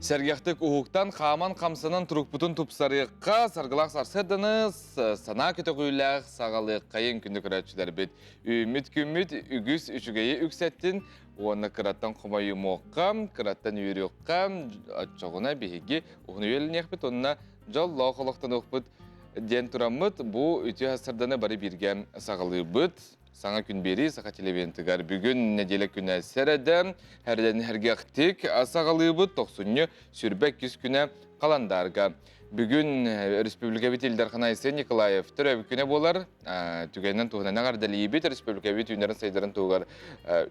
Сәргяқтық ұғықтан қаман қамсынан тұрықпытын тұпсарыққа сарғылақ сарсырдыңыз, сана көті қүйләқ сағалық қайын күнді күрәтшілер бет. Үміт үгіс үшігейі үксеттін, оны қыраттан құмайы моққам, қыраттан үйіріққам, жоғына бейге ұғыны елін еқпет, онына жол лауқылықтан оқпыт ден тұрамыд, бұл үті асырданы бары бірге сағылы бұд. Саңа күн бері, сақа телевентігар бүгін неделі күн әсіреді. Әрден әргектік асағалы бұд 90 сүрбәк күз күні қаландарға. Бүгін Республика бет Илдарханайсы Николаев түрәбі күні болар. Түгеннен туғынан ағардалы бет Республика бет үйіндерін сайдарын туғар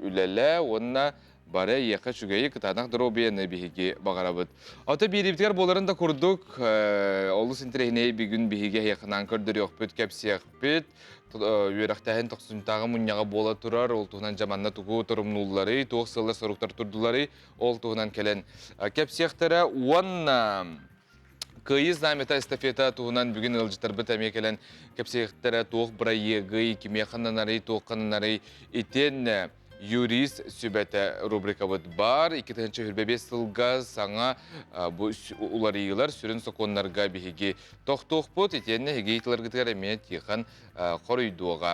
үләлі. Онына бары еқі шүгейі қытанақ дұробияны бейге бағарабыд. Аты бейребітер боларында күрдік. Олыс интерегіне бүгін бейге еқынан көрдір еқпет, кәпсі еқпет. Үйерақтайын тоқсынтағы мұнияға бола тұрар, ол тұғынан жаманна тұғы тұрымнулары, тоқ сылы сұрықтар тұрдылары, ол тұғынан кәлін кәпсияқтары. Уанна күйіз намета эстафета тұғынан бүгін ұлжытар бұт әме кәлін кәпсияқтары тоқ бұра егі, кеме қананары, тоқ қананары, етен юрист сүбәті рубрика бұд бар. 2-5 сылға саңа улар иылар сүрін соқонларға бігеге тоқ-тоқ бұд. Етені егейтілергітер әме тиқан қорыйдуға.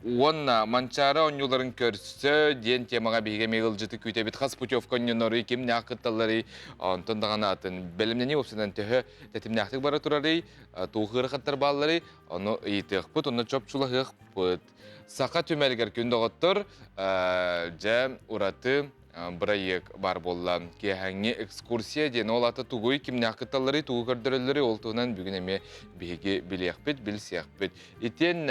Онна манчара онюларын көрсі ден темаға бігеге меғылжыты күйте бет қас путевка онюнары кем нақытталары тұндаған атын. Бәлімнені опсынан төхі тәтім нақтық бара тұрары, туғыр қаттар балары, оны иетіқ бұд, оны чопчулығық бұд. Сақа төмәлгер күнді ғыттыр, жа ұраты бірайек бар болла. Кехәңе экскурсия ден ол аты туғой кемне ақытталары, туғы көрдірілері ол туғынан бүгін әме бейге білеқпет, білсеқпет. Етен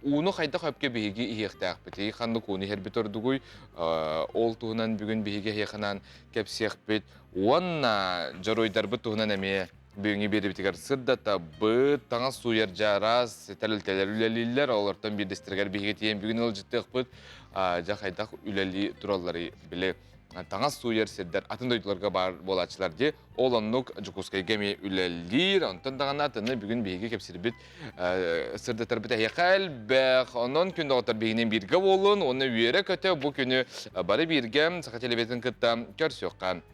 уыны қайда қөпке бейге иектәқпет. Қанды көні әрбет ордығой ол туғынан бүгін бейге еқынан кәпсеқпет. Онна жаройдар бұд туғынан әме бүгінгі бері бітігер сырдата бұд, таңа суер жарас, тәліл-тәлер үләлілер, олардан бірдестіргер бейге тейін бүгін ол жіттіқ бұд, жақайдақ үләлі тұралары білі. Таңа суер сәрдер атын дойдыларға бар болатшылар де, ол оннық жүкускай гәме үләлір, онтан даған атыны бүгін бейге кепсір біт сырдатар біт әйқәл бәқ, онын күнді оғытар бейінен бірге болын, оны үйері көті бұл күні бары бірге сақа телебетін күтті көрсі оққан.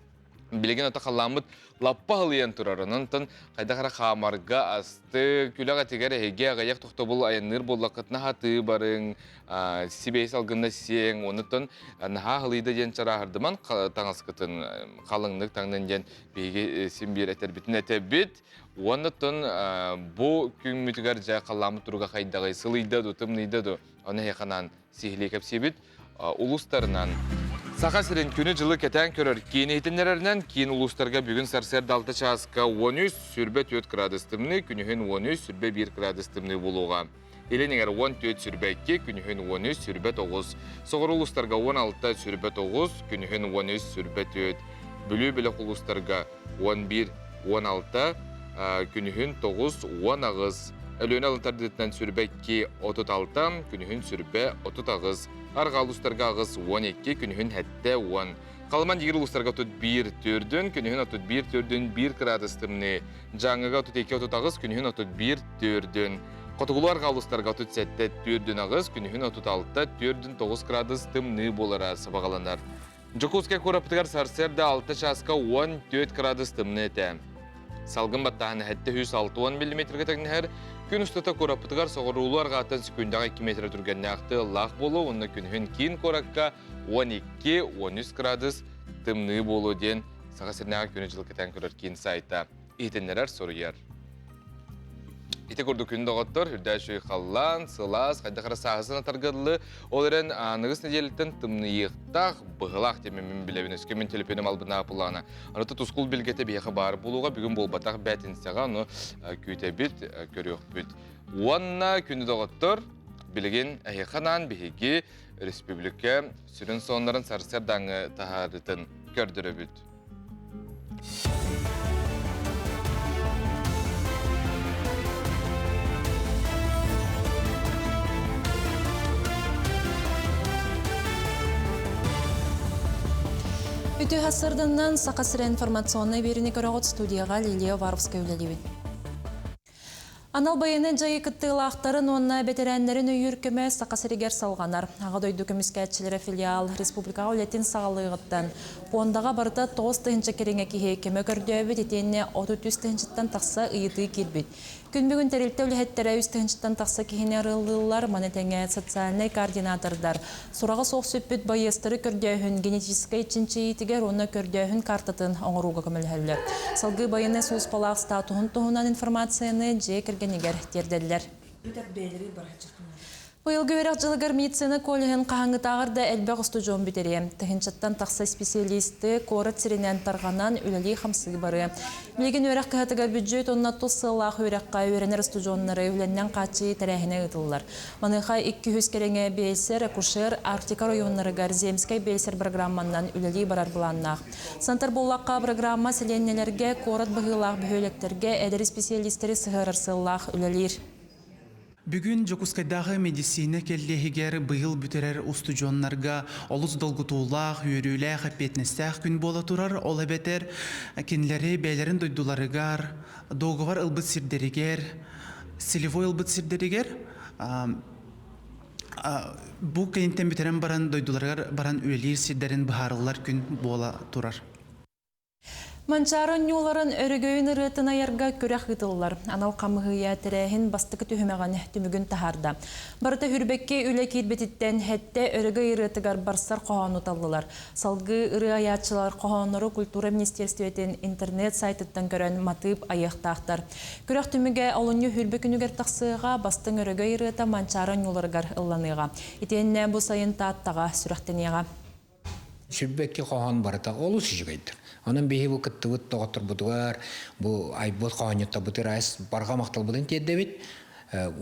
Білеген ота қаламыд лаппа ғылыян тұрарының тын қайда қара қамарға асты, күліға тегері әге ағаяқ тоқты бұл айыныр болақытына хаты барың, сибей салғында сең, оны тын наға ғылыйды ден чарағырдыман таңыз күтін қалыңдық таңнан ден бейге сенбер әтер бітін әтер біт. Оны тын бұл күн мүтігер жай қаламыд тұруға қайдағай сылыйды, тұмныйды, оны әқанан сихілі кәпсебіт ұлыстарынан. Сақа сірін күні жылы кәтән көрір. Кейін етінлерінен кейін ұлыстарға бүгін сәрсерді 6 часқа 13 сүрбе 4 градыстымны, күнігін 13 сүрбе 1 градыстымны болуға. Еленігер 14 сүрбе 2, күнігін 13 сүрбе 9. Соғыр ұлыстарға 16 сүрбе 9, күнігін 13 сүрбе 4. Бүлі-білік ұлыстарға 11, 16, күнігін 9, 10 ағыз. Әлөне алынтардыдынан сүрбе 2, 36, күнігін сүрбе 30 ағыз. Арға ұлыстарға ағыз 12, күнігін әтті 10. Қалыман егер ұлыстарға 1 түрдін, күнігін 1 түрдін 1 градыстымны. Жаңыға 2 ағыз, күнігін 1 түрдін. Қотығылу арға ұлыстарға 7 түрдін ағыз, күнігін 36 түрдін 9 градыстымны болара сабағаланар. Жокускай көріптігер сарсерді 6 часқа 14 градыстымны әті. Салғын баттағаны әтті 160 мм тәгінер, күн ұстата көріптігер соғырулар ғаттан сүкіндегі 2 метр түргенне ақты лақ болу, оны күнігін кейін көрікка 12-13 градус тымны болу ден сағасырнағы күні жылы кәтен көрір кейін сайта. Етінлерер сұрыер. Ете көрді күнді ғыттыр, үрдәй шөй қаллан, сылас, қайдақыра сағызына тарғыдылы. Оларын анығыз неделіктен тымны еқтақ, бұғылақ демемен білевін өскемен телепенім албына апылағына. Анаты тұсқыл білгеті бейхі бар болуға бүгін болбатақ бәтінсеға оны күйте біт, көріқ біт. Уанна күнді ғыттыр, білген әйқанан бейге республика сүрін сонларын сарсердаңы тағарытын көрдірі біт. Үті ғасырдыңнан сақасыры информационный беріне көріғыт студияға Лилия Варовская өлелеуін. Анал байыны жайы кыттылақтарын онна бетерәнлерін үйіркіме сақасырегер салғанар. Ағадойды көміскәтчілері филиал республикаға үлетін сағалығыттан. Пондаға барыта 9 тыхынча кереңе кеге кеме көрдөбі детенне 33 тыхынчыттан тақса ұйыты келбет. Күн бүгін тәрелті өліхеттері 3 тыхынчыттан тақса кехіне рылылар манетеңе социальный координатордар. Сұрағы соқ сөппет байыстыры көрдөхін генетическай чинчи етігер оны көрдөхін картатын оңыруға көмілхәлілер. Салғы байыны соғыспалақ статуғын тұғынан информацияны же кіргенегер терделілер. Бұйылғы өрек жылығыр медицина коллегін қағаңғытағырда әлбәқ ұсты жон бітере. Тәхіншаттан тақса специалисті корат сиренен тарғанан үлілі қамсығы бары. Білеген өрек қағатыға бюджет онна тұсылақ өрекқа өренер ұсты жонлары өленнен қачы тәрәхіне ұтылылар. Маныға 200 кереңе бейсер, акушер, Арктика районларығар земскай бейсер программаннан үлілі барар бұланнақ. Сантар болаққа программа селеннелерге корат бұғылақ бөхөлектерге әдері специалистері сығырырсылақ үлілер. Бүгін Жокускайдағы медицина келлехигер бұйыл бүтерер устужонларға олыз долгутулақ, үйріләқ, әпетнестәқ күн бола тұрар, ол әбетер кенлері бәйлерін дойдуларығар, доғывар ылбыт сирдерігер, селевой ылбыт сирдерігер, бұл кәйінтен бүтерен баран дойдуларығар баран үлелер сирдерін бұхарылар күн бола тұрар. Манчарын юларын өрігөйін ұрытын айырға көрек ғытылылар. Анау қамығыя тірәхін бастықы түйімеған түмігін тахарда. Барыта хүрбекке үлі кейтбетіттен әтті өрігі ұрытығар барсар қоған ұталылар. Салғы ұры аятшылар қоғаныры культура министерстветен интернет сайттан көрін матып аяқтақтар. Көрек түміге олыны хүрбекінігер тақсыға бастың өрігі ұрыта манчарын юларығар ұлланыға. Итенне бұл сайын тааттаға сүрақтенеға. Сүрбекке қоған барыта олы сүжігейдір. Onun bihi bu kıttıvıt doğatır budugar, bu aybot қағанетті бұтыр айс барға мақтал бұдын теді бит.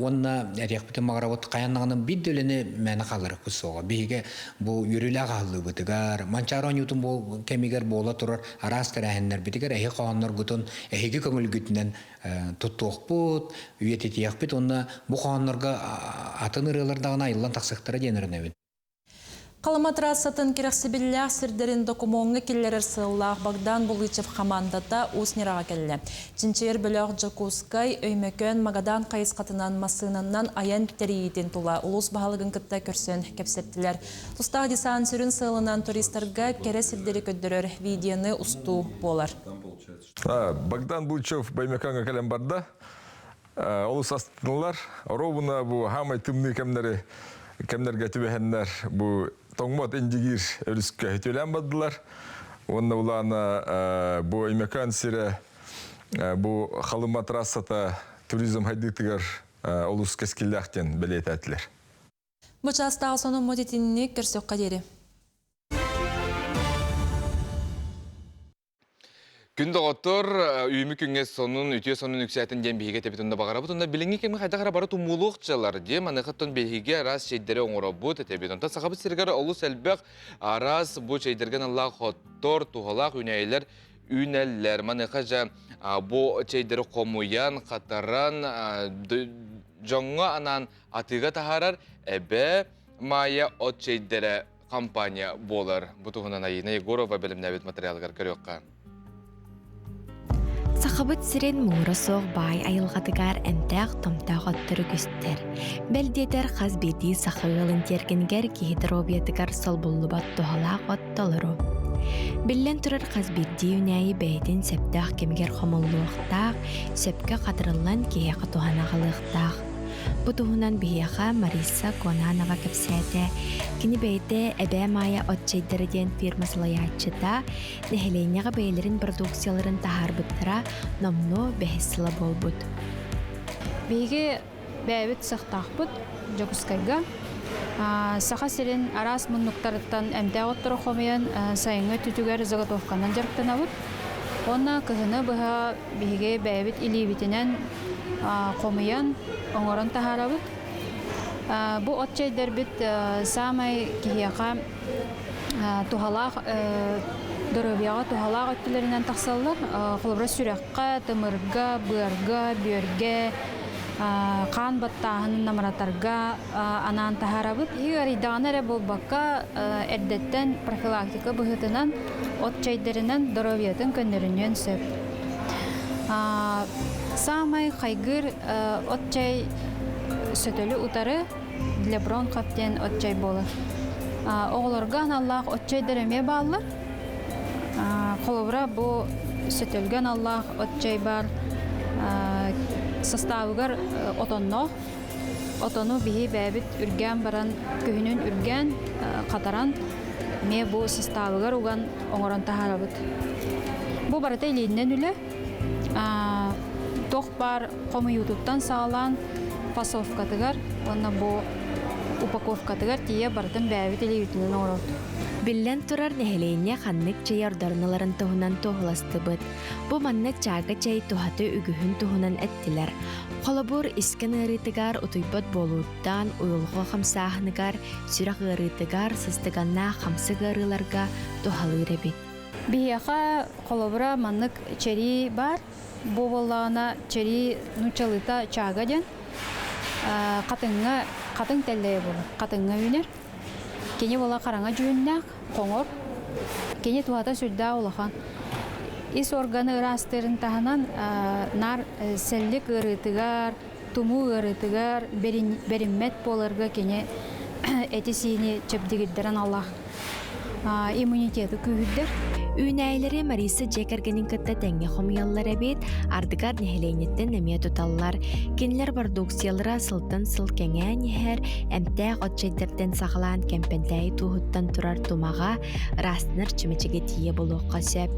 Онна әрек бітін мағаработ қаяннағының бид өліні мәні қалырық бұл соға. Бихіге бұл үрілі ағалы бұдығар, манчаран ютын бұл кемигер бола тұрар, арас тәрәхінлер бітігер әйі қағанлар бұтын әйігі көңіл күтінен тұттуық бұд, үйететияқ бит. Онна бұл қағанларға атын ұрылардағына айылан тақсықтары денірін әбін. Қаламатыра сатын керексібілләқ сірдерін докумоңы келлерер сыллақ Богдан Булычев командата ұснираға келі. Жинчер бөліғ Жакускай өймекөн Магадан қайыз қатынан масынаннан аян тәрейден тұла ұлыс бағалығын күтті көрсен кәпсеттілер. Тұстағы десан сүрін сылынан туристарға кере сірдері көддірер видеоны ұсту болар. Богдан Булычев бәймеканға кәлем барда. Ұлыс астынылар. Ровына бұл хамай тымны кәмдерге түбәхенлер бұл тоңмот индигир өріскә өтелен бадылар. Онна улана бұл имекан сире бұл халыма трассата туризм хайдытыгар олус кескілләқтен білет әтілер. Бұл частағы соның модетінні көрсек қадері. Күнді ғоттыр, үйімі күнге сонын, үтие сонын үксәтін ден бейге тәбетінді бағара бұд. Онда біліңі кемі қайда қара бары тұмулық жалар дем, анықыттың бейге арас шейдері оңыра бұд тәбет. Онда сақабыт сергері олу сәлбәқ арас бұд шейдерген Аллах ғоттыр, туғалақ үнәйлер, үнәллер. Манықы жа бұ шейдері қомуян, қатаран, жоңға анан атыға тахарар, әбі мая от шейдері компания болар. Бұтығынан айына Егорова білімнәбет материалығар көріққа. Сақабыт сирен мұңыры соқ бай айылғадығар әнтәқ томтақ оттыры күстер. Бәлдетер қаз беди сақығылын тергенгер кейдір обиятығар сол бұллыбат тұғалақ отталыру. Біллен тұрар қаз беди үнәйі бәйден сәптақ кемгер қомылуықтақ, сөпке қатырылан кейеқі туғанағылықтақ. Бұтығынан бейеға Мариса Конанова кәпсәті, кені бәйді әбә мая отчайдырыден фирмасылаячыда, нәхеленеға бәйлерін продукцияларын тахар бұттыра, номно бәхесілі бол бұд. Бейге бәйбіт сақтақ бұд, Жокускайға. Сақа серен арас мұннықтарыттан әмді ағыттыры қомиян сайыңы түтігер зағытовқанан жарықтана бұд. Онна кығыны бұға бейге бәйбіт илебітінен қомиян оңырын тахарабыд. Бұ отчайдар бит самай кихияға тухалақ, дұрыбияға тухалақ өттілерінен тақсалылар. Құлыбыра сүрәққа, тымырға, бұырға, бөрге, қан баттағының намыратарға анан тахарабыд. Егер идағаны әрі бұл баққа әрдеттен профилактика бұғытынан отчайдарынан дұрыбиятын көндірінен сөп. Самай хайгыр отчай сөтөлү утары Леброн каптен отчай болы. Оғылырған Аллах отчай дәреме балыр. Қолыбыра бұл сөтөлген Аллах отчай бар. Составыгар отонно. Отону бихи бәбіт үрген баран, күйінін үрген қатаран. Ме бұл составыгар уған оңыран тахарабыт. Бұл барата илейінен үлі. Тоқ бар қомы ютубтан сағалан фасовкатыгар, онна бұл упаковкатыгар тие бартын бәбіт илейінен оңырат. Биллен турар нехелейне ханнык чай ордорналарын туһунан туһуластыбыт. Бу маннык чага чай тухаты үгүһүн туһунан эттилер. Холобур искен ырытыгар утуйбат болуттан уйулго хамсаахныгар, сүрак ырытыгар сыстыганна хамсыгарыларга тухалыр эбит. Бияха холобура маннык чери бар. Бу боллана чери нучалыта чага ден. Катын теллее болу. Катынга үнер. Кене бола қараңа жүннәк, қоңыр. Кене туата сүрдә улахан. Ис органы ырастырын таханан нар сәллік ырытыгар, туму ырытыгар, бериммет болырға кене әтесіне чөпдігіддерін Аллах иммунитеті күйіддер. Үнәйлері Мариса Джекергенин кытта тәңе хомыяллар әбет, ардыгар нехеленеттен нәме тұталлар. Кенлер бардуксиялыра сылтын сыл кәңә нехер, әмтәк отчайдерден сағылан кәмпентәй туғыттан тұрар тумаға растыныр чымечеге тие болуққа сөп.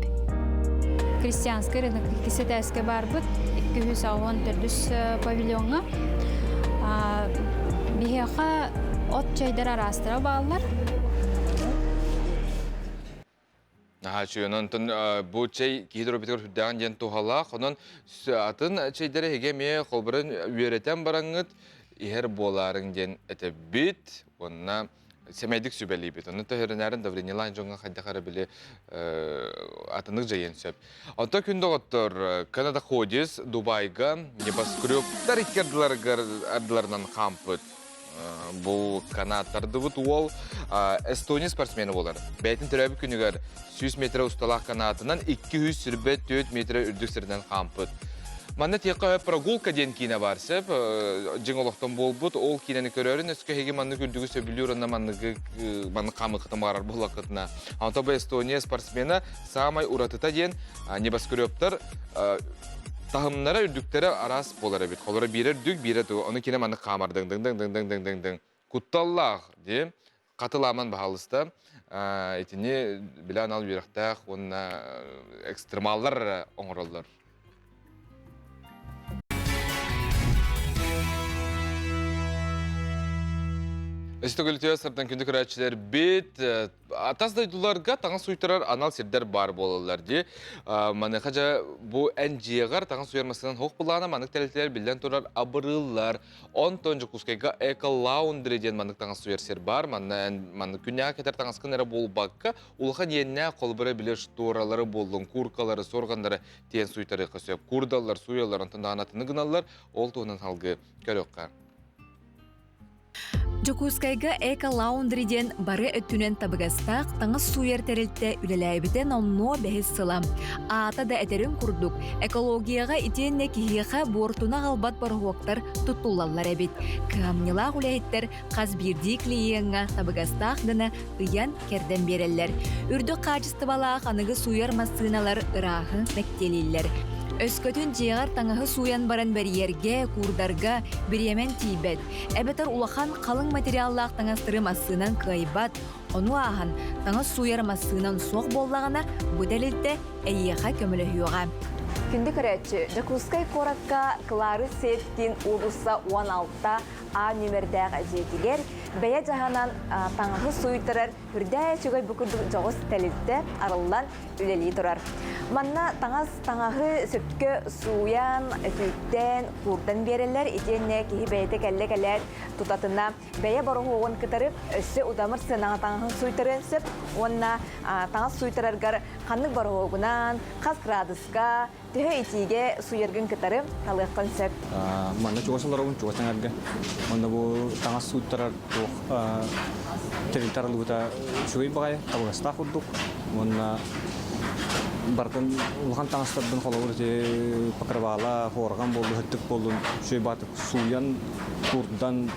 Крестьянский рынок кисетәске бар бұд, 204 павильонға. Бияқа отчайдар арастыра балылар. Чүйөнөн бу чей гидробитер хүддәгән ден тухала, хонон атын чейдәре һегеме холбырын үеретен бараңыт ихер боларың ден этебит, онна семейдик сүбәли бит. Оны тәһәрнәрен давренилан җонга хәддәхәре биле атынык җәен сөп. Ата көндә оттыр Канада ходис Дубайга небоскребтар икердләргә кампыт. Бұл канаттарды бұт ол Эстония спортсмені болар. Бәйтін түрәбі күнігер 100 метр ұсталақ канатынан 200 сүрбет 4 метр үрдіксірден қампыт. Манна текқа прогулка ден кейіне барсып, жыңылықтан бол бұт, ол кейнені көрерін, өскөйге манны күлдігі сөбілер, манны қамы қытым барар бұл ақытына. Антоба Эстония спортсмені самай ұратыта ден небоскребтар тахымнара үрдүктері арас болар бит. Қолары бире үрдүк, бире туғы. Оны кене маны қамар дың. Кутталлақ, де, қатыламан бағалыста. Етіне білән ал беріқтақ, онына экстремаллар оңыралар. Өстігілтеу сыртан күнді көрәтшілер бет, атасдайдуларға таңын суйтырар анал сердер бар болылар де. Маны қажа бұл әнжеғар таңын суярмасынан хоқ бұлағына манық тәлітелер білден тұрар абырылар. 10 тонжы құскайға эко-лаундри ден манық таңын суяр сер бар. Маны күнне кетер таңысқын әрі бол баққа. Улыған енне қолбыры білер шторалары болдың, куркалары, сорғандары тен суйтары қысып. Курдалар, суялар, антында анатыны гыналар, ол туғынан халғы көріққа. Жокускайга эко-лаундриден бары өттүнен табыгастақ таңыз суер тәрелтті үлеләйбітен онно бәхіз сылам. Ата да әтерін күрдік. Экологияға итенне кихиға бортуна қалбат баруақтар тұттулалар әбет. Камнилақ үләйттер қаз бірдік лейенға табыгастақ дына ұян керден берелер. Үрді қачысты балақ анығы суер масыналар ырағы мәктелелер. Өскөтін жеғар таңығы суян баран бәрьерге, курдарға, біремен тейбет. Әбетар улахан қалың материаллақ таңастыры масынан қайбат. Оны ағын таңыз суяр масынан соқ боллағына бұдәлілді әйеға көмілі хүйоға. Күнді көрәтші, Жакускай қораққа Клары Сеткин облыса 16-та А нөмірдәғ әжетігер, бәйе жағанан таңығы суйтырар, үрдәй чүгай бүкірдің жоғыз тәлітті арылдан үлелей тұрар. Манна таңағы сөпкі суян, күйттен, құрдан берелер, етенне кейі бәйеті кәлі-кәлер тұтатына бәйе бары оғын кітарып, өсі ұдамыр сынаңа таңығын суйтырын сөп, онна таңыз суйтырарғар қанық бары оғынан, қаз градусқа, түхі етеге суергін кітарып, қалыққан сөп. Манна чуғасылар оғын чуғасан әргі. Онда бұл таңыз суйттарар территарлығыта шөй бағай, табығастақ ұрдық. Онда бартын улхан таңыстардын холовыр же покрывала хорган болду хыттык болду шөй батып суян курдан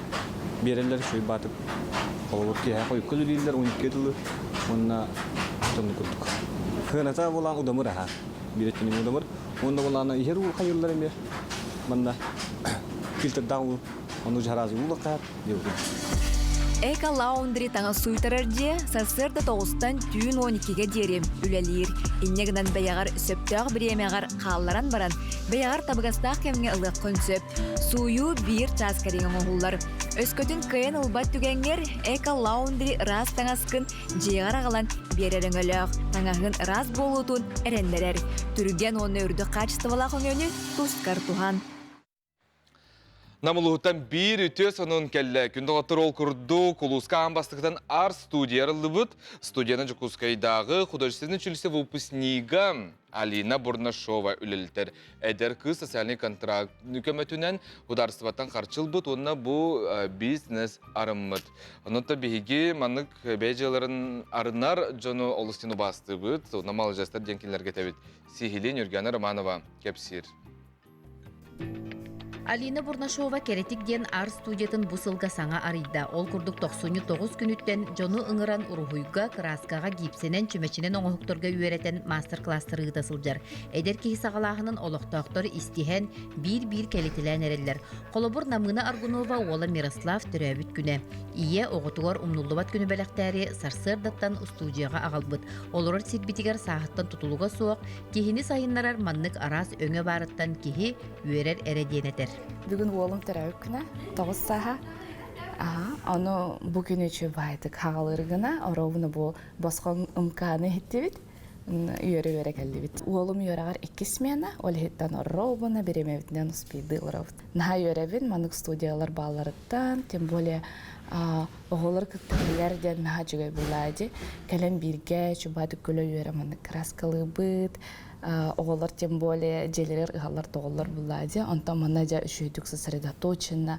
берелер шөй батып холовыр ке койып көлүлүлөр 12 жылы онна тонны күттүк хыната болан удамыр ха биретини удамыр онда боланы ихер ул хайырлар эме мында фильтр дагы оны жаразы улакат деп. Эка лаундри таңа суйтарар же сасырда 9-тан түйін 12-ге дерем үлелер. Иннегінен бәяғар сөптіғ біремеғар қалларан баран. Бәяғар табығастақ кемге ылық консөп. Суyu bir час кәреген оғылар. Өскөтін күйен ұлбат түгенгер Эка лаундри рас таңаскын жеғар ағалан берерін өліғ. Таңағын рас болуытын әрендерер. Түрген оны үрді қачыстывалақ өңені тұскар туған. Намылуғыттан бір үте сонын кәлі күндіғаттыр ол күрді Кулуска амбастықтан ар студиярылы бұд. Студияны Жукускайдағы художественный училище выпускнига Алина Бурнашова үлілтер. Әдер кыз социальный контракт нүкеметінен хударыстываттан қарчыл бұд, онына бұл бизнес арыммыд. Онытта бейге манық бәйжелерін арынар жону олыстыны басты бұд. Намалы жастар денкелерге тәбет. Сихилин Юргена Романова кепсир. Алина Бурнашова керетик ден ар студиятын бусылга саңа арыйда. Ол күрдік 99 күніттен жону ыңыран урухуйга краскаға гипсенен чүмечінен оңықторга үйеретін мастер-кластыры ұтасылжар. Эдер кейі сағалағының олықтақтыр истихен бір келетілен әрелер. Қолыбыр Намына Аргунова ола Мирослав түрәбіт күні. Ие оғытуар умнуллыбат күні бәліқтәрі сарсырдаттан студияға ағалбыт. Олырыр сетбетігер сағыттан тұтылуға соқ, кейіні сайынларар маннық арас өңі барыттан кейі үйерер әрәденетер. Бүгін олым түрәуік күні, 9 саға. Оны бүгін өчі байдық қағалырғына, оровыны бұл басқан ұмканы хеттебет, үйері кәлді бет. Олым үйерағар 2 смена, ол хеттен оровыны беремевітінен ұспейді оровыд. Наға үйеревін манық студиялар баларыттан, тем более оғылыр күттілерден мәға жүгай бұлайды. Кәлен бірге чүбайды көлі үйері манық краскалы бұд, оғылар тем более желерер ұғалар тоғылар бұлайды. Онтан мана жа үшүйдік сосредоточенно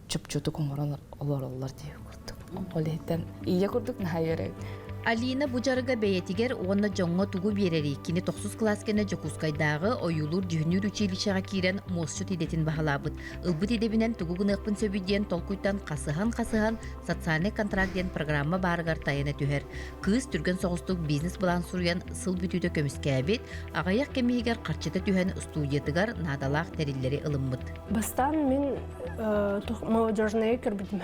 чөп-чөтік олар дейі күрдік. Ол еттен ие күрдік наға үйеревін. Алина бұжарыға бәйетігер онна жоңға туғы берері. Кені 9 класкені Жокускайдағы ойылыр жүхінір училищаға кейрен мосшы тедетін бағалабыд. Үлбіт едебінен туғығын ұқпын сөбіден толкуйтан қасыған социальный контрактен программа барығар тайына түхер. Кыз түрген соғыстық бизнес балан сұруян сыл бүтуді көміске әбет, ағаяқ кемейгер қарчыты түхен студиятығар надалақ тәрелері ылыммыд. Бастан мен молодежный кірбітім,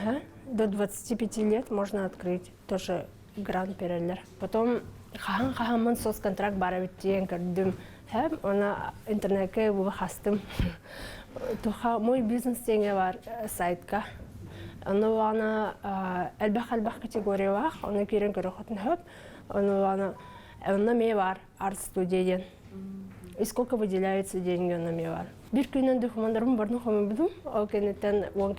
до 25 лет можно открыть тоже грант берелер. Потом хахан соцконтракт бара биттен кірдім. Она интернетке бұқастым. Мой бизнес теңе бар сайтка. Оны вана әлбәқ категория вақ. Оны керен көрі қотын хөп. Оны ме бар арт-студияден. И сколько выделяется деньги на ме бар. Bir günden dokumanlarım barını koymadım. O kenetten 10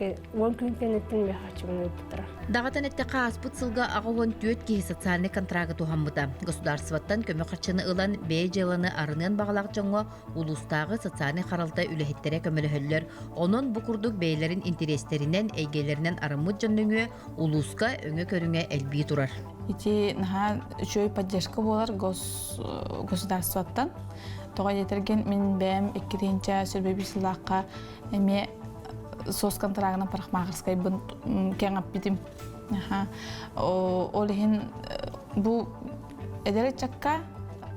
gün kenetten me haçımını tutar. Дағатын әтті қаспыт сылға ағуын түйет кейі социальный контрагы туғамыда. Государстваттан көмі қырчыны ылан бей жыланы арынын бағалақ жоңға улустағы социальный қаралта үліхеттері көмілі хөллер. Onun bu kurduk beylerin intereslerinden, eygелерінен арымыд жонныңы улуска өңі көріңе әлбей тұрар. Ити жөй поддержка болар государстваттан. Тоға жетерген мен бәм 2-нче сүрбе сылаққа әме соцконтрагына парақмағырскай бұн кәңіп бітім. Олығын бұл әдәрі чакка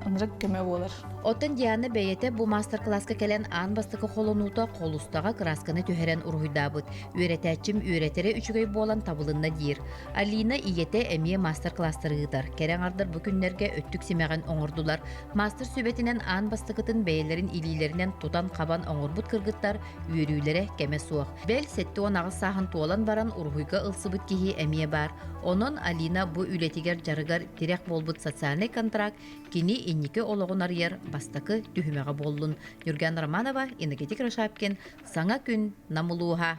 ынрық көмі болар. Оттан Диана бәйеті бұл мастер-класска кәлен аң бастықы қолынуыта қолыстаға красканы түхерен ұрғыдабыд. Үйретәчім үйретері үшігей болан табылынна дейір. Алина иеті әмие мастер-кластырығыдар. Кәрен ардыр бүкінлерге өттік семеғен оңырдулар. Мастер сөбетінен аң бастықытын бәйелерін илилерінен тутан қабан оңырбұт кыргыттар үйерүйлері кәме суық. Бәл сәтті онағы сағын туолан баран ұрғыйға ылсыбыт кейі әмие бар. Онын Алина бұл үлетігер жарығар терек болбыт социальный контракт кені енеке олығын арьер бастакы түхімеға болдun. Юрген Романова, Энергетик Рашапкин, Саңа күн намылуға.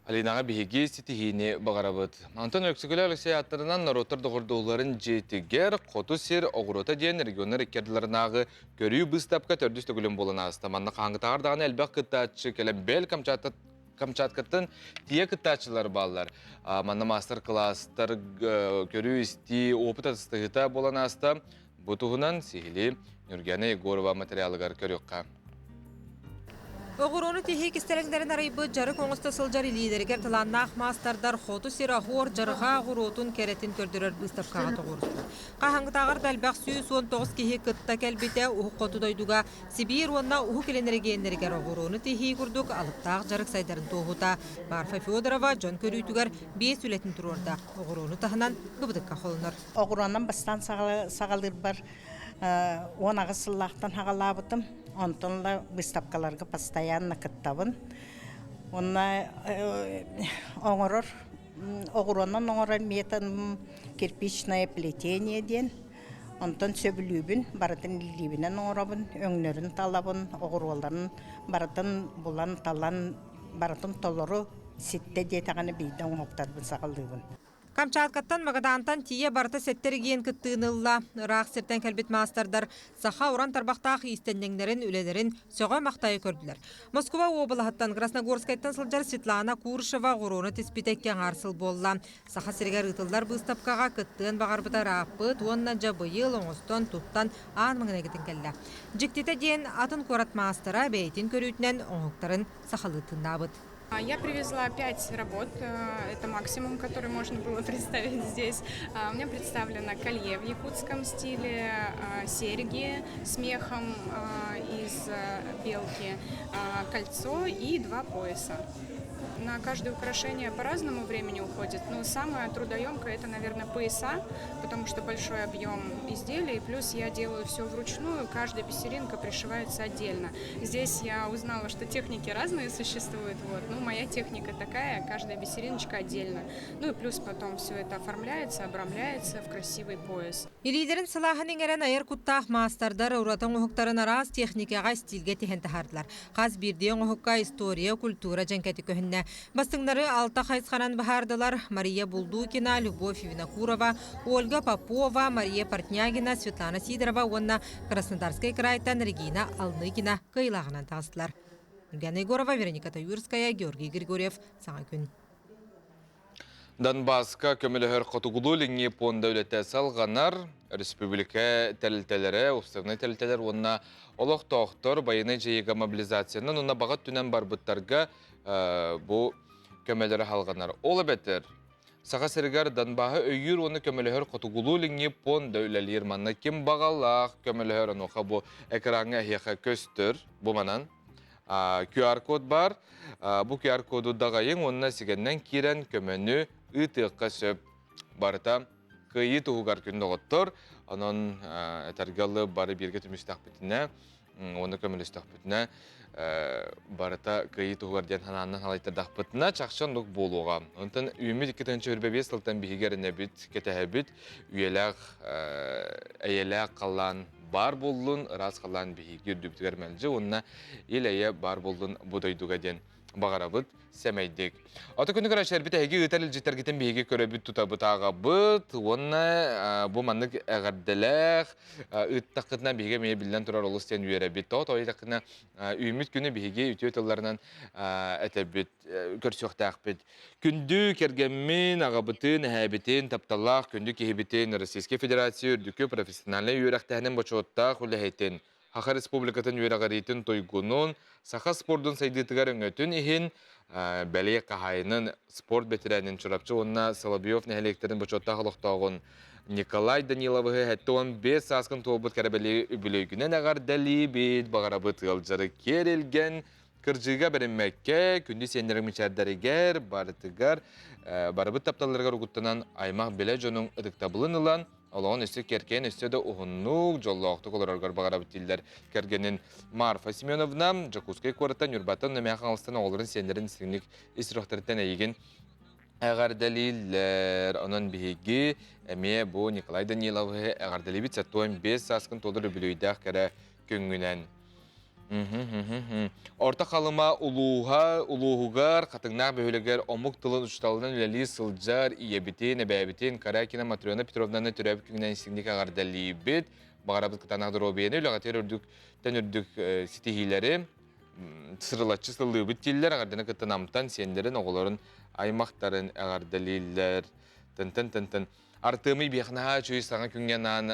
Алинаға бейге сетихini бағарабыд. Антон Өксігілі Алексей аттарынан наротыр дұғырдуыларын жетігер, қоту сер, оғырота ден регионы рекерділерінағы көрі бұстапқа төрдісті күлім болын астаманны қаңғытағырдағын әлбәқ күттатшы кәлем бәл Камчаткаттың тие күттатшылар балылар. Манна мастер-класстар көрі істі опыт атыстығыта болан аста Бұтуғынан сихили Нургена Егорова материалыгар көріққа. Оғыроны тихи кистелеңдерін арайбы жары коңысты сылжар лидергер тыланнақ мастардар ходу сирахуар жарыға ғұротын керетін көрдірер бұстапқаға тоғырысты. Қахаңғытағыр дәлбәқ сүйіс 19 кихи кытта кәлбеті ұғы қоты дойдуға Сибир онна ұғы келенергендергер оғыроны тихи күрдік алыптақ жарық сайдарын тоғыта. Марфа Федорова жон көрүйтігер 5 үлетін тұрорда. Оғыроны тағынан ғыбыдыққа қолыныр. Оғыронан бастан сағалыр бар. Онағы сыллақтан хағалабытым. Онтонла выставкаларга постоянно кыттабын. Онна оғыронан оңырар метан кирпичное плетение ден. Онтон сөбілүбін, баратын либінен оңырабын, өңнөрін талабын, оғыроларын баратын бұлан талан, баратын толыру сетте детағаны бейден оңықтарбын сағалдыбын. Камчаткаттан Магадантан тие барта сеттерген кыттыынылла. Рақ сертен кәлбет мастардар саха уран тарбақтақ истеннеңдерін үлелерін сөға мақтайы көрділер. Москва облахаттан Красногорскайттан сылжар Светлана Куршева ғуруны теспитеккен арсыл болла. Саха сергер ұтылдар бұстапқаға кыттыын бағарбыта раппыт, онна жабыйыл оңыстан туттан аң мыңынегетін кәлі. Жіктеті ден атын корат мастера бәйтін көрүйтінен оңықтарын сахалытындабыт. Я привезла 5 работ, это максимум, который можно было представить здесь. У меня представлено колье в якутском стиле, серьги с мехом из белки, кольцо и 2 пояса. На каждое украшение по-разному времени уходит, но самое трудоемкое это, наверное, пояса, потому что большой объем изделий, плюс я делаю все вручную, каждая бисеринка пришивается отдельно. Здесь я узнала, что техники разные существуют, но моя техника такая, каждая бисериночка отдельно. Ну и плюс потом все это оформляется, обрамляется в красивый пояс. Лидерин салахының әрен айыр құттақ мастардар ұратың ұхықтарын араз техникаға стилге теген тахардылар. Қаз бірден ұхыққа история, культура жәнкәті көхінне. Бастыңнары алта қайсқанан бахардылар Мария Булдукина, Любовь Винокурова, Ольга Попова, Мария Портнягина, Светлана Сидорова, онна Краснодарский крайтан Регина Алныкина кайлағынан тағыстылар. Нургена Егорова, Вероника Таюрская, Георгий Григорьев, Саңа күн. Донбасска көмілігір қотуғылу ліңе пон дәулетті салғанар, республика тәлітелері, ұстығыны тәлітелер, онна олық тоқтыр байыны жайыға мобилизацияның, онна бағат түнен бар бұттарға бұл көмілері халғанар. Ол әбәттер, саға сәргер Донбағы өйір оны көмілігір қотуғылу ліңе пон дәулелер манна кем бағалақ көмілігір оныға бұл әкіраңы әйеқі көстір, бұл манан. QR код бар. Бұл QR коду дағайын онына сігеннен керен көміні үтіққа сөп барыта күйі тұғығар күнді ғыттыр. Оның әтәргалы бары берге түмістақ бітіне, оны көмілістақ бітіне барыта күйі тұғығар ден хананын халайттардақ бітіне чақшан ұқ болуға. Онтан үйімі 2-25 сылтан бігеріне біт, кетәе біт, әйеләк қалан бар болдun, рас қалан бейгі дүптігер мәлжі, онына ел әйе бар болдun бұдайдуға ден бағарабыт, сәмейдік. Аты күні көрі шәрбіт әйгі үтәріл жеттергетін бейгі көрі бүт тұтабыт аға бұт, онына бұл маңнық әғарділәқ, үттақытына бейгі мейе білден тұрар олыстен үйері біт, той тақына үйіміт күні бейгі үті өтілерінен әтәбіт, көрсіқтақ біт. Күнді кергенмен ағабытын, әбітін, тапталақ, күнді кехебітін, Российский Федерация үрдікі профессионалы үйрақтағының бачуаттақ үләхейтін. Хақа Республикатын үйрағаритін тойгунун, сақа спордың сайдытығар өңөтін ехін, бәле қағайының спорт бетірәнін чұрапчы, онына Соловьев нәхелектерін бачуаттақ ұлықтағын Николай Даниловығы әтті 15 асқын тобыт кәрібәлі үбілігінен ағар дәлі бейт бағарабыт ғылжары керелген, кіржіға бірінмәкке, күнді сендерің мечәрдәрігер, барытығар, барыбыт тапталырғар ұғыттынан аймақ беле жонын ұдықтабылын ұлан, Олығын үсті керкен үсті де ұғыннуг жоллақты қолырарғар бағарабы тілдер кергенін Марфа Семеновна, Жакускай қорыттан үрбаттан нөмәқ алыстан оғылырын сендерін сіңлік істіріқтірттен әйген әғар дәлелер. Оның бейгі әме бұл Николай Даниловы әғар дәлебет 15 сасқын толыр білуйдақ кәрі көңінен. Орта қалыма улуғығар, қатыңнақ бөлігер омық тылын ұшталынан үләлі сылжар, иебітен, әбәбітен, Каракина Матрена Петровнаны түрәбі күңінен сіңдік ағар дәлебет, бағарабыт қытанағдыр обиені, үләғатер үрдік сетихилері, сырылатшы сылы бүттелер, ағарданы қытанамтан сендерін оғыларын аймақтарын ағар дәлелер, тын-тын-тын-тын. Артемий бияхнаға чөй саңа күнгеннан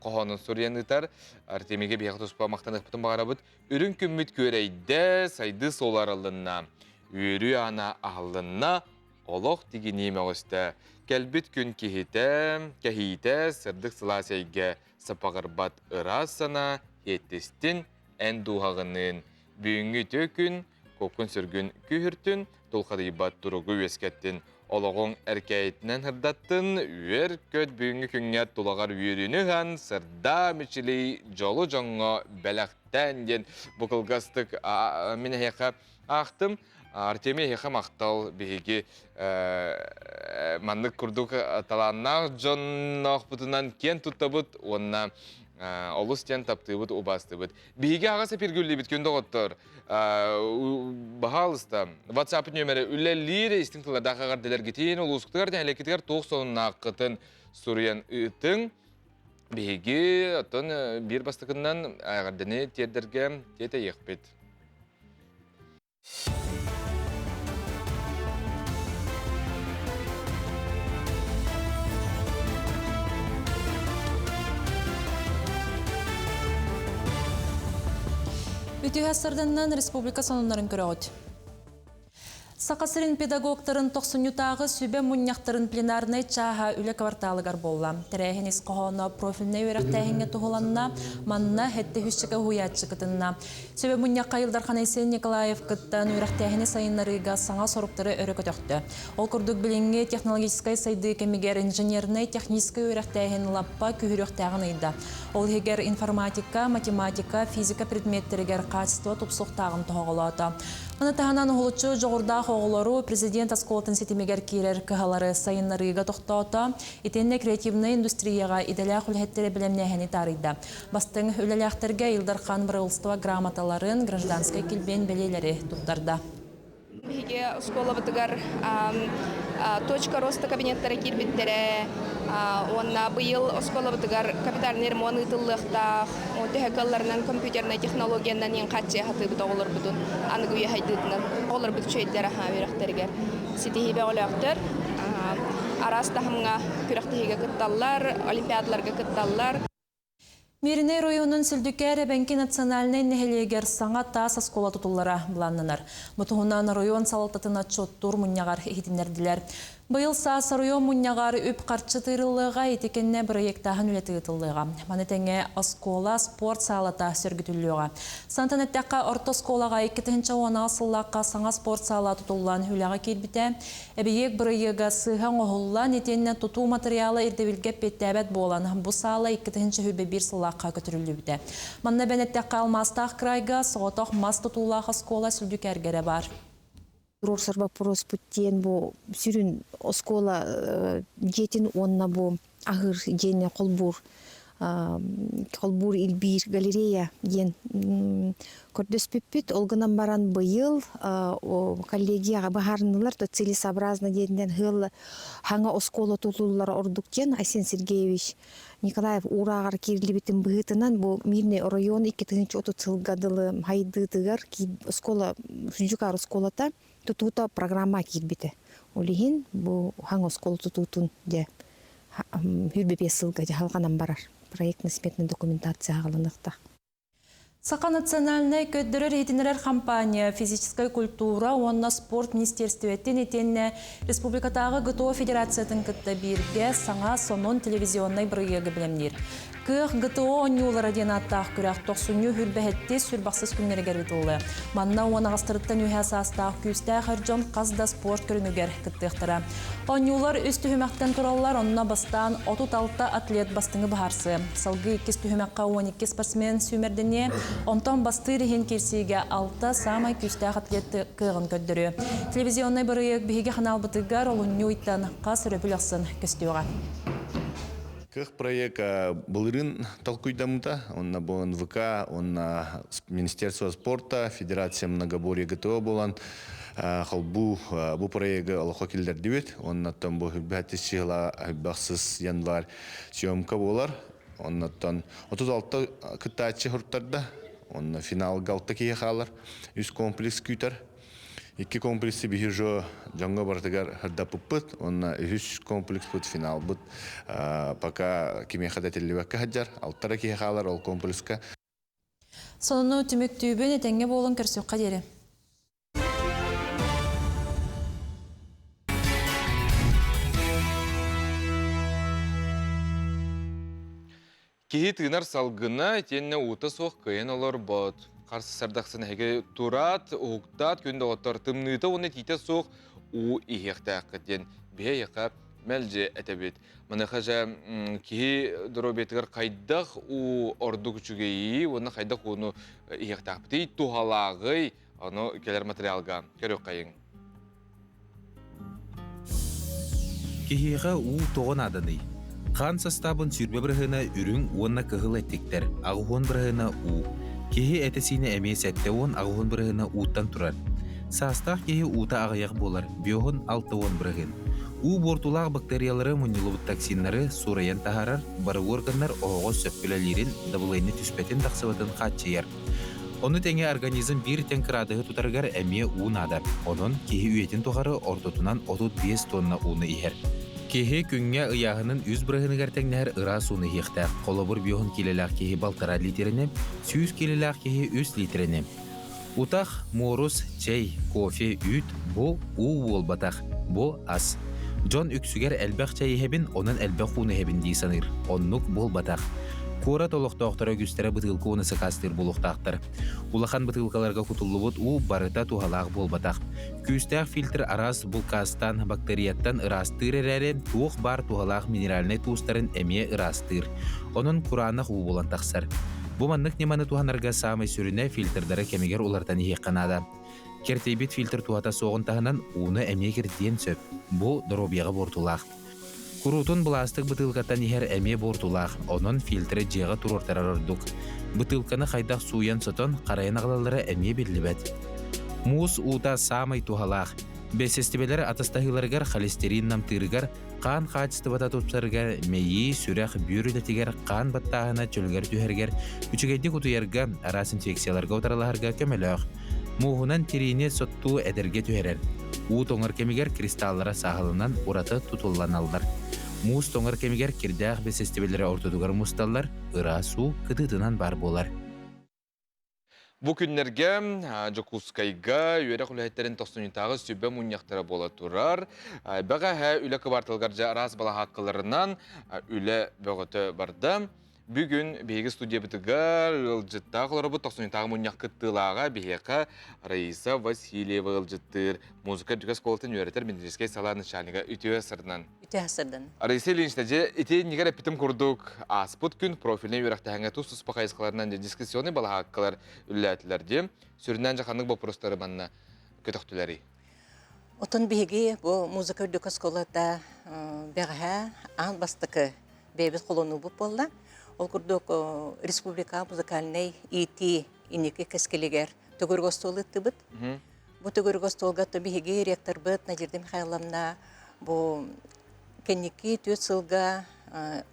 қоғанын сұрияныйтар. Артемиге бияқ тұспа мақтанық бұтын бағара бұд. Үрін күмміт көрейді сайды соларылына. Үрі ана ағылына олық деген еме өсті. Кәлбіт күн кәхейті сырдық сыласайге сапағырбат ұрасына еттестін ән дуғағының. Бүйінгі төкін, көкін сүргін күйіртін, тұлқадайбат тұрығы өскеттін. Олығың әркәйтінен хырдаттын, үйер көт бүйінгі күнгет тұлағар үйеріні ған сырда мүчілей жолы жоңға бәләқтән ден бұқылғастық мен әйеқа ақтым. Артемий әйеқа мақтал бейге мандық күрдік таланнақ жоннақ бұтынан кен тұттабыд, онына олыстен тапты бұд, обасты бұд. Бейге ағасы пергілі біт күнді ғоттыр. Бағалыста, WhatsApp нөмірі үлелері істіңтілерді ағағар дәлер кетейін, ол ұсықтығар дән әлекетігер тоқсонын аққытын сұриян үтің. Бейге бір бастықынан ағардыны тердерге тете еқпет. Үтіғасырдыңнан республика сонунларын көріғыд. Сақасырын педагогтарын тоқсынютағы сүбе мұнияқтарын пленарны чаға үлі кварталығар болла. Тәрәйін исқоғына профиліне өріқтәйінге тұғыланына, манына хетті хүшчігі хуятчы кітінна. Сүбе мұнияққа Илдархан Айсен Николаев кіттан өріқтәйіні сайынларыға саңа сорықтары өрі көтіқті. Ол күрдік білінге технологическай сайды кемегер инженеріне техническай өріқтәйін лаппа күйіріқтәғын үйді. Ол егер информатика, математика, физика предметтерігер качество тұпсуқтағын тұғылады. Маны тағынан ұғылычы жоғырда оғылару президент асколатын сетімегер кейрер кығалары сайынларыға тоқтауыта, етенне креативны индустрияға иделяқ үлхеттері білемнәхені тарыйды. Бастың үлеләқтерге Илдархан Брылстова грамоталарын гражданскай келбен белелері тұттарды. Биге школа бытыгар точка роста кабинеттері кирбиттере, онна быйыл школа бытыгар капитальный ремонт ытыллыхта, техникаларынан компьютерный технологиянан ең қатчы хаты бұта олар бұдын, анығы үйе хайдыдынан. Олар бұд чөйдері верақтергер. Сетихибе олақтыр, арастахымға күрақтығыға күтталлар, олимпиадаларға күтталлар. Мириней районun Сілдүкәрі бәнкі национальный нәхелегер саңа тас аскола тұтылары бұланнанар. Бұтығынан район салататына чоттур мұнияғар етінерділер. Бұйыл саас район мұнияғар үп қарчы тырылыға етекенне проекттағын үлеті ұтылыға. Манетеңе аскола спорт салата сөргітіліға. Сантанеттәққа орто сколаға 2-10 асыллаққа саңа спорт сала тұтылыған үліға келбіте. Әбейек проекға сыған оғылан етенне тұту материалы ердевілге петтәбәт болан. Бұ сала 2-1 сыллаққа көтірілі біте. Манна бәнеттәққа алмастақ крайға соғытақ мас тұтулаға скола сүлдүкәргері бар. Рорсар вопрос путтен бу сүрүн оскола жетин онна бу агыр жене колбур илбир галерея ген көрдөспүппүт олгынан баран быйыл коллегияга баһарнылар то целесообразно денден хыл хаңа оскола тулулар ордуктен Айсен Сергеевич Николаев урагар кирилибитин быгытынан бу мирный район 2030 жылгадылы хайдытыгар оскола жукар осколата тутута программа кирбите. Олихин бу хаңа оскола тутутун де хүрбепе сылга халганан барар. Проектно-сметный документация ағылынықта. Сақа национальный көддірер етінерер компания физическая культура, онна спорт министерстветтен етенне республикатағы ГТО федерациятын кітті бірге саңа сонун телевизионный біргегі білемдер. Кық ГТО онюлары ден аттақ күрәқ тоқсуны хүрбәхетті сүрбақсыз күннерігер бітілі. Манна оны ғастырыттан үйәс астақ күсті әржон қазда спорт көрінігер кіттіқтірі. Онюлар үсті хүмәқтен тұралар, онына бастан 36 атлет бастыңы бағарсы. Салғы 2 түхімәққа 12 спортсмен сүймердіне, онтан бастыр ехен керсиге 6 самай күсті атлет кығын көддірі. Телевизионный біріек бігі қанал бұтығар олынны ұйттан қас рөпіл көстіуға. Как проект Балырын толкуйдамыта, он на БНВК, он на Министерство спорта, Федерация многоборья ГТО болан, халбу бу проект Алхокилдер дебет, он на том бу бәтисила бақсыз январь съемка болар, он на том 36 кытачы хуртарда, он на финал галта кие халар, үз комплекс күтер. Икки комплексы бихи жо жаңга бартыгар хырдаппыт, онна үш комплекс бут финал бут. Пока кимехада телебекке хаджар, алттара кихалар ол комплекска. Сону түмүктүүбүн этеңге болон көрсөкка дере. Кихи тыгынар салгына тенне ута соқ кыйын олар бот. Қарсы сардақсын әге турат, уғықтат, күнді оттар тымныйты оны тейте соқ у ихеқті әққеттен бе еқа мәлже әтәбет. Мұны қажа кихи дұробетігер қайдақ у орду күчігейі, оны қайдақ оны ихеқті әқпетей тухалағый, оны келер материалға. Көрек қайын. Кихиға у тоғын адыны. Қан составын сүрбе бірғына үрің онна кығыл әттіктер, ағуын бірғына у. Кихи әтесіне әмес әтті он ағуын бірғына уттан тұрар. Састақ кихи ута ағаяқ болар, биоғын алты он бірғын. У бортулақ бактериялары мұнилыбыт токсинлары сураян тахарар, бары органдар оғыз сөпкілелерін дабылайны түспетін тақсыватын қатчайар. Оны тәңе организм бір тәңкірадығы тұтарғар әме уын ада. Onun кихи үйетін тұғары ортотынан 35 тонна уыны ихер. Кихи күнге ыяғының үз бірғынығар тәңнәр ыра суны хиқтақ. Қолыбыр биоғын келелақ кихи балтара литеріне, сүйіз келелақ кихи үз литеріне. Утақ, морус, чай, кофе, үт, бұ у болбатақ, бұ ас. Джон үксігер әлбәқ чай ехебін, оның әлбәқ уны ехебін дей саныр. Оннық болбатақ. Кора толықтақтары күстері бұтылқы онысы қастыр болуқтақтыр. Улахан бұтылқаларға құтылы бұд у барыта туғалақ болбатақ. Күстәқ фильтр арас бұлқастан, бактерияттан ырастыр әрәрі туық бар туғалақ минеральный туыстарын әме ырастыр. Оның құранық у болан тақсар. Бұ маннық неманы туғанарға самай сүріне фильтрдары кемегер олардан еққанада. Кертейбет фильтр туғата соғын тағынан уны әме керден сөп. Бұ дробияға бортулақ. Курутун пластик бутылкаттан ихер әме бортулақ, onun фильтрі жеға турортарар ордук. Бутылканы қайдақ суян сотон қарайын ағалалары әме белібәд. Муыз ута самай тухалақ. Бәсестебелер атастағыларғар холестерин намтырғар, қан қатыстыбата тұпсарғар, мейі, сүрәқ, бүйрілетігер, қан баттағына чөлгер түйергер, үчігейді құтуерға, арас инфекцияларға отыраларға көмеліғ. Муғынан терейіне сотту әдерге түйерер. У тоңыр кемегер кристаллара сағылынан ураты тұтылан алдар. Муыз тоңыр кемегер кирдәғ бәсестебелері ортодуғар мусталлар, ыра су кыдытынан бар болар. Бұ күннерге Жокускайға үйері құлайеттерін тоқсынытағы сөбе мұнияқтары бола тұрар. Бәға үлі кыбартылғар жарас бала хаққыларынан үлі бөғіті барды. Бүгін бейгі студия бітігар ұлжыттағылары бұ тоқсынытағы мұнияқ күттілаға бейеқа Раиса Васильева ұлжыттыр. Музыка дүкес қолытын үйретер Бендерескей сала нышаныға үтеуі сырдынан. Раиса Ильинштәже ете негер әпітім күрдік аспыт күн профиліне үйрақтағыңа тұс пақайысқаларынан дискуссионы бала хаққылар үлләтілерде. Сүрінен жақанық бұл простары банна көтіқтілері. Отын бейге бұл музыка дүкес қолыда бәғі аң бастықы бәйбіт қолыны бұл болды. Ол күрдік республика музыкальный ити инеке кәскелегер түгіргостолы тұбыт. Бұл түгіргостолға түбіге ректор бұд Надирде Михайловна бұл кәнеке төт сылға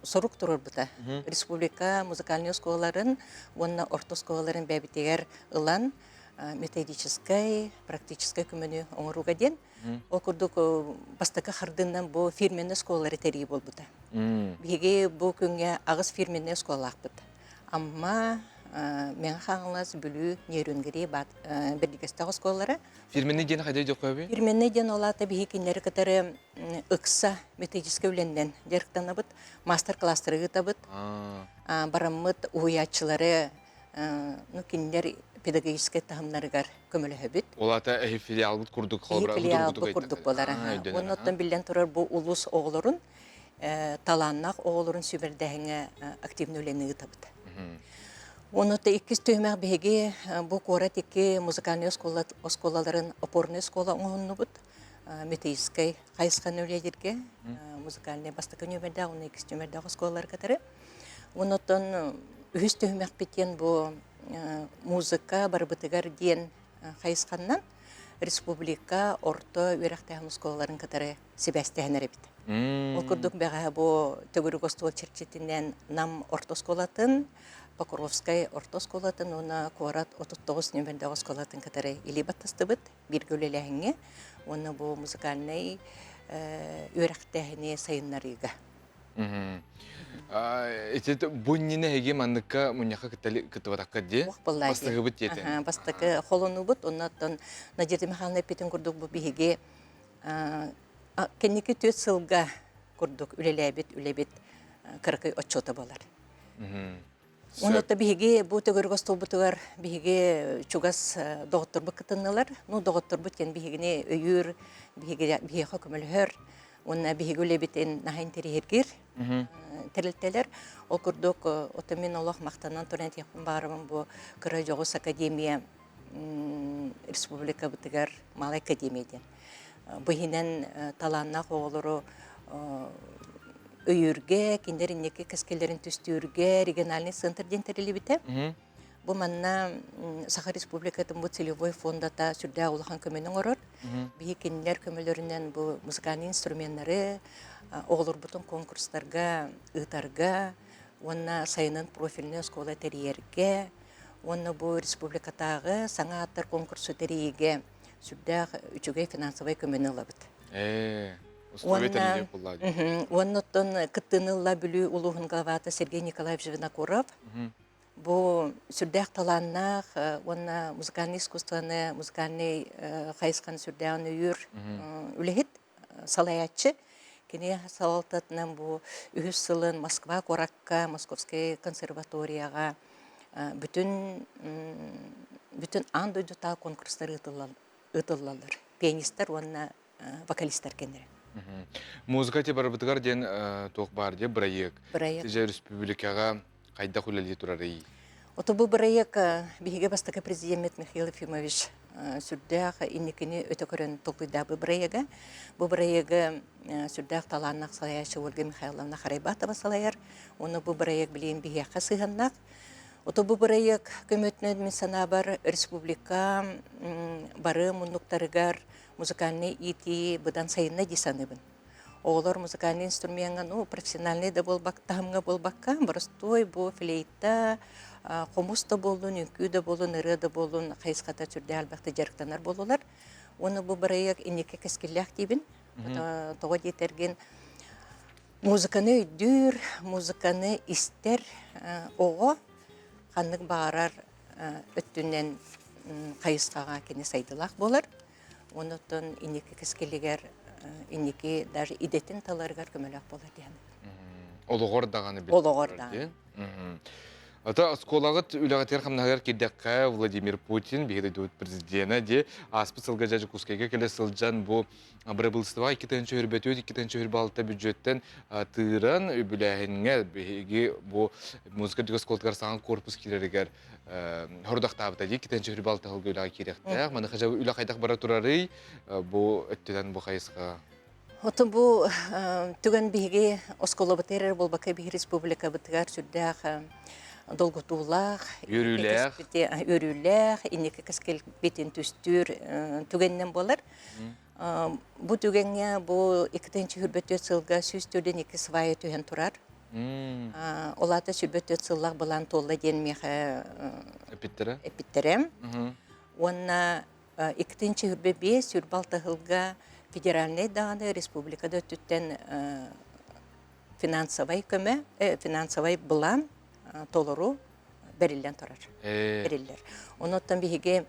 сорук тұрыр бұта. Республика музыкальный сколарын, онна орто сколарын бәбітегер ұлан методической, практической күміні оңыруға ден. Ол күрдік бастықы қырдыңнан бұл фирменный сколары тәрей бол бұта. Беге бұл күнге ағыз фирменный сколақ бұта. Амма мен қаңылас бүлі нейрөнгері бірдігістағы сколары. Фирменный ден қайда жоқ көбі? Фирменный ден олаты беге кендері кітары ұқса методической өленден деріктана бұд, мастер-кластыры ғыта бұд. Барамыд уятчылары кендер педагогический тағымларығар көмілі хөбіт. Олата филиал бұд күрдік қолбыра? Филиал бұд күрдік болары. Оныттан білден тұрар бұл ұлыс оғылырын, таланнақ оғылырын сөбірдәңі активны өлені ғытабыд. Онытта 2 түймәк бәге бұл қора теке музыкальный осколаларын опорный скола оңынны бұд. Методический қайысқан өледерге музыкальный бастықы нөмірді, оны 2 түймерді осколалар қатары. Оныттан 3 түймәк бітен бұл музыка барбытыгар ден қайысқаннан республика орто өрәқтәғын сколаларын қатары себәстәғінер бит. Ол курдук бәға бу төгүрүк остуол черчетинен нам ортосколатын, Покровскай ортосколатын, она куарат 39 нөмірдегі сколатын катары или баттастыбыт, биргөлеләһиңе, оны бу музыкальный өрәқтәһіне сайыннарыга. Эти буннине хеге манныка муньяха кытыватакка де бастығы бұт етін. Бастығы холону бұт, оннаттан Надежда Михайловна петін күрдік бұ бігеге кеннекі төт сылға күрдік үлелебет кырқы отчота болар. Оннатта бігеге бұ төгіргі стол бұтығар бігеге чугас доғыттыр бұт кытынылар. Ну доғыттыр бұт кен бігегіне өйір, бігеге көмілхөр. Онна бігеге үлебетін нахайын терегергер. Тәрілтелер. Ол күрдік отымен олақ мақтанан түрен текпін барымын бұ Кыры Жоғыс Академия Республика бұтығар Малай Академияден. Бұхинен таланна қоғылыры өйірге, кендерін неке кәскелерін түстүрге региональный центрден тәрілі біті. Бұл манна Саха Республикатын бұл целевой фондата сүрді олақан көменің орыр. Бейі кенілер көмелерінен бұл музыкальный инструменттары оғылыр бұтын конкурстарға, ұтарға, онна сайынын профиліне скола тәриерге, онна бұл республикатағы саңа аттар конкурсы тәриеге сүрді үчіге финансовай көмені лабыт. Оннаттан кыттынылла бүлі ұлығын ғаваты Сергей Николаевич Винокуров. Бұл сүрдәк таланнақ, онна музыкальный искусстваны, музыкальный қайысқан сүрдәғын үйір үлігіт, салаятчы. Кене салалтатынан бұл үхіс сылын Москва, Коракка, Московский консерваторияға бүтін ан дойдутал конкурстар ұтылалар. Пианистар, онна вокалистар кенері. Музыка те бар бұтығар ден тоқ бар де проект. Тежа республикаға қайда құлали тұрары? Оты бұл проект бігеге бастықы президент Михаил Ефимович сүрдәқ инекіне өте көрін тоқыда бұл проекті. Бұл проекті сүрдәқ таланнақ салаяшы Ольга Михайловна Харайбатова салаяр. Оны бұл проект білейін бігеға сығаннақ. Оты бұл проект көмөтінен мен сана бар республика бары мұндықтарығар музыкальный ити бұдан сайынна десаныбын. Олар музыкальный инструментға, профессиональный да болбақ, тағымға болбаққа, бұрыстой, бұл флейта, қомыс да болын, үнкі да болын, ұры да болын, қайысқата түрде әлбақты жарықтанар болулар. Оны бұл бірайық инеке кәскелләқ дейбін. Тоға детерген музыканы үйдір, музыканы істер оғы, қанық бағарар өттінен қайысқаға кені сайдылақ болар. Онытын инеке кәскелегер, инеке даже идетін таларығар көмелек болар дейін. Олығыр дағаны білді. Олығыр дағаны. Ата сколағыт үліғатер қамнағар кеддәққа Владимир Путин, бейді дөт президена де аспы сылға жажы күскеге келі сылжан бұл бірібілістіва 2-ші өрбәті өт, 2-ші өрбалыта бюджеттен тыыран өбіләғінге бейге бұл музыка дүгі сколтығар саған корпус керерігер хордақтабыта де 2-ші өрбалыта ғылғы үліға керектәқ. Маны қажа үлі қайдақ бара тұрары бұл өттеден бұл қайысқа. Отын бұл түген бейге осколы бұтырыр бұл бақы бей республика бұтығар сүрдәқ долгутулах, өрүлэх, инеке кескел бетін түстүр түгеннен болар. Бу түгенге бу 2-ші хүрбөтө сылга сүстүрден 2 свайы түген турар. Олаты сүрбөтө сыллах болан толла ден меха эпиттерем. Онна 2-ші хүрбө 5 сүрбалты хылга федеральный дағаны республикада түттен финансовай бұлан толыру берілден тұрар. Берілдер. Оныттан бейге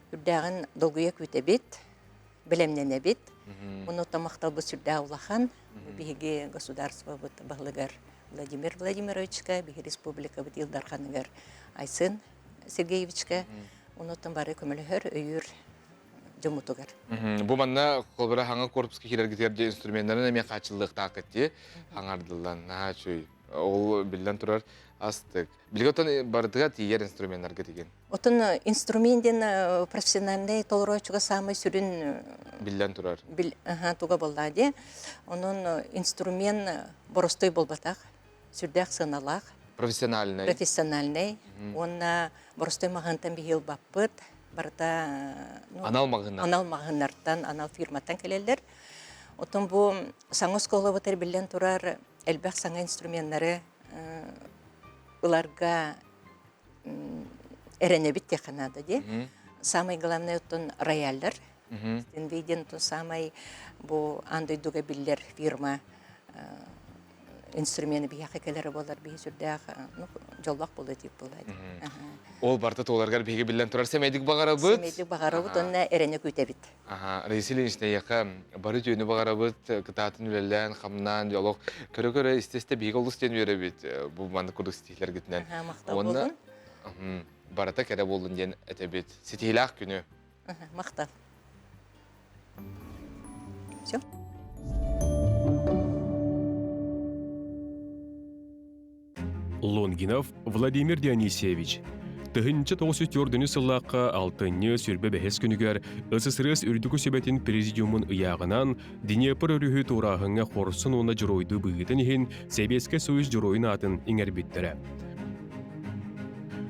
үрдәғін долгүйек өте бет, білемнене бет. Оныттан мақтал бұл сүрдәғ ұлақан, бейге государство бағылығар Владимир Владимировичка, бейге республика бұд Илдарханығар Айсын Сергеевичка. Оныттан бары көмілігір өйір жомутугар. Бұл манна қолбыра хаңа корпусқа келергетерде инструменттарын әме қачылық тақытте хаңардылан. Ол білден тұрар астық. Білге отын бардыға тиер инструменттарға деген? Отын инструментен профессиональный толыройчуға самый сүрін білден тұрар? Туға болады. Onun инструмент боростой болбатақ, сүрдәқ сыналақ. Профессиональный? Профессиональный. Оны боростой мағантан бейіл баппыт. Барда анал мағынар? Анал мағынардан, анал фирматтан келелер. Отон бу саңа скола бутер билен турар элбэх саңа инструменттары уларга эренебит теханада де. Самый главный отон рояльдер. Стендейден то самый бу андай дуга биллер фирма инструменты бияқекелері болар бейі жүрдәқ, жоллақ болды деп болады. Ол барты толарғар бейге білден тұрар сәмейдік бағара бұд? Сәмейдік бағара бұд, онына әріне көйте біт. Рейсілі еқа бары жөйіні бағара бұд, кытатын үлелен, қамнан, жолық, көрі-көрі істесті бейге олыс ден өре біт, бұл манды күрдік стихилер кетінен. Мақтау болын. Барата кәрі болын ден әті біт. Сетейлі-ақ күні. Мақтау. Все? Лонгинов Владимир Дионисевич. Тыгынчы 904 сыллаққа 6-ны сүрбе бәхес күнігер СССР үрдігі сөбәтін президиумын ұяғынан Днепр өрігі турағыңа қорсын оны жұройды бұғытын ехін Себеске сөйіз жұройын атын еңер біттірі.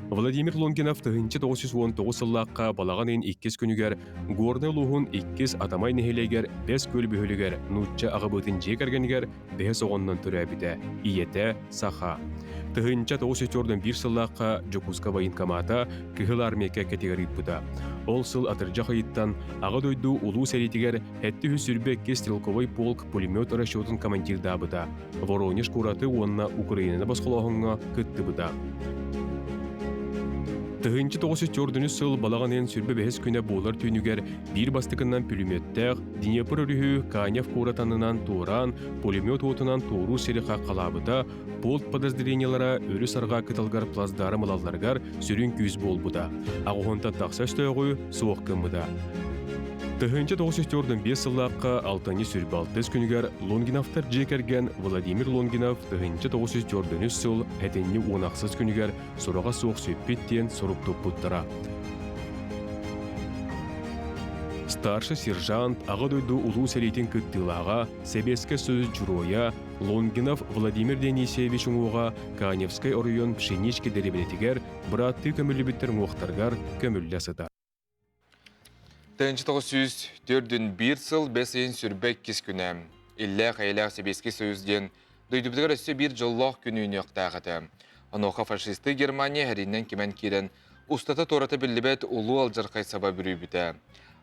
Владимир Лонгинов тыгынчы 919 сыллаққа балаған ең 2 күнігер горны луғын 2 атамай нехелегер 5 көл бөхілігер нұтча ағыбытын жекергенігер бәхес оғыннан түрі әбіті, иеті, саха. Тыгынча 904 сыллаққа Жокуска военкомата кыгыл армейка категорит бұда. Ол сыл атыржа қайыттан аға дойду улу сәретігер әтті хүсірбе стрелковой полк пулемет расчетын командирда бұда. Воронеж кураты онна Украинаны басқылағыңа күтті бұда. Тыгынчы 904 сыл балаған ең сүрбе бәхес күні болар түйінігер бір бастықынан пулеметтәқ, Днепр үрігі Канев куратанынан туыран, пулемет отынан туыру серіға қалабыда, полк подразделениялара өрі сарға кытылғар плаздары мылаларғар сүрін күйіз бол бұда. Ағуғынта тақса өстөғі суық кымыда. Тыгынчы 904 сыллаққа 6-ны сүрбе 6 күнігер Лонгиновтар жекерген Владимир Лонгинов тыгынчы 904 сыл әтенні онақсыз күнігер сұраға суық сөйппеттен сұрып тұппыттыра. Старшы сержант аға дойду улу сәрейтін күттілаға, Себеске сөз журоя, Лонгинов Владимир Денисевич ұңуға Каневскай орыйон пшеничке деребелетігер, бұратты көмілі біттір мұқтарғар көмілі сыда. Тәнчі 904 сыл 5 сүрбәк кес күні. Иллә қайлақ Себеске сөзден дойдубдығыр өсі бір жыллақ күніне өқтағыды. Аноға фашисты Германия әрінен кемен керен ұстата тораты білібет ұлу алжарқай саба бүрі біті.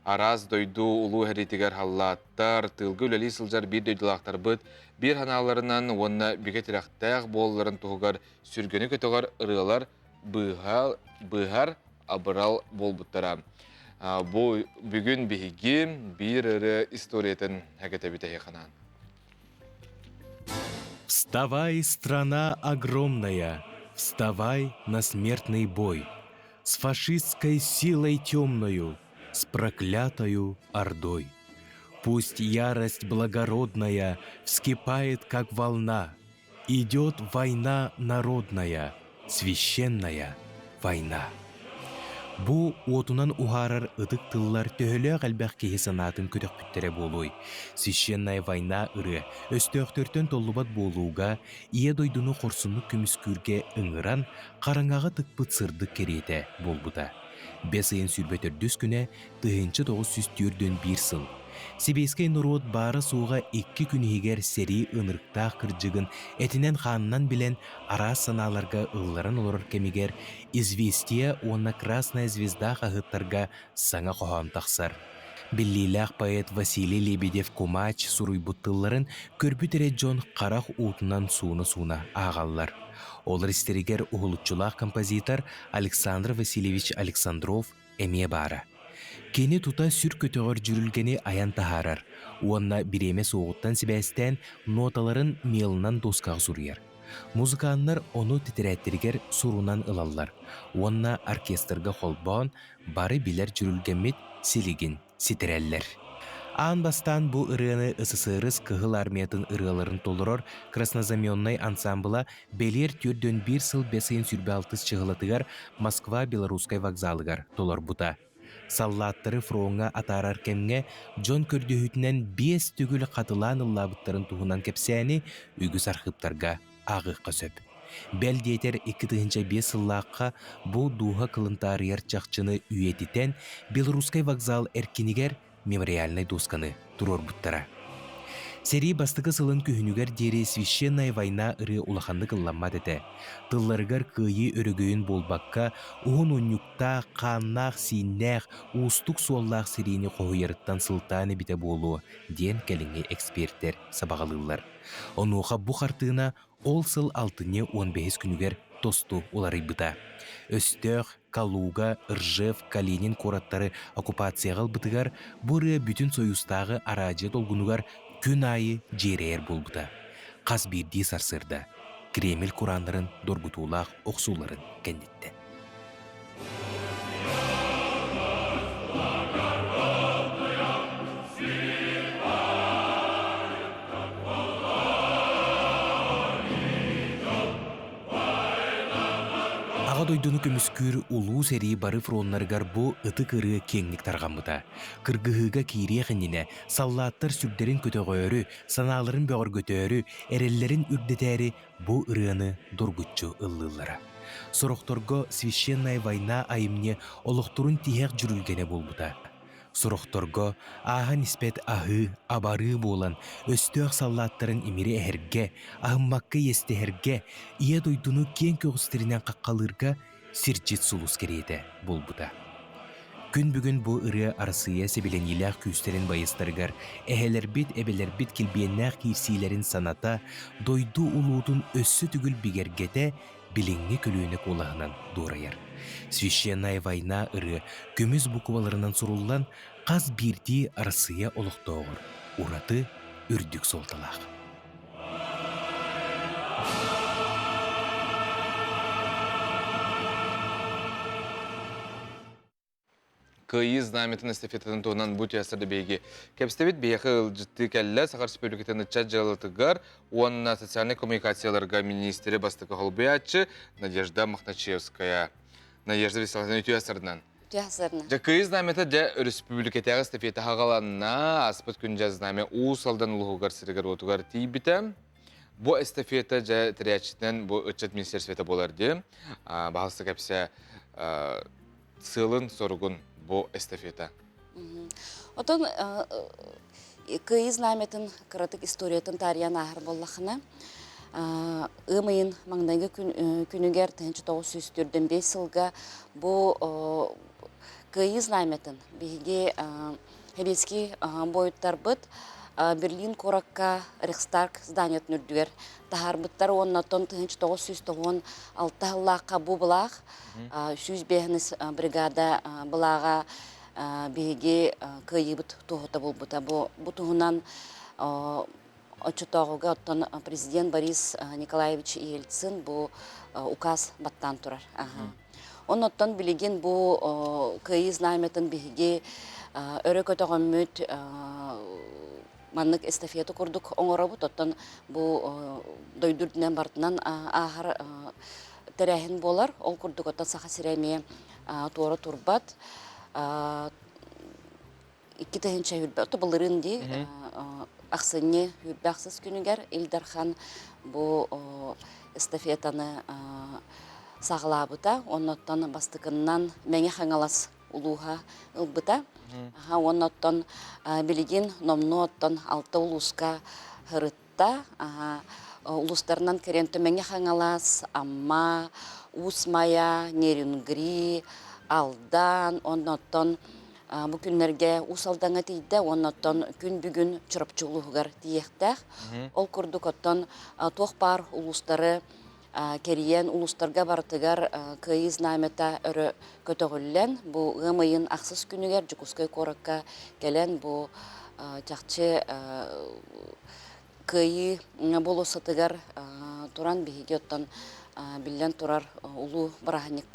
Араз дойду ұлу әрітігер халлаттар, тылғы өлі сылжар бір дойдылақтар бұд, бір ханаларынан онына бігетірақтақ болыларын тұғығар сүргені көтіғар ұрылар бұғар абырал бол бұттара. Бұл бүгін бігі бір ұры историятын әкеті біті еқанан. Вставай, страна огромная, вставай на смертный бой, с фашистской силой темною, с проклятою ордой. Пусть ярость благородная вскипает, как волна, идет война народная, священная война. Бу отунан ухарар ыдык тыллар төхөлі қалбақ кейі санатын көтік бүттері болуй. Священная война ыры өстөқтөртен толлубат болуға, ие дойдуну қорсыны күміскүрге ыңыран, қараңаға тықпыт сырды кереті болбыда. Бес айын сүрбетер дүс күні 1904 сыл. Себескей народ бары суға 2 күн егер сери ынырықтақ кірджігін әтінен ханынан білен ара саналарға ұлларын олар кемегер известия онна красная звезда қағыттарға саңа қоғам тақсар. Биллилях поэт Василий Лебедев Кумач суруй бұттыларын көрбітере жон қарақ ұтынан суына ағалар. Олар істерігер ұғылытчылақ композитор Александр Васильевич Александров әме бары. Кені тута сүр көтіғыр жүрілгені аян тахарар. Уанна биреме соғыттан себәстен ноталарын мелынан доскақ сұрыяр. Музыканлар оны титірәттіргер сұрунан ылалар. Уанна оркестрға қолбауын бары билер жүрілгенмет селеген ситірәллер. Аан бастан бұл ырыны СССР кығыл армиятын ырыларын толырыр краснозаменной ансамбыла белер түрден 1 сыл 5 сүрбе 6 чығылатығар Москва-Белорусскай вокзалыгар толар бұта. Саллаттары фронға атарар кемге Джон көрдіхүтінен 5 түгіл қатылан ұллабыттарын туғынан кепсәні үгіз архыптарға ағыққа сөп. Бәл дейтер 2-5 сыллаққа бұл дуға қылынтары ярчақчыны үйетітен Белорусскай вокзал әркенігер мемориальный досканы тұрор бұттара. Сери бастыкы сылын күхүнүгер дери священная война ыры улаханны кылламмат эте. Тылларыгар кыйы өрөгөйүн болбакка, уһун уннюкта, каннах, синнах, устук суоллах сирини қоһуйарыттан сылтааны бите болу, диен келиңи эксперттер сабагалылар. Онуха бу хартыына ол сыл 6-15 күнүгер тосту уларыйбыта. Өстөөх, Калуга, Ыржев, Калинин кораттары оккупациягал бытыгар, буры бүтүн союзтагы аражет олгунугар күн айы жерер болбута. Қаз бирди сарсырда. Кремль курандарын доргутуулах оксуларын кендетти. Ага дойдуну көмүскүр улуу сери бары фроннаргар бу ытык-ыры кеңник таргаммыта. Кыргыһыга кириэхинине саллааттар сүрдерин көтөгөөрү, санааларын бөгөр көтөөрү, эреллерин үрдетээри бу ырыаны дургутчу ыллылара. Сорохторго священная война айымне олохтурун тиһек жүрүлгене болбута. Сорохторго аха ниспет ахы, абары болан, өстөөх саллааттарын имири эхерге, ахыммакка естехерге, ие дойдуну кен көгістерінен қаққалырга сирчит сулус керейді болбута. Күн бүгін бу ыры арсыя себеленилях күстерин байыстарыгар, эхелербит, эбелербит килбиеннах кирсилерин саната, дойду улуудун өссө түгіл бигергете, билиңни күлүүнү кулағынан дураяр. Священная война ыры көмүз букваларынан суруллан қаз бирди арсыя олуқтоғыр. Ураты үрдүк солталақ. Кыйы знаметин эстафетатын туынан бұт ясырды бейге. Кепстебет бейхі ылжытты кәлі Сахар Республикатын ытчат жалытыгар, онна социальный коммуникацияларға министері бастықы холбиятчы Надежда Махначевская. Надежда Веселовна үті ясырдынан. Кыйы знаметі жа республикатағы эстафеті хағаланна аспыт күн жаз знаме уусалдан ұлғығар сірігер отугар тейбіті. Бұ эстафета жа тірячтен бұ ытчат министерсветі боларды. Бағылсы кәпсе сылын сорғын бу эстафета. Отон кыйы знаметин кырытык историятын тариян ахыр боллахына ымайын маңдайгы күнігер 1995 сылга бу кыйы знаметин биге хебески бойыттар быт Берлин коракка Рейхстаг зданият нүрдүгер тахар быттар оннотон 1996 лаққа бу былақ 105 бригада былаға биге кыйыбыт тухута болбута. Бу туһунан очутоғуга оттон президент Борис Николаевич Ельцин бу указ баттан турар. Оннотон билеген бу кыйы знаметин биге өрө көтөгөммүт маннык эстафета курдук оңоробут. Оттон бу дойдурдунан бартынан ахар терехин болар. Ол курдук оттон саха сиреме туора турбат. 2 тыгынча хүрбе. Отто былырын ди аксыне хүрбе аксыз күнүгер Илдархан бу эстафетаны саглабыта. Оннотон бастыкыннан меңе хаңалас улуха ылбыта. Оннотон билигин номнооттон 6 улуска хырытта. Улустарынан керен төмеңе хаңалас, Амма, Усмая, Нерингри, Алдан, оннотон бу күннерге усалдаңа тейді, оннотон күн бүгін чұрапчулуғығар тиектәқ. Ол күрдік оттон тоқпар улустары кериен улустарга бартыгар кыйы знамета өрі көтөгүллен. Бу ымайын ақсыз күнігер Жукускай коракка келен бу жақчы кыйы болосатыгар туран биһиге оттон биллен турар улуу бараханник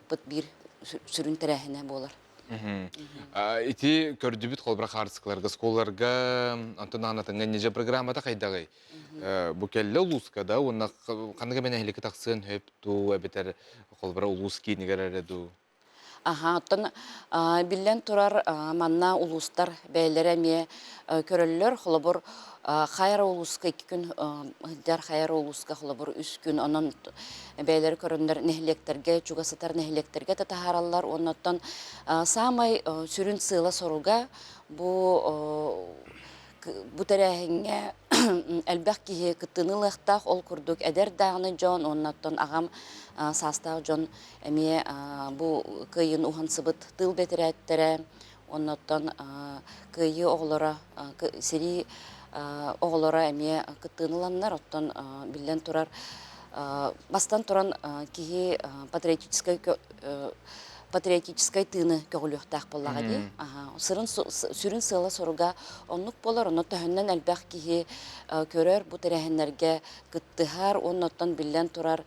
быт бир сүрүн терехине болар. Ити көрдүбүт колбра харскаларга, сколларга антон анатынга неже программада кайдагы. Бу келле улускада, онна кандыга мен эхлики таксын хөпту, эбетер колбра улуски негеререду. Оттон биллен турар манна улустар бәйлереме көрөллөр, холобор хайра улуска 2 күн, дар хайра улуска холобор 3 күн, онон бәйлер көрөндөр нехлектерге, чугасытар нехлектерге татахараллар, онноттон самай сүрүн сыйла соруга бу бу тәрәһиңе әлбәк киһи кыттынылыктах ол курдук эдер дагыны жон оннаттон агам састаг жон эме бу кыйын ухансыбыт тыл бетерәттере оннаттон кыйы оглора сери оглора эме кыттыныланнар оттон билен турар бастан туран киһи патриотической тыны көгөлүхтах боллага ди. Сүрүн сыла соруга оннук болар, онно төһөннән әлбәк киһи көрөр бу тәрәһеннәргә кыттыһар, оннотан билен турар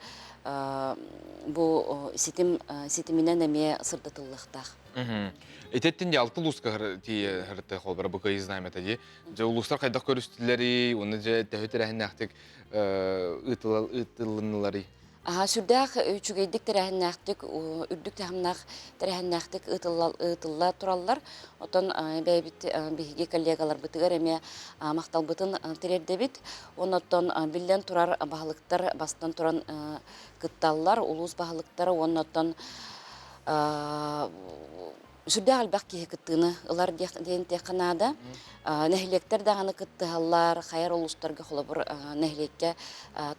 бу ситиминен эме сырдытыллыктах. Этеттен ялты улуска тие хырты холбара бу кайыз наймета ди. Же улустар кайдак көрүстүләри, уны же тәһөтәрәһеннәхтек ытылынлары. Сүрдәх үчүгейдик тәрәһеннәхтек, үрдүк тәһәмнәх тәрәһеннәхтек ытылла тураллар. Отон бәйбит биһиге коллегалар бытыгар эме мактал бытын терерде бит. Оннотон билен турар баһалыктар бастан туран кытталлар, улус баһалыктары оннотон сүрдәх албак киһи кыттыны ылар дейін теканада. Нәһилектер дағаны кыттыһаллар, хайар улустарга холобур нәһилекке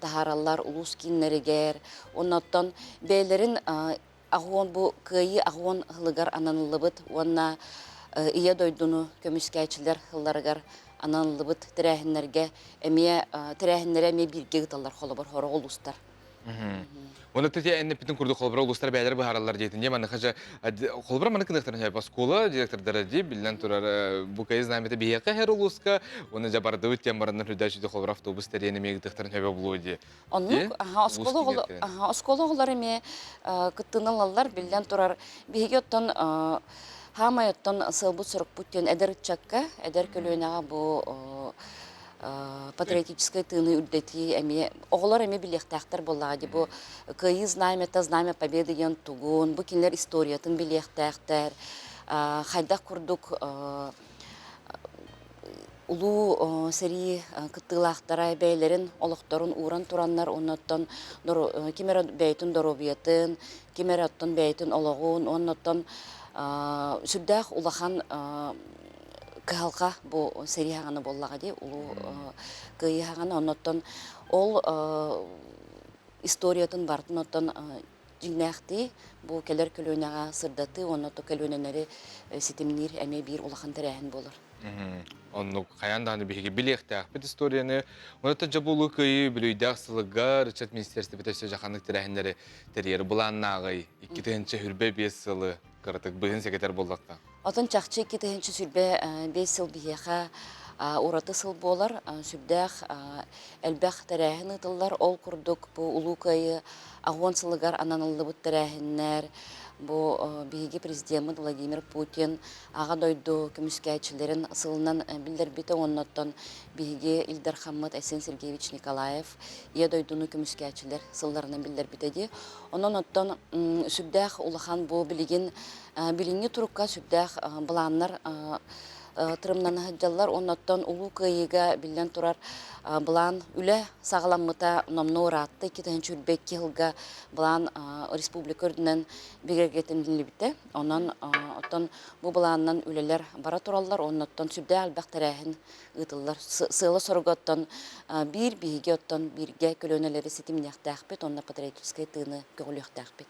тахараллар, улус киннеригер. Оннаттан бәйлерин агуон бу кыйы агуон хылыгар ананылыбыт, онна ия дойдуну көмүскәчилер хылларыгар ананылыбыт тирәһиннәргә тирәһиннәре эме бирге гыталлар холобур хора улустар. Оны тете энне питин курду холбара улустар бәйләр баһараллар дейтинде маны хәҗә холбара маны кыныктырын һәй баскола директордары ди билен турар бу кайыз намете бияка һәр улуска оны жабарды үткән барыннан хүдәчү де холбара автобус тәрәне мегдыктырын һәй булу ди. Онны оскологолар эме кыттыналлар билен турар бигеттон хамаяттан сылбут сырык путен эдер чакка эдер көлөнага бу патриотической тыны үрдети эми оголор эми билектактар боллагы бу кыйыз знамя победы ен тугун бу кинлер историятын билектактар хайдак курдук улуу сери кыттылактара бейлерин олокторун уран тураннар оннотон кимер бейтин доробиятын кимер оттон бейтин ологун оннотон сүрдах улахан кыhalka бу серияғаны боллаға де, улу кыйығаны онноттон ол историятын бартын оттон жинәқті бу келер көлөнәға сырдаты, оннотто көлөнәнері сетімнер әме бір улахан тәрәхін болыр. Онну каянданы биһиги билектак бит историяны онта жабулу кыйы билүйдак сылыгар Ричард министерство битесе жаханлык тирәһеннәре терьер буланнагы 2-нче хүрбе 5 сылы кыртык быгын секретарь болдакта. Отон чакчы 2-нче сүрбе 5 сыл бияха ураты сыл болар сүрдәх әлбәх тәрәһен ытыллар ол курдук бу улуу кыйы агон сылыгар ананылды бу тәрәһеннәр бу биһиги президент Владимир Путин ага дойду көмүскәчилерин сылынан билдер бите онноттон биһиги Илдар Хаммат Айсен Сергеевич Николаев ия дойдуну көмүскәчилер сылларынан билдер битеди. Онон оттон сүрдәх улахан бу билигин билинги турукка сүрдәх буланнар тырымнан хаджаллар онноттон улуу кыйыга билен турар булан үле сагаламмыта номно уратты 2-нче үрбекки жылга булан республика өрдүнөн бигергетимдилибите онон оттон бу буланнан үлелер бара тураллар онноттон сүрдэ албак тәрәһин ытыллар сыйлы сорготтон бир биһиге оттон бирге көлөнөлери ситимнехтахпет онна патриотический тыны көгөлөхтахпет.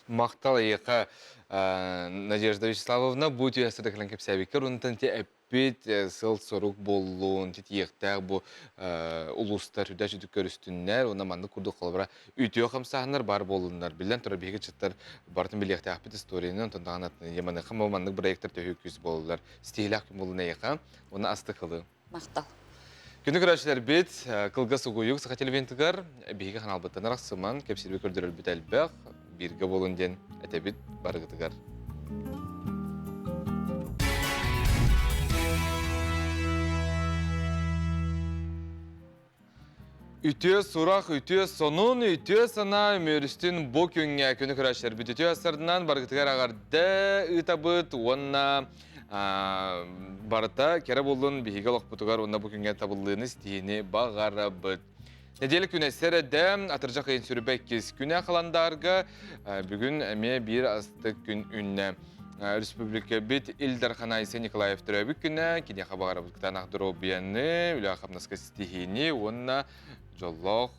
Мақтал ейқа Надежда Вячеславовна бұд өйәсірдіклін кепсәбекер, онытын те әппет сыл сорук болуын, те ейқтәк бұ ұлыстар үдә жүдік көрістінлер, оны манды күрді қолыбыра үйтеу қамсағынар бар болуындар. Білден тұра бейгі чыттар бартын білеқті әппет историяны, онтан дағын атын еманы қамау мандық бір аяқтар төхі көз болулар. Стейлақ күн болуына ейқа, оны асты қылы. Мақтал. Күні көрәшілер бет, қылға сұғуйық сыға телевентігар, бейгі қанал бұттанар ақсыман, кепсербе көрдіріл бүт әлбәқ, бірге болын ден әтәбет барғытығар. Үтіе сұрақ, үтіе сонун, үтіе сана өмірістін бұл күнге күні көрәшілер бет. Үтіе асырдынан барғытығар ағарды ұтабыт, онна барыта кәрі болын бейге лоқпытығар, онна бұл күнге табылығыны стейіне бағара бұд. Неделік күні сәреді атыржақ ең сүрібәк кез күні қаландарға бүгін әме бір астық күн үнне. республика бит Илдар Ханайсы Николаев Требик күнә, кине хабар бұқтан ақтыру бияны, үлі қамнасқа стихини, онна жоллоқ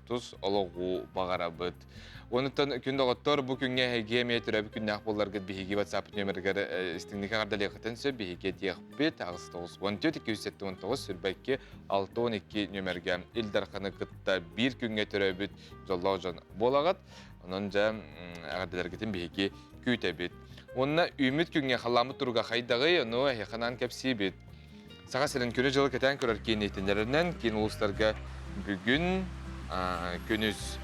тұз олығу бағара бұд. Онытан күнді ғыттар бұл күнге хегемия түрәбі күнне ақболларғыд бігеге WhatsApp нөміргер істіңдігі қардалы қытынсы бігеге дейқ бет ағыз 9-14-219 сүрбәкке 6-12 нөмірге Илдар Ханы қытта бір күнге түрәбіт жоллоқ жан болағат. Онын жа ағардаларғытын бігеге күйті бет. Онына үміт күнге қаламы тұрға қайдағы, оны әйқанан кәпсі бет. Саға сәрін күні жылы кәтен көрір кейін етіндерінен, кейін ұлыстарға бүгін күніс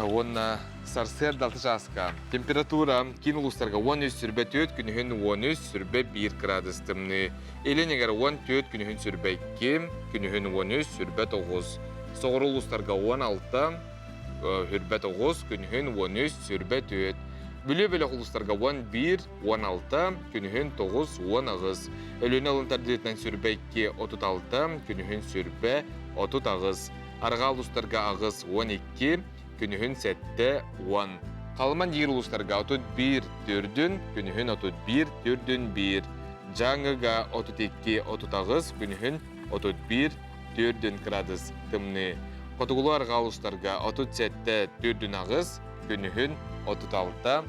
онына сарсер далты жасқа. Температура кейін ұлыстарға 13 сүрбе 4, күнігін 13 сүрбе 1 градустымны. Еленегер 14, күнігін сүрбе 2, күнігін 13 сүрбе 9. Соғыр ұлыстарға 16, сүрбе 9, күнігін 13 сүрбе 4. Бүлі-бүлі құлыстарға 11, 16, күнігін 9, 10. Өліні алын тәрділетінен сүрбе 2, 36, күнігін сүрбе 30. Арға ұлыстарға ағыз 12, күнігін 7, 10. Қалыман егер ұлыстарға 31, 4, күнігін 31, 4, 1. Жаңыға 32, 30, күнігін 31, 4 градус тымны. Қотығылы арға ұлыстарға 37, 4 ағыз, күнігін 36,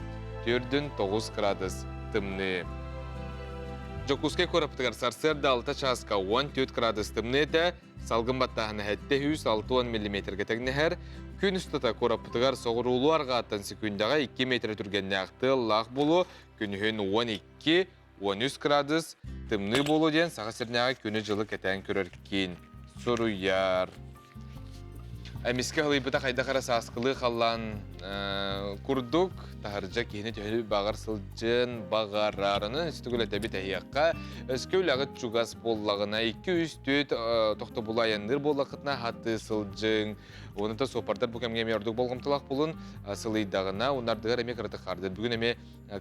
4-9 градус тымны. Жокускай көріптігер сарсерді 6 часқа 14 градус тымны де, салғын баттағыны әтті 106 мм тәгінер, күн үстіта көріптігер соғырулу арғаттан секундаға 2 метр түргенне ақты лақ болу, күнігін 12-13 градус тымны болу ден, саға сірнеға күні жылы кәтен көрір кейін. Сұруяр. Әмеске ғылыбыта қайда қара сасқылы қалан күрдік, тағыржа кейіне түйілі бағар сылжын бағарарының үстігіл әтәбі тәйіққа өске үләғыт чугас боллағына 2-3 тоқты бұла яныр боллақытына хаты сылжын. Оныта сопардар бұл кәмгеме өрдік болғымтылақ болын сылыйдағына, онардығыр әме қыраты қарды. Бүгін әме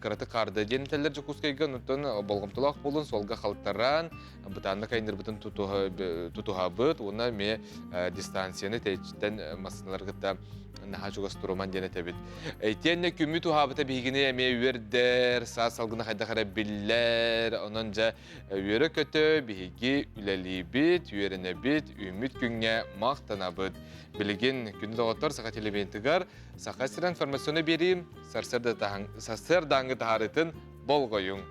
қыраты қарды ден тәлдер жүкускайға ұнытын болғымтылақ болын, солға қалттаран, бұтанды қайыныр бұтын тұтуға бұт, оны әме дистанцияны тәйчіттен масыналарғытта наға жүгас тұруман дені тәбіт. Әйтенне күмі тұхабыта бейгіне әме үйердер, саас салғына қайда қара біллер, онын жа үйері көті бейге үләлі бет, үйеріне бет, үміт күнге мақтана бұд. Білген күнді доғыттар сақа телебентігар, сақа сірі информационы берейім, сарсер даңғы тағарытын бол қойың.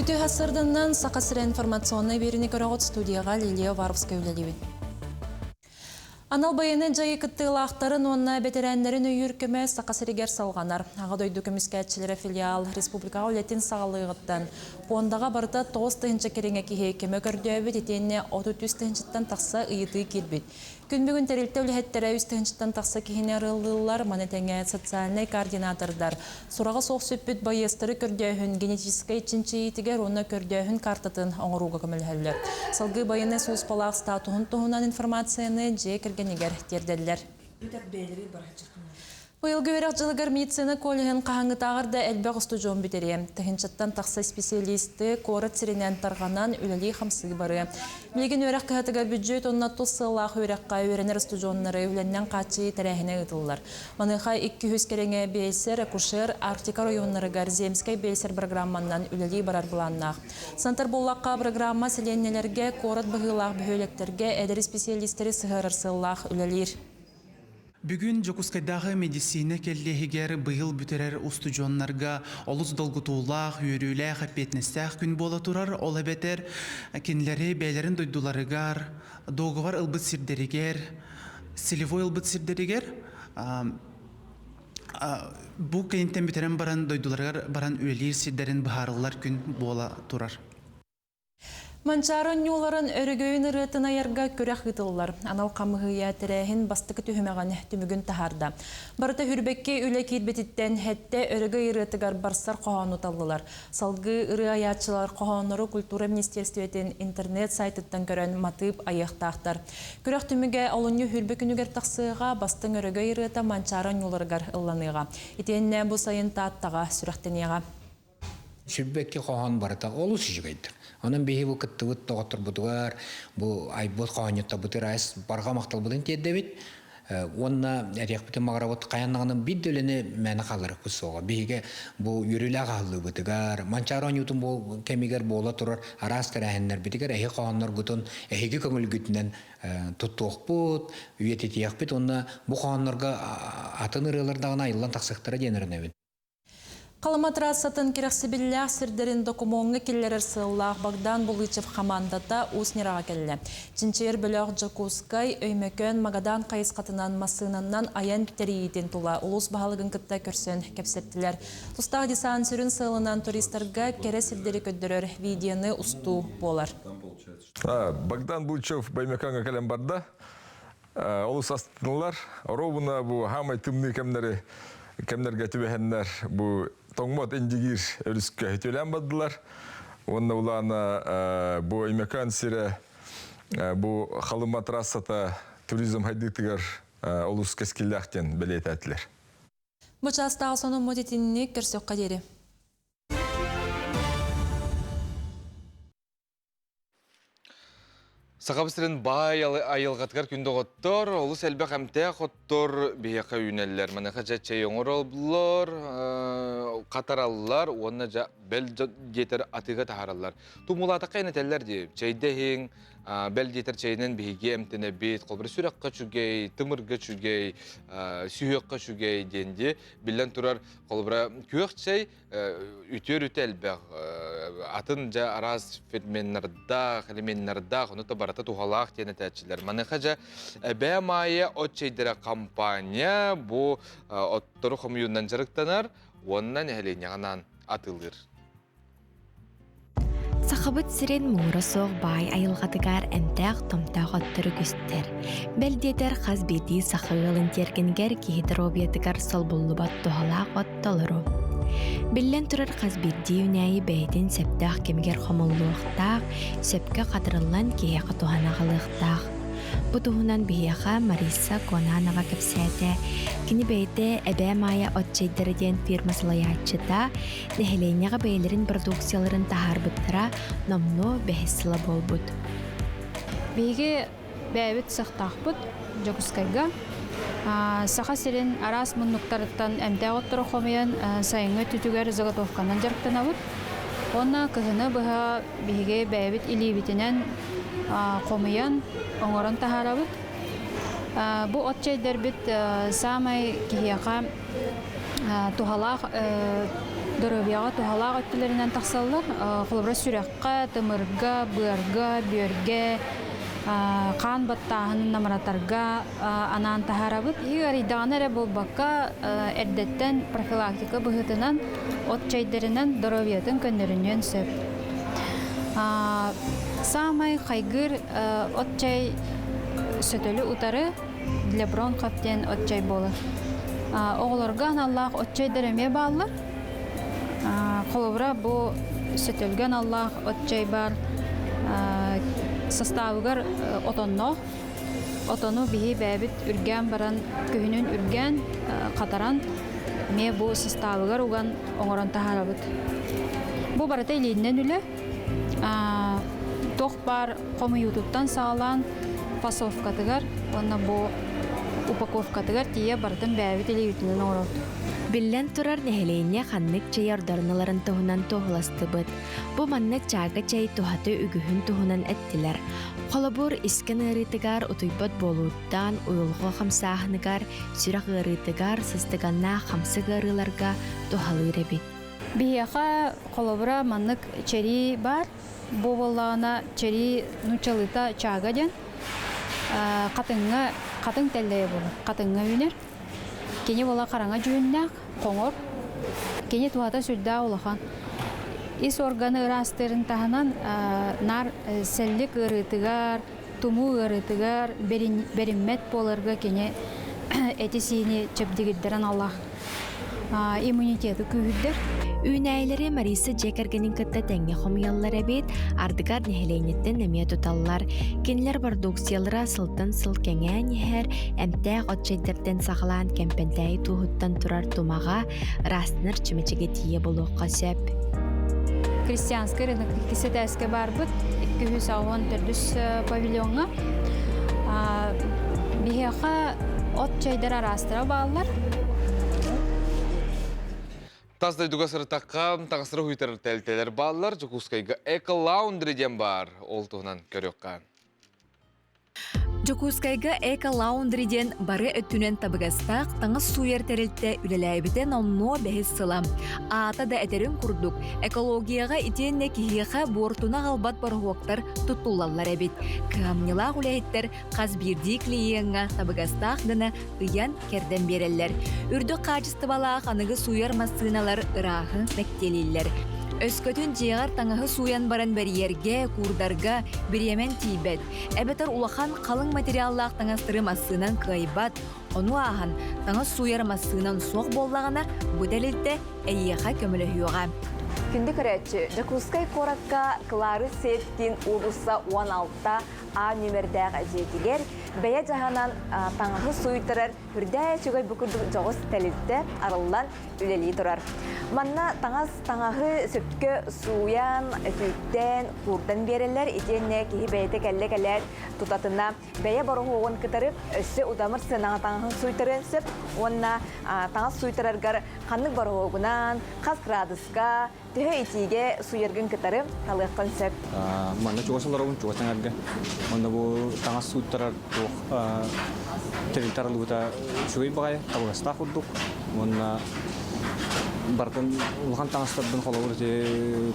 Үті ғасырдыңнан сақа сірі информационы беріне көріғыт студияға Лилия Варовская үлелевін. Анал байыны жайы кыттылақтарын онна бетерәнлерін үйіркіме сақа сірігер салғанар. Ағадойды көміскәтчілері филиал республика үлетін сағалығыттан. Пондаға барда 9-тығынчы кереңе кеге кеме көрдеуі детенне 33-тығынчыттан тақса ұйыты келбет. Күн бүгін тәрелті үліхеттері үстігіншіттен тақса кейіне арылылар, манетеңе социальный координатордар. Сұраға соқ сөппіт байыстыры көрдеуін генетическай чинчи етігер оны көрдеуін картатын оңыруға көмілхәлі. Салғы байыны суыспалақ статуын тұғынан информацияны же кіргенегер терделілер. Бұйылғы өрек жылығыр медицина колығын қағаңы тағырда әлбәқ ұсты жон бітере. Тәхіншаттан тақса специалисті коры циринен тарғанан үлілі қамсы бары. Білген өрек қағатыға бюджет онна тұсылақ өрекқа өренер ұсты жонлары өленнен қачы тәрәхіне ұтылылар. Маныға 200 кереңе бейсер, акушер, Арктика районларығар земскай бейсер программаннан үлілі барар бұланнақ. Сантар боллаққа программа селеннелерге, корат бұғылақ бөхөлектерге әдері специалистері сығырырсылақ үлілер. Бүгін Жокускайдағы медицина келлехигер бұйыл бүтерер устужонларға олыс долгутулақ, үйріләқ, әпетнестәқ күн бола тұрар, ол әбетер кенлері бәйлерін дойдуларығар, доғывар ылбыт сирдерігер, селевой ылбыт сирдерігер, бұл кәйінтен бүтерен баран дойдуларығар баран үлелер сирдерін бұхарылар күн бола тұрар. Манчарын юларын өрігөйін ұрытын айарға көрек ғытылылар. Анал қамығыя тірәхін бастықы түхімеған түмігін тахарда. Барыта хүрбекке үлі кейбетіттен әтті өрігі ұрытығар барсар қоғаны талылар. Салғы ұры аятчылар қоғаныры культура министерстветін интернет сайтыттан көрін матып аяқтақтар. Көрек түміге олыны хүрбекінігер тақсыға бастың өрігі ұрыта манчарын юларығар ұлланыға. Итенне бұл сайын тааттаға сүрәқтенеға. Сүрбекке кохан барата олус жигайдыр. Анан беги бу кыттыбыт тоготор бутугар, бу айбот коhanьютта бутыр айс барга мактал бутын теддебит. Онна эрекбитин магаработ каяннагынын бир дөлөне мени калырык бусога. Беге бу юрүлө калды бутугар, манчарон ютун бу кемигер бола турар, арас терәһеннәр битигер эхи коhanнар гутун, эхиге көңүл күтүнөн туттуокпут, үйететиякпит. Онна бу коhanнарга атын ырылардагына айылдан таксыктара денернебит. Қалама трассатын керексибиллях сирдерин докумонга келлерер сыллах Богдан Булычев командата уснираға келле. Чинчер бөлөк Жокускай өймөкөн Магадан кайыскатынан масынаннан аян терейден тула улус баалыгын кытта көрсөн кепсептилер. Тустаг дисан сүрүн сылынан туристерга кере сирдери көддөрөр видеоны усту болар. Богдан Булычев баймеканга келем барда. Улус астынылар. Ровуна бу хамай тымны кемнерге түбехеннер бу тоңмот эндигир өрүскө төлөм бадылар. Онна улана бу имекан сире бу халыма трассата туризм хайдытыгар улус кескилляхтен белететилер. Бу частагы сонун мотитинни көрсөк кадери. Сақабыстырын бай айылғатқар күнді ғоттор, олыс әлбі қамтая ғоттор бейеқа үйнелілер. Манеқа жәтчай оңыр олбылар, қатаралылар, онына бәл жетер атыға тахаралар. Тумулата қайнетелер деп, чайдахин, бәл жетер чайынан бейге әмтіне бейт, қолбір сүраққа чүгей, тымырға чүгей, сүйеққа чүгей денде, білен тұрар қолбіра көк чай үтер үтел бәқ. Атын жа араз ферменнарда, халименнарда, ғыныта барата тухалақ тені тәтчілер. Манеқа жа бәй майы от чайдыра компания бұ оттыры қомыюндан жарықтанар, онынан әлейнеғанан атылыр. Сақабыт сирен мұғыры соқ бай айылғатыгар әмтәқ томтақ оттыры күстер. Бәлдетер қаз беті сақығылын тергенгер кейдір обиятыгар сол бұллыбат тухалақ отталыру. Біллен тұрар қаз беті үнәйі бәйден сәптақ кемгер қомылуықтақ, сөпке қатырылан кейеқі туханағылықтақ. Бұтуғынан бейеға Мариса Конанова кәпсәті. Кені бәйді әбә майя отчайдырден фирмасылаячыда нәхеленеға бәйлерін продукцияларын тахар бұттыра номно бәхесілі бол бұд. Бейге бәйбіт сақтақ бұд Жокускайға. Сақа сирен арас мұннықтарыттан әмді ағыттыры қомайын сайыңы түтігер зағатовқанан жарықтана бұд. Онна кығыны бұға бейге бәйбіт илейбітінен қомайын оңырын тахара бұд. Бу отчайдар бит самай кияка тухалак дөрөбияга тухалак өттүлөрүнөн таксаллар. Холобра сүрөккө, тымырга, бырга, бөргө, кан баттаһын намаратарга анан тахарабыт. Игер иданере болбакка эрдеттен профилактика быгытынан отчайдарынан дөрөбиятын көннөрүнөн сөп. Самай кайгыр отчай сөтөлі утары Леброн қаптен отчай болы. Оғылырған Аллах отчай дәреме бағылыр. Қолыбыра бұл сөтөлген Аллах отчай бар. Составығыр отонно. Отону бейі бәбіт үрген баран, күйінін үрген қатаран ме бұл составығыр ұған оңыран тахарабыт. Бұл барата елейінен үлі. Тоқ бар қомы ютуптан сағалан фасовкатыгар, онна бу упаковкатыгар тие бардын бәбит илейтилен орот. Биллен турар нәһелейне ханнык чайордарналарын туһунан туһласты бит. Бу маннык чага чай тухаты үгүһүн туһунан эттилер. Холобур искен ырытыгар утуйбат болуттан уйулга хамсаахныгар, сүрак ырытыгар сыстыганна хамсыгарыларга тухалыр бит. Бияха холобура маннык чери бар, бу боллагана чери нучалыта чага ден. Катын тәлләе болы, қатыңға үйнер. Кені бола қараңа жүйіннәк, қоңыр. Кені туата сүрді олақан. Ис органы ырастырын тағынан нар сәллік ырытыгар, туму ырытыгар, беріммет болырға кені әтесіне чөпдігіддерін Аллах. Иммунитеті күйіддер. Үнәйлері Мариса Джекергенин кытта тәңе хомыяллар әбет, ардыгар нәхелейнеттен нәме тұталлар. Кенлер продукциялара сылтын сыл кәңән ехер, әмтәқ отчайдырден сағылан кәмпентәй туғыттан тұрар тумаға растыныр чымечеге тие болуққа сөп. христианский рынок кисетәскә барбыт 210 төрдүс павильонга. Бихеха от чайдар арастыра баллар. Таздай дугасыр таққам, тағасыры хуйтар тәлтелер баллар, Жокускайга эко-лаундри ден бар, ол туғынан көріққа. Жокускайга эко-лаундриден бары өттүнен табыгастақ таңыз суер тәрелтті үлеләйбітен онно бәхіз сылам. Ата да әтерін күрдік. Экологияға итенне кихиға бортуна қалбат баруақтар тұттулалар әбет. Камнилақ үләйттер қазбирді клиенға табыгастақ дына ұян керден берелер. Үрді қачысты балақ анығы суер масыналар ырағы мәктелелер. Өскөтін жиғар таңығы суян баран бәрiyerге, курдарға, біремен тейбет. Әбетер улахан қалың материаллақ таңастыры масынан қайбат. Оны ағын таңыз суяр масынан соқ боллағына бұдәлілді әйеға көмілі хүйоға. Күнді көрәтші, Жокускай қораққа Клары Сеткин облыса 16-та А нөмірдәғ әжетігер, бәйе жағанан таңығы суйтырар, үрдәй чүгай бүкірді жоғыз тәлітті арылдан үлелей тұрар. Манна таңағы сөпкі суян, өтіттен, құрдан берелер, етенне кейі бәйеті кәлі-кәлер тұтатына бәйе бару оғын кітарып, өсі ұдамыр сынаңа таңығын суйтырын сөп, онна таңыз суйтырарғар қанық бару оғынан, қаз градусқа, түхі етіге суергін кітарып, қалыққын сөп. Манна чуғасылар оғын чуғасан әрге. Онда бұл таңыз суйттарар терилтарылы бұта шөй бағай, табығастақ ұрдық. Онда бартын ұлған таңыстардың қолы ұрды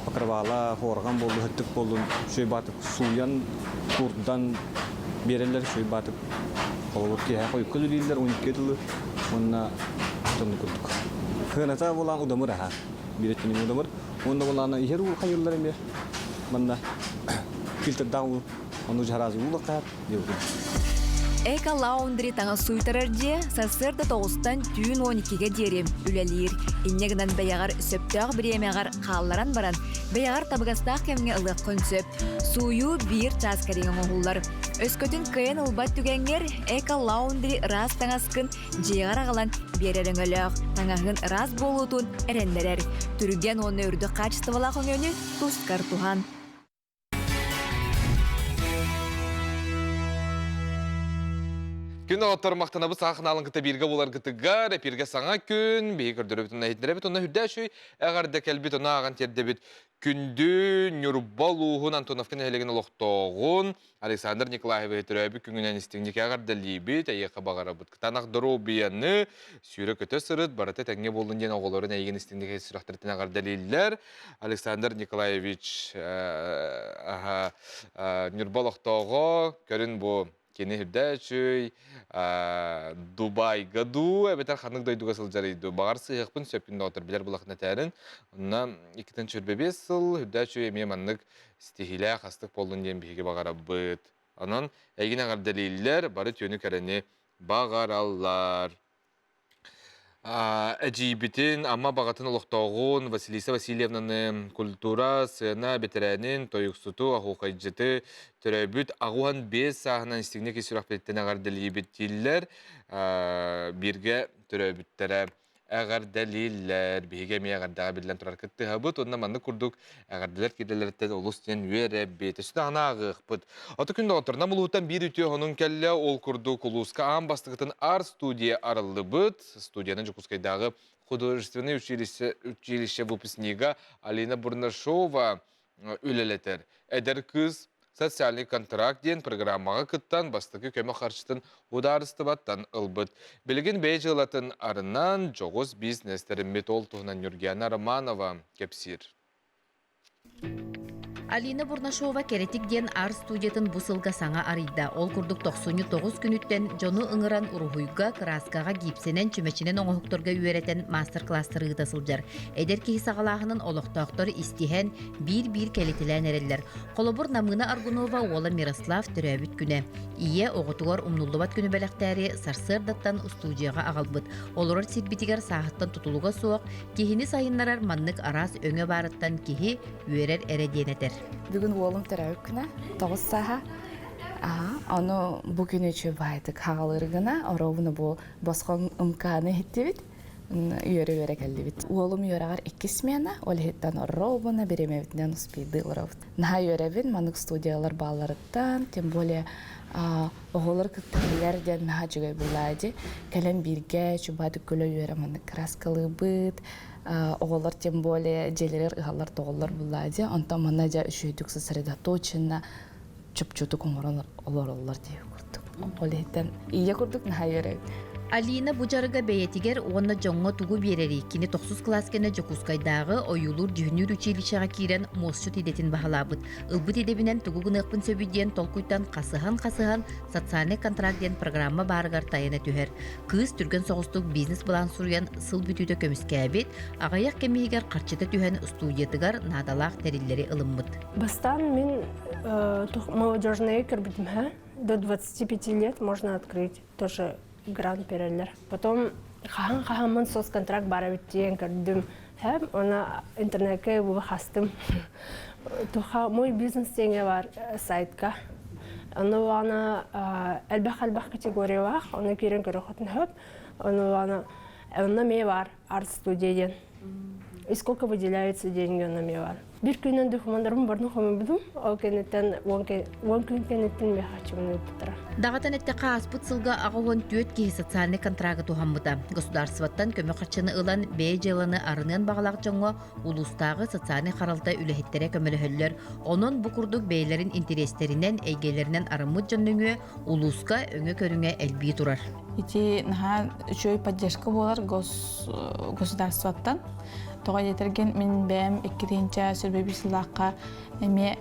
пақырбала, қорған болды, хүттік болды, шөй батып, суян, құрдан берелер шөй батып. Қолы ұрды кейі қойып көлі дейділер, 12 тұлы, онда тұнды күрдік. Қығыната болан ұдамыр аға, береттенің ұдамыр. Онда боланы егер ұл қайырлар еме, манда фильтрдағы onu jarazı ulaqat diyordu. Эко-лаундри таңа суйтарар же сасырда 9-тан түйін 12-ге дерем үлелер. Иннегінен бәяғар сөптіғ біремеғар қалларан баран, бәяғар табығастақ кемге ылық консөп, суyu bir часкареген оғылар. Өскөтін күйен ұлбат түгенгер эко-лаундри рас таңаскын жеғар ағалан берерін өліғ. Таңағын рас болуытын әрендерер. Түрген оны үрді қачыстывалақ өңені тұскар туған. Күн ағаттар мақтанабы сақын алын кіті берге болар кітігар, әперге саңа күн, бейі көрдірі бітін әйдінері біт, оны хүрді әшөй, әғарды кәлбет, оны аған терді біт, күнді, нүрбал ұғын, Антоновкын әлеген ұлықтағын, Александр Николаевы әтірәбі күнгінен істіңдек әғарды лейбет, әйеқі бағара бұд. Кітанақ дұру бияны, сүйрі көті сұрыт, бараты тәңге болын ден оғыларын әйген істіңдек сұрақтыртын әғарды лейлер. Александр Николаевич нүрбал ұқтағы, көрін бұл кені хүрдәчөй, Дубай гаду, әбетер қанық дойдуға сылжарыйды. Бағар сыйықпын сөппінде отыр білер бұлақына тәрін. Онна 2-4 сыл хүрдәчөй әме маннық стихилә қастық болын ден бейге бағара бұд. Онан әйген ағар дәлейлер бары түйіні кәріне бағаралар. Әжейбітін, ама бағатын ұлықтағын Василиса Васильевнаны культура сына бетерәнін тойықсуту ағуқайджеті түрәбіт ағуан 5 сағынан істігіне кесірақ беттен ағар дәлейбет дейілер. Бірге түрәбіттері ағар дәлейлер, бейге ме ағардағы білден тұрар күтті ғабыт, онына манны күрдік ағардылар кедерлерді олыстен өре бет. Үсті ана ағық бұд. Оты күнді отырна мұлуғыттан бір үтіе оның кәлі ол күрдік ұлысқа аң бастығытын ар-студия арылды бұд. Студияның Жокускайдағы художественный училище выпускнига Алина Бурнашова үлелетер. Әдір күз социальный контракт ден программаға күттан бастығы көмі қаршытын ударысты баттан ұлбыд. Білген бәй жылатын арынан жоғыз бизнестерін метол тұғынан Юргияна Романова кепсір. Алина Бурнашова керетик ден ар-студиятын бұсылға саңа арыйда. Ол күрдік 99 күніттен жону ыңыран ұрғуйға, краскаға гипсенен чүмечінен оңықторға үйеретін мастер-кластыры ғытасылжар. Әдер кейі сағалағының олықтақтыр истихен бір келетілән әрелер. Қолыбыр Намына Аргунова ола Мирослав түрәбіт күні. Ие оғытуғар умнуллыбат күні бәліқтәрі сарсырдаттан студияға ағалбыт. Олырыр сирбитігер сағыттан тұтылуға соқ, кейіні сайынларар маннық арас өңі барыттан кейі үйерер әрәденетер. Бүгін олым түрәуік күні, 9 саға. Оны бүгін өчі байды қағалырғына, оровыны бұл басқан ұмканы еттебет. үйөрі өрі кәлдебет. Олым үйөрағар 2 смена, ол хеттен орробына беремевітінен успейді ұлырауыд. Наға үйөрәбін манық студиялар баларыттан, тем более оғылыр күттілерден наға жүгай бұлайды. Кәлем бірге чубады көлі үйөрі манық краскалы бұд, оғылыр тем более желерер ұғалар тоғылар бұлайды. Онтан мана жа үшүйдік сосредоточенно чүп-чүтік оңырын олар дейі күрдік. Ол хеттен ие күрдік наға үйөрәбін. Алина бужарыга бәйетигер онна жоңго тугу берери кини 9 класскене жокускайдагы оюлур жүнүр училищага кирен мосчут идетин бахалабыт. Ылбыт идебинен тугу гыныкпын сөбүден толкуйтан касыхан социальный контракт ден программа барыгар тайына түһер. Кыз түргөн соғыстук бизнес балан суруян сыл бүтүдө көмүскәбит, агаяк кемигер карчыта түһен студиятыгар надалак териллери ылыммыт. Бастан мен молодежный кирбитим, до 25 лет можно открыть тоже грант берелер. Потом хахан соцконтракт бара биттен кірдім. Она интернетке хастым. Мой бизнес теңе бар сайтка. Она әлбәх категория бар. Оны керен көріқатын хөп. Она ме бар арт-студия. И сколько выделяется деньги на ме бар. Bir günden dokumanlarım barını koymadım. O kenetten 10 gün kenetten me hachımını tutara. Дагатан этте кааспыт сылга агуон түөт киһи социальный контрагы тухаммыта. Государствоттан көмөк хачыны ылан бээ жылыны арынын багалак жоңго улустагы социальный харалта үлехеттере көмөлөһөллөр. Онун бу курдук бэйлерин интерестеринен эйгелеринен арымыт жоннуңө улуска өңө көрүңө элби турар. Ити наха үчөй поддержка болар государствоттан. Тоға етерген мен бәм 2-нче сүрбе бисылаққа эме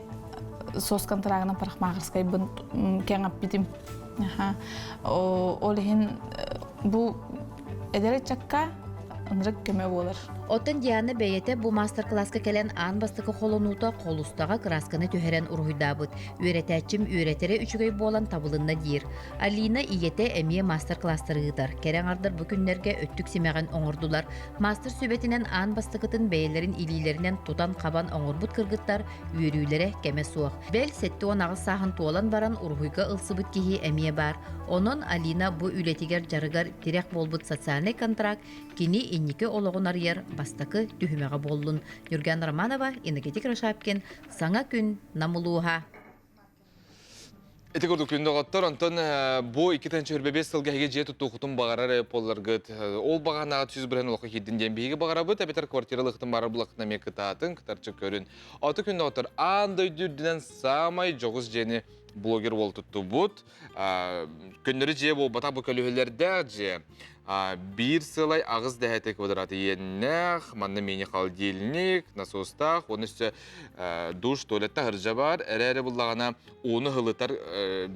соцконтрагына парахмағырскай бұн кеңап битим. Олихин бұл эдері чакка ынрык көмө болар. Оттан Диана бәйете бу мастер-класска келен ан бастыкы холонута қолустаға красканы төһерен урхуйдабыт. Үйретәчим үйретере үчүгөй болан табылынна дир. Алина иете эмие мастер-класстарыгыдар. Керен ардыр бу күннерге өттүк симеген оңордулар. Мастер сүбетинен ан бастыкытын бәйлерин илилеринен тутан кабан оңорбут кыргыттар үйрүүлере кеме суак. Бел сетти он агыс сахын туолан баран урхуйга ылсыбыт кихи эмие бар. Онон Алина бу үлетигер жарыгар тирек болбут социальный контракт кини иннике ологунар ер бастакы түһүмәгә боллун. Юрген Романова, Энергетик Рашапкин, Саңа күн намулуха. Эти көрдүк күндө готтор, онтон бу 2-25 сылга хеге же туттуктун багарары полларгыт. Ол баганага 101 олоку хиддин ден биги багарабыт, абетер квартиралыктын бары булакна мекытатын, кытарчы көрүн. Аты күндө готтор андай дүрдүнөн самай жогуз жени блогер бол тутту бут. Күндөрү же бу бата бу көлүлөрдө же bir сылай ağız dəhətek квадраты еннәх, манна мені холодильник, насостақ, оның үсті душ, туалетта хыржа бар, әрі бұллағана оны хылытар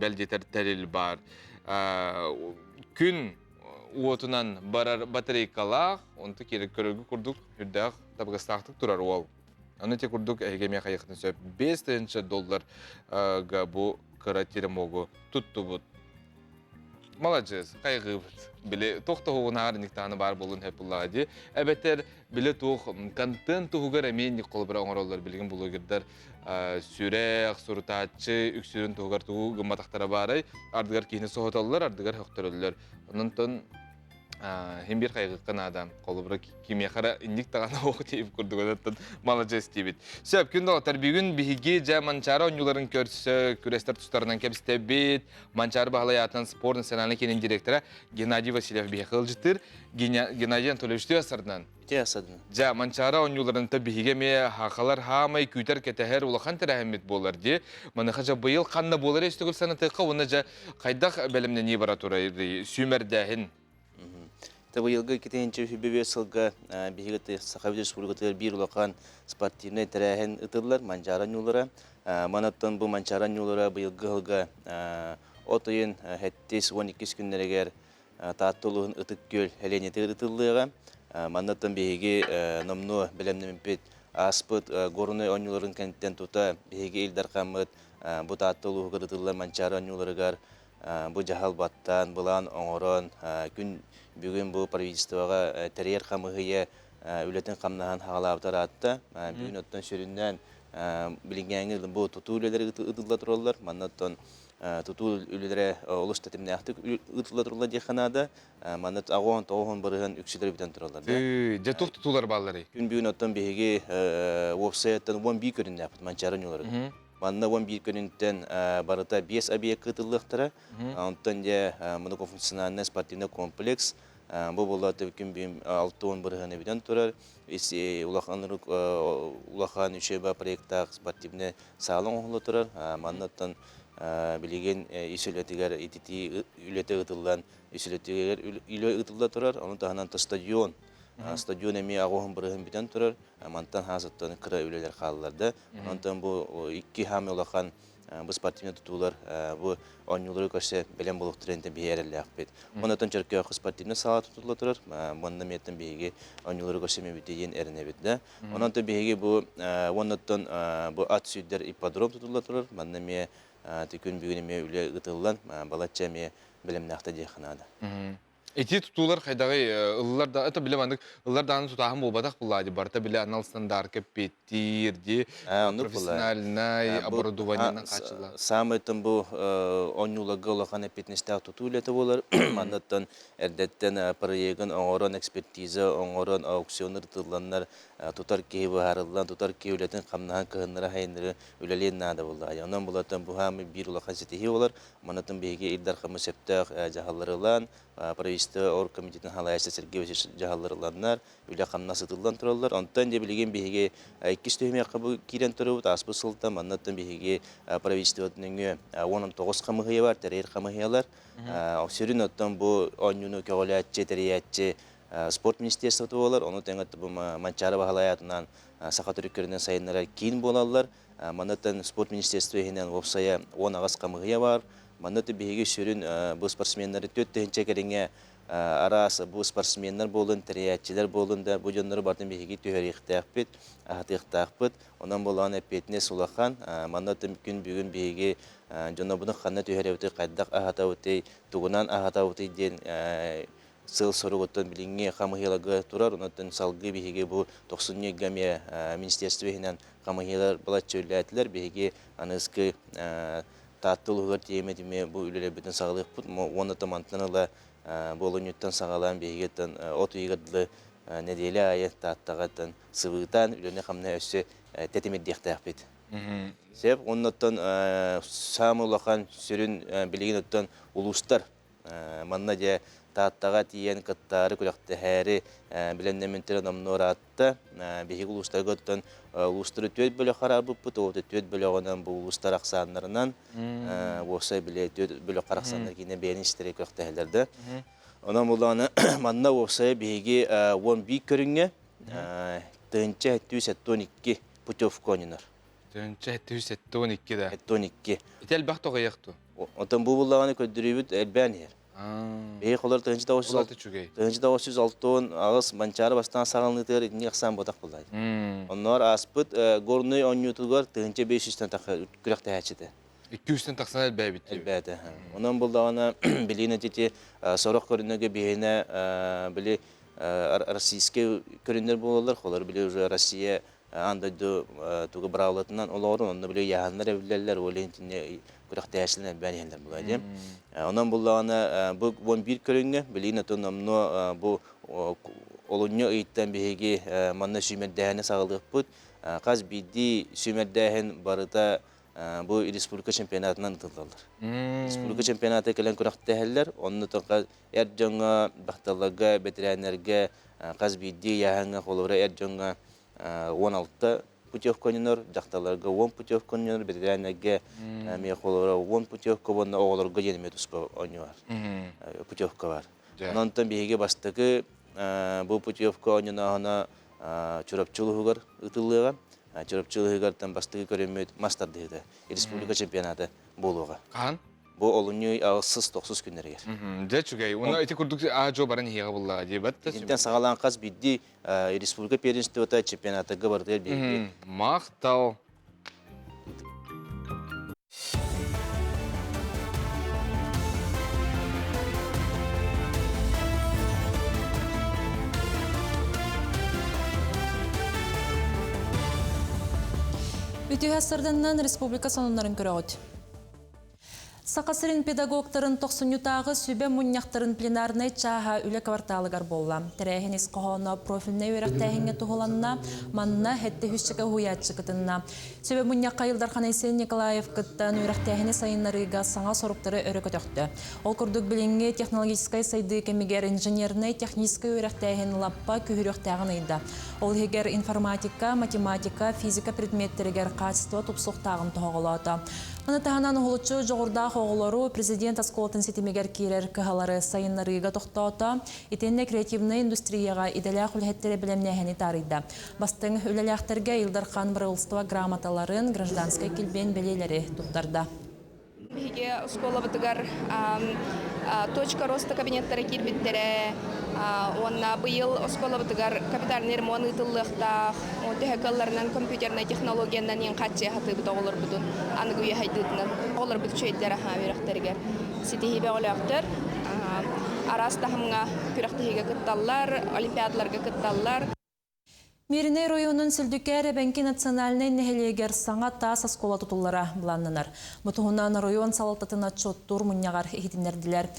бәлдетер тәрел бар. Күн уотынан барар батарейкалақ, онты керек көрігі күрдік, үрдәқ табығыстақтық тұрар ол. Оны те күрдік әйгеме қайықтың сөп $500 бұ кыратері моғы тұтты бұд. Молодец, кайгы бит. Биле тохта хугунар никтаны бар болун хеп буллади. Эбетер биле тох контент тугар эмен колбар оңороллар билген блогердер сүрек, суртачы, үксүрүн тугар тугу гыматактара бары, ардыгар кийини сохотоллар, ардыгар хөктөрөллөр. Онтон hem bir kaygıkan adam. Kolubra kimyakara indik tağana oku teyip kurduk odattın. Malacağız teyip. Söp gün doğatar bir gün bihigi ja mançara oyuncuların körsü, küresler tutarından kepste bit. Mançara bağlayatan spor nasyonalini kenin direktörü Gennadiy Vasilyev bihi kılcıtır. Gennadiy Anatolievich tüyasardan. Tüyasardan. Ja mançara oyuncuların ta bihige me hakalar hamay küter keteher ulakan terahemmet bolar diye. Manıkaca bayıl kanna bolar estegül sanatıqa ona ja kaydak belimne niye baraturayı sümerdahin. Tabi yılgı 2025 sılga bihigati Sakhavi Respublikatı bir ulakan sportivne terahen ıtırlar mançaran yollara. Manattan bu mançaran yollara bu yılgı hılga otayın hettis 12 günlere ger tahtoluğun ıtık göl heleneti ıtırlığa. Manattan bihigi namnu bilemnemipet aspıt gorunu oyuncuların kentten tuta bihigi ildar kamıt bu tahtoluğu ıtırlar mançaran yollara gar. Bu jahal battan bulan oңорон gün bugün bu правительствоға терьер хамыгыя үлетен камнахан хагалабытар атта. Бүгүн оттон сөрүннән билингәңе бу туту үлеләре ытылла торалар. Маннаттан туту үлеләре олус тәтемнәхтик ытылла торалар диханада. Маннат агон тоғын бырыгын үксүләр битен торалар. Же тутулар баллары. Күн бүгүн аттан беге вебсайттан 11 көрүнә манчарын юлары. Манна 11 көрүнтен барыта 5 объект ытыллыктыра. Онтан же многофункциональный спортивный комплекс. Бу булаты күн бүгүн 6-10 бырыгын битен турар. Улахан үшеба проекта спортивный салон оғылы тұрар. Маннаттан білеген үйсілетігер итити үлеті ұтылдан үйсілетігер үйлі ұтылда тұрар. Оның тағынан стадион. Стадион әме ағуғын бұрығын бітен тұрар. Манттан хасыттан қыра үлелер қалыларды. Онтан бұл 2 хаме улахан bu спортивный tutulur, bu oyuncuları karşı bilen buluk trendin bir yerle akbet. Ondan Türkiye spортивный sağ tutulur turur. Bundan metin bilgi oyuncuları karşı mevdiyen erine bitti. Ondan da bilgi bu ondan bu at sütler ipodrom tutulur turur. Bundan me tükün büyüğüne üle ıtılan balatça me bilim nakta diye kanada. Эти тутулар хайдагы ыллар да это билем андык ыллар да тутахым болбадак буллади барта биле анал стандарт петтирди профессиональный оборудованиянан качыла. Самый там бу онюлага улахан петнестак тутулети болар. Мандаттан эрдеттен проектин оңорон экспертиза, оңорон аукциондар тылланнар тутар кейби харылдан тутар кейулетин камнахан кыһыннара хайныры үлелен нада булды. Онан булаттан бу хамы бир улахан сетихи болар. Манаттан беге илдар хамы септак жахалларылан правительство оргкомитетин халайсы Сергей Васильевич жаһалларланнар үле камна сытылдан туралар. Онтан де билген биге 2 төйме кабы кирен турып аспы сылта маннаттан биге правительствонун 19 камыгы бар, терер камыгылар. Осүрүн оттан бу онюну көгөләтче териятче спорт министерството болар. Оны теңет бу Манчарова халаятынан сака түркөрүнөн сайыннар кийин болалар. Маннаттан спорт министерство хенен вебсая 10 агас камыгы бар. Маннаты биге сүрүн бу спортсмендер 4 тенче кереңе арасы бу спортсменнер болун, териятчилер болун да бу жоннору бардын биге төһөрихтәкпит, ахтыктакпыт. Онан болган эпетне сулахан, маннаты күн бүгүн биге жонобуны ханна төһөрөбүтө кайдак ахатабыты, тугунан ахатабыты ден сыл соруготтон билинге камыгылагы турар. Онтон салгы биге бу 90 гаме министерство хенен камыгылар балачылатлар биге аныскы Тааттылыгыр темедиме бу үлеле бүтүн сагалык бут. Оны тамантаныла болонюттан сагалан бейгеттен от үйгідлі неделе айы тааттағаттан сывыгтан үліне қамна өсі тетемет дектәк бет. Сеп, оннаттан самылақан сүрін білеген өттен улустар манна де тааттаға тиен кыттары күліқті әрі біленнементері намнор атты. Бейгі улустар көттен улустары төт бөлі қарабып бұт, оты төт бөлі оғынан бұл улустар ақсанларынан осы біле төт бөлі қарақсанлар кейіне бейін істері күліқті әлдерді. Онан бұланы манна осы бейгі 11 көріңе тыңча 712 путевка ойынар. Тыңча 712-да? 712. Итәл бақты ғаяқты? Отан бұл бұлағаны көддірі әлбән ер. Бей қолар тыңчы 906 ағыз манчары бастан сағалынытығыр етіне қсан бодақ бұлайды. Онлар аспыт горный ойнютылғар тыңча 500-тен тақы күрәқті әчеді. 200-тен тақсан әлбәй бітті? Әлбәді. Онан бұлағаны білейін әтеті сорық көрінеге бейіне білі российский көрінер болалар. Қолар білі Россия андайды туғы бұрағылатынан олағырын. Онда білі яғанлар әвілерлер олейінтіне күрәқті әшілін әлбән елдер бұлайды. Ondan bullağına bu 11 körünge bileyine tonamno bu olunyo eğitten bihegi manna sümeddehine sağlık bud. Kaz bidi sümeddehin barıda bu Respublika Çempionatından atıldılar. Respublika Çempionatı gelen kurakteheller onu tonka erjonga baktallaga betirenerge kaz bidi yahanga kolora erjonga 16 путевка ойнар, жақталарға 10 путевка ойнар, беттерәнәге мен қолыра 10 путевка болна оғыларға енеме тұспа ойнар. Путевка бар. Ондан бейге бастығы бұл путевка ойнағына чөрапчылығығар ұтылыға. Чөрапчылығығардан бастығы көремет мастардығы Республика чемпионаты болуға. Қан? Бұл олыны ағысыз 90 күндерге. Де чүгей, оны әті күрдік ажо барын еға болуға дейбәтті? Егінден сағалан қаз бидді Республика первенствота чемпионатыға бардығыр бейгі. Мақтау. Үтіға сырданнан республика сонунларын көріғыд. Сақасырын педагогтарын 90-тағы сөбе мұняқтарын пленарнай чаға үлі кварталығар болла. Тәрәхін исқоғына профиліне өріқтәхінге тұғыланына, манына хетті хүшчігі хуятчы кітінна. Сөбе мұняққа Илдархан Айсен Николаев кіттан өріқтәхіні сайынларыға саңа сорықтары өрі көтіқті. Ол күрдік білінге технологическай сайды кемігер инженернай техническай өріқтәхін лаппа күйіріқтәғын айда. Ол егер информатика, математика, физика предметтерігер қачество тұпсуқтағын тұғылады. Маны тағынан ұғылычы жоғырда оғылару президент асколатын сетімегер кейлер кығалары сайынларыға тоқтауыта, етенне креативны индустрияға иделяқ үлхеттері білемнәхені тарыйды. Бастың үлеләқтерге Илдархан Брылстова грамоталарын гражданскай келбен белелері тұттарды. Биге школа бытыгар точка роста кабинеттері келбеттері, онна быйыл школа бытыгар капитальный ремонт ытыллықта, техникаларынан компьютерный технологиядан ең қатшы хаты бұта олар бұдын, анығы үйе хайдыдынан олар бұд чөйттері верақтергер. Сетихибе олақтыр, араста хамға күрақтығыға күтталлар, олимпиадаларға күтталлар. Мериней районun Сілдүкәрі бәнкі национальный нәхелегер саңа тас аскола тұтулара бұланнанар. Мұтығынан район салататына чоттур мұньяғар ехетінерділер.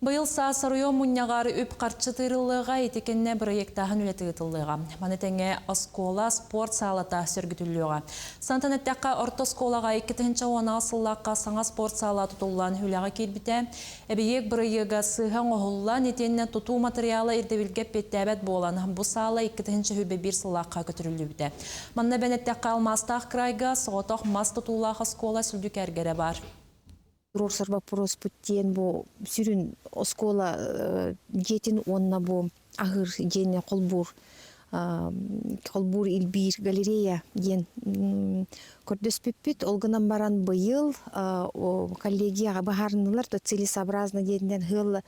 Бұйыл саас район мұньяғар үп қарчы тырылыға етекенне проекттағын үлеті ұтылыға. Манетеңе аскола спорт салата сөргітіліға. Сантанеттәққа орта сколаға 2-10 асыллаққа саңа спорт сала тұтулан үліға келбіте. Әбейек бұрыйыға сыған оғылан етенне тұту материалы ердевілге петтәбәт болан. Бұ сала 2-1 сыллаққа көтірілі біде. Манна бәнеттәққа алмастақ крайға соғытақ мас тұтулаға скола сүлдүкәргері бар. Рорсар вопрос путтен бу сүрүн оскола жетин онна бу агыр жене колбур илбир галерея ген көрдөспүппүт олгунан баран быйыл коллегияга баһарнылар то целесообразно денден хыл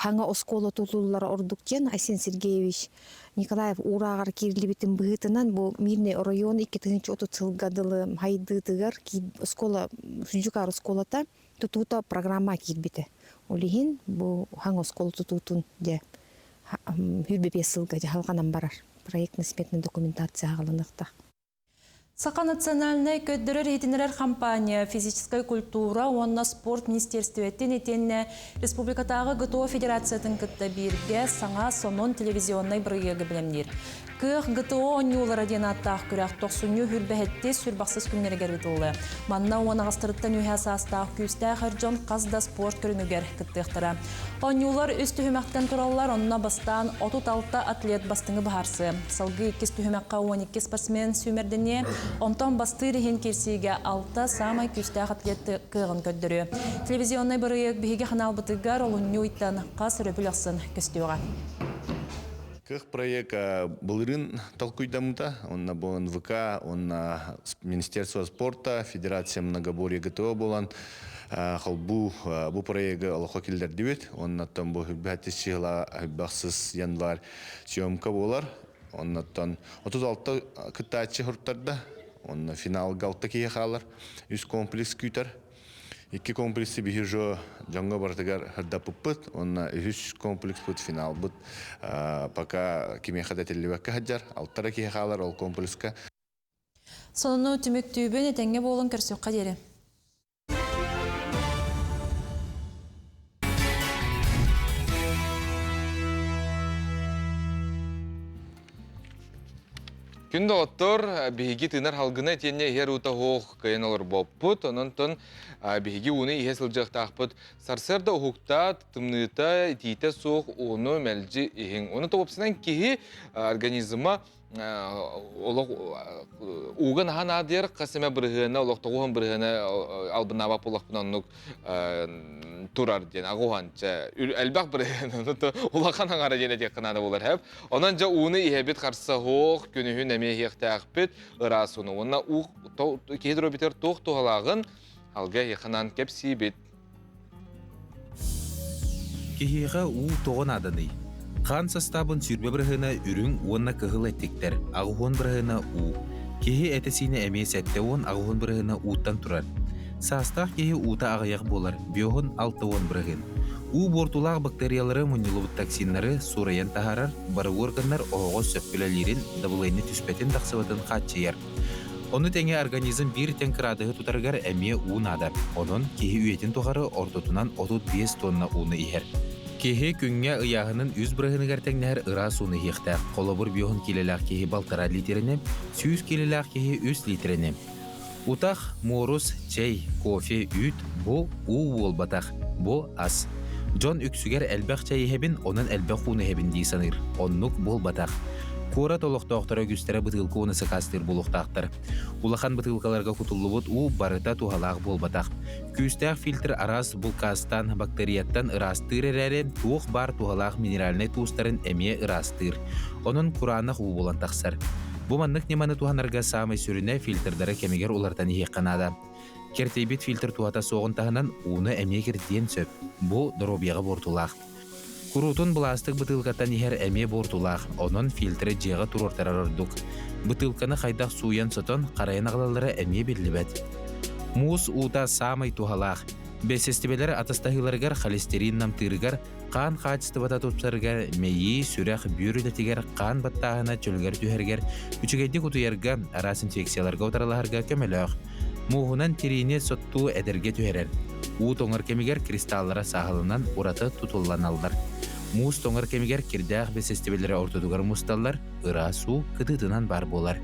хаңа оскола тулулар ордуктен Айсен Сергеевич Николаев урагар кирилибитин быгытынан бу мирный район 2-30 жылгадылы хайдытыгар оскола Сүжүкар осколата тутута программа кирбите. Олихин бу хаң оскол тутутун де хүлбе 5 жылга жалганан барар. Проектно-сметный документация алыныкта. Сақа национальный көддірер етінерер компания физическая культура, онна спорт министерстветтен етенне республикатағы ГТО федерациятын кітті бірге саңа сонун телевизионный біргегі білемдер. Кық ГТО онюлары ден аттақ күрәқ 90 хүрбәхетте сүрбақсыз күннерігер бітілі. Манна оны ғастырыттан үйәс астақ күсті әржон қазда спорт көрінігер кіттіқтірі. Онюлар үсті хүмәқтен тұралар, онына бастан 36 атлет бастыңы бағарсы. Салғы 2 түхімәққа 12 спортсмен сүймердіне, онтан бастыр ехен керсиге 6 самай күсті атлет кығын көддірі. Телевизионный біріек бігі қанал бұтығар олын үйттен қас рөпіл көстіуға. Кых проект былырын толкуйдамыта, он на НВК, он на Министерство спорта, Федерация многоборья ГТО болан, халбу бу проект алхокилдер дебет, он на том бу бәтишила бахсыз январь съемка болар, он на том 36 кытачы хуртарда, он на финал галта киехалар, үз комплекс күтер. Iki kompleksi bir jo jango bartagar harda puput, onna üç kompleks put final but paka kimi xadateli vakka hajar, altara ki xalar ol komplekska. Sonunu tümük tübün etenge bolun körsökka deri. Күнді оттор бейгі тынар халгына тенне хер ута хоқ кайын олар боппут, онын тон бейгі уны ihe сылжақтақпыт. Сарсерда ұхукта, тымныта, тейте соқ, оны мәлжі ең. Оны тоғыпсынан кейі организма уған хан адер қасыма бірғына, олықтағуған бірғына албына бап олақпын онық турар ден, ағуғанча. Әлбақ бірғына, олақан аңара дене тек қынады болар әп. Онан жа уны ихебет қарсы хоқ, күнігін әме еқті әқпет ұрасыны. Онна кейдіробетер тоқ тоғалағын алға еқынан кепсі бет. Кехеға у тоғын аданы. Қан составын сүрбе бірғына үрің онна кығыл әттіктер, ағуын бірғына у. Кехе әтесіне әме сәтті он ағуын бірғына уттан тұрар. Састақ кехе ута ағаяқ болар, биоғын 6 бірғын. У бортулақ бактериялары мұнилыбыт токсинлары сураян тахарар, бары органдар оғыз сөпкілелерін дабылайны түспетін тақсыватын қатчаяр. Оны теңе организм bir температуры тутаргар әме уын адар. Onun кеһи үйетін туғары ортотунан 35 тонна уыны ихер. Кеһи күңге ыяғының үз бұрығынығар тәңнәр ыра суны хиқтақ. Қолыбыр бүйін келелақ кеһи балтара литеріне, 100 келелақ кеһи 3 литеріне. Утақ, морус, чай, кофе, үт, бу ол батақ, бу ас. Джон үксүгер әлбәқ чай хебін, onun әлбәқ уны хебін дей саныр. Оннук бол батақ. Кора толықтақтары күстері бұтылқы оны сықастыр болуқтақтыр. Улахан бұтылқаларға құтылуыт у барыта туғалақ бол батақ. Күстәқ фильтр арас бұлқастан, бактерияттан ырастыр әрәрі туық бар туғалақ минеральный туыстарын әме ырастыр. Оның құранық у болан тақсар. Бұ маннық неманы туғанарға самай сүріне фильтрдары кемегер олардан еққанада. Кертейбет фильтр туғата соғын тағынан уны әме керден сөп. Бұ дробияға бортулақ. Курутун пластик бутылкаттан ихер әме бортулақ, onun фильтрі жеға турортарар ордук. Бутылканы қайдақ суян сотон қарайын ағалалары әме белібәт. Мус ута самай тухалақ. Бәсестебелер атастағыларғар холестерин намтырғар, қан қатыстыбата тұпсарғар, мейі сүрәқ бүйрілетігер, қан баттағына чөлгер түйергер, үчігейді күтуерға, арас инфекцияларға отыраларға көмеліғ. Муғынан терейіне сотту әдерге түйерер. У тоңыр кемегер кристаллара сағылынан ураты тұтылан алдар. Мус тоңыр кемегер кирдәғ бәсестебелері ортодугар мусталлар, ыра су кытытынан бар болар.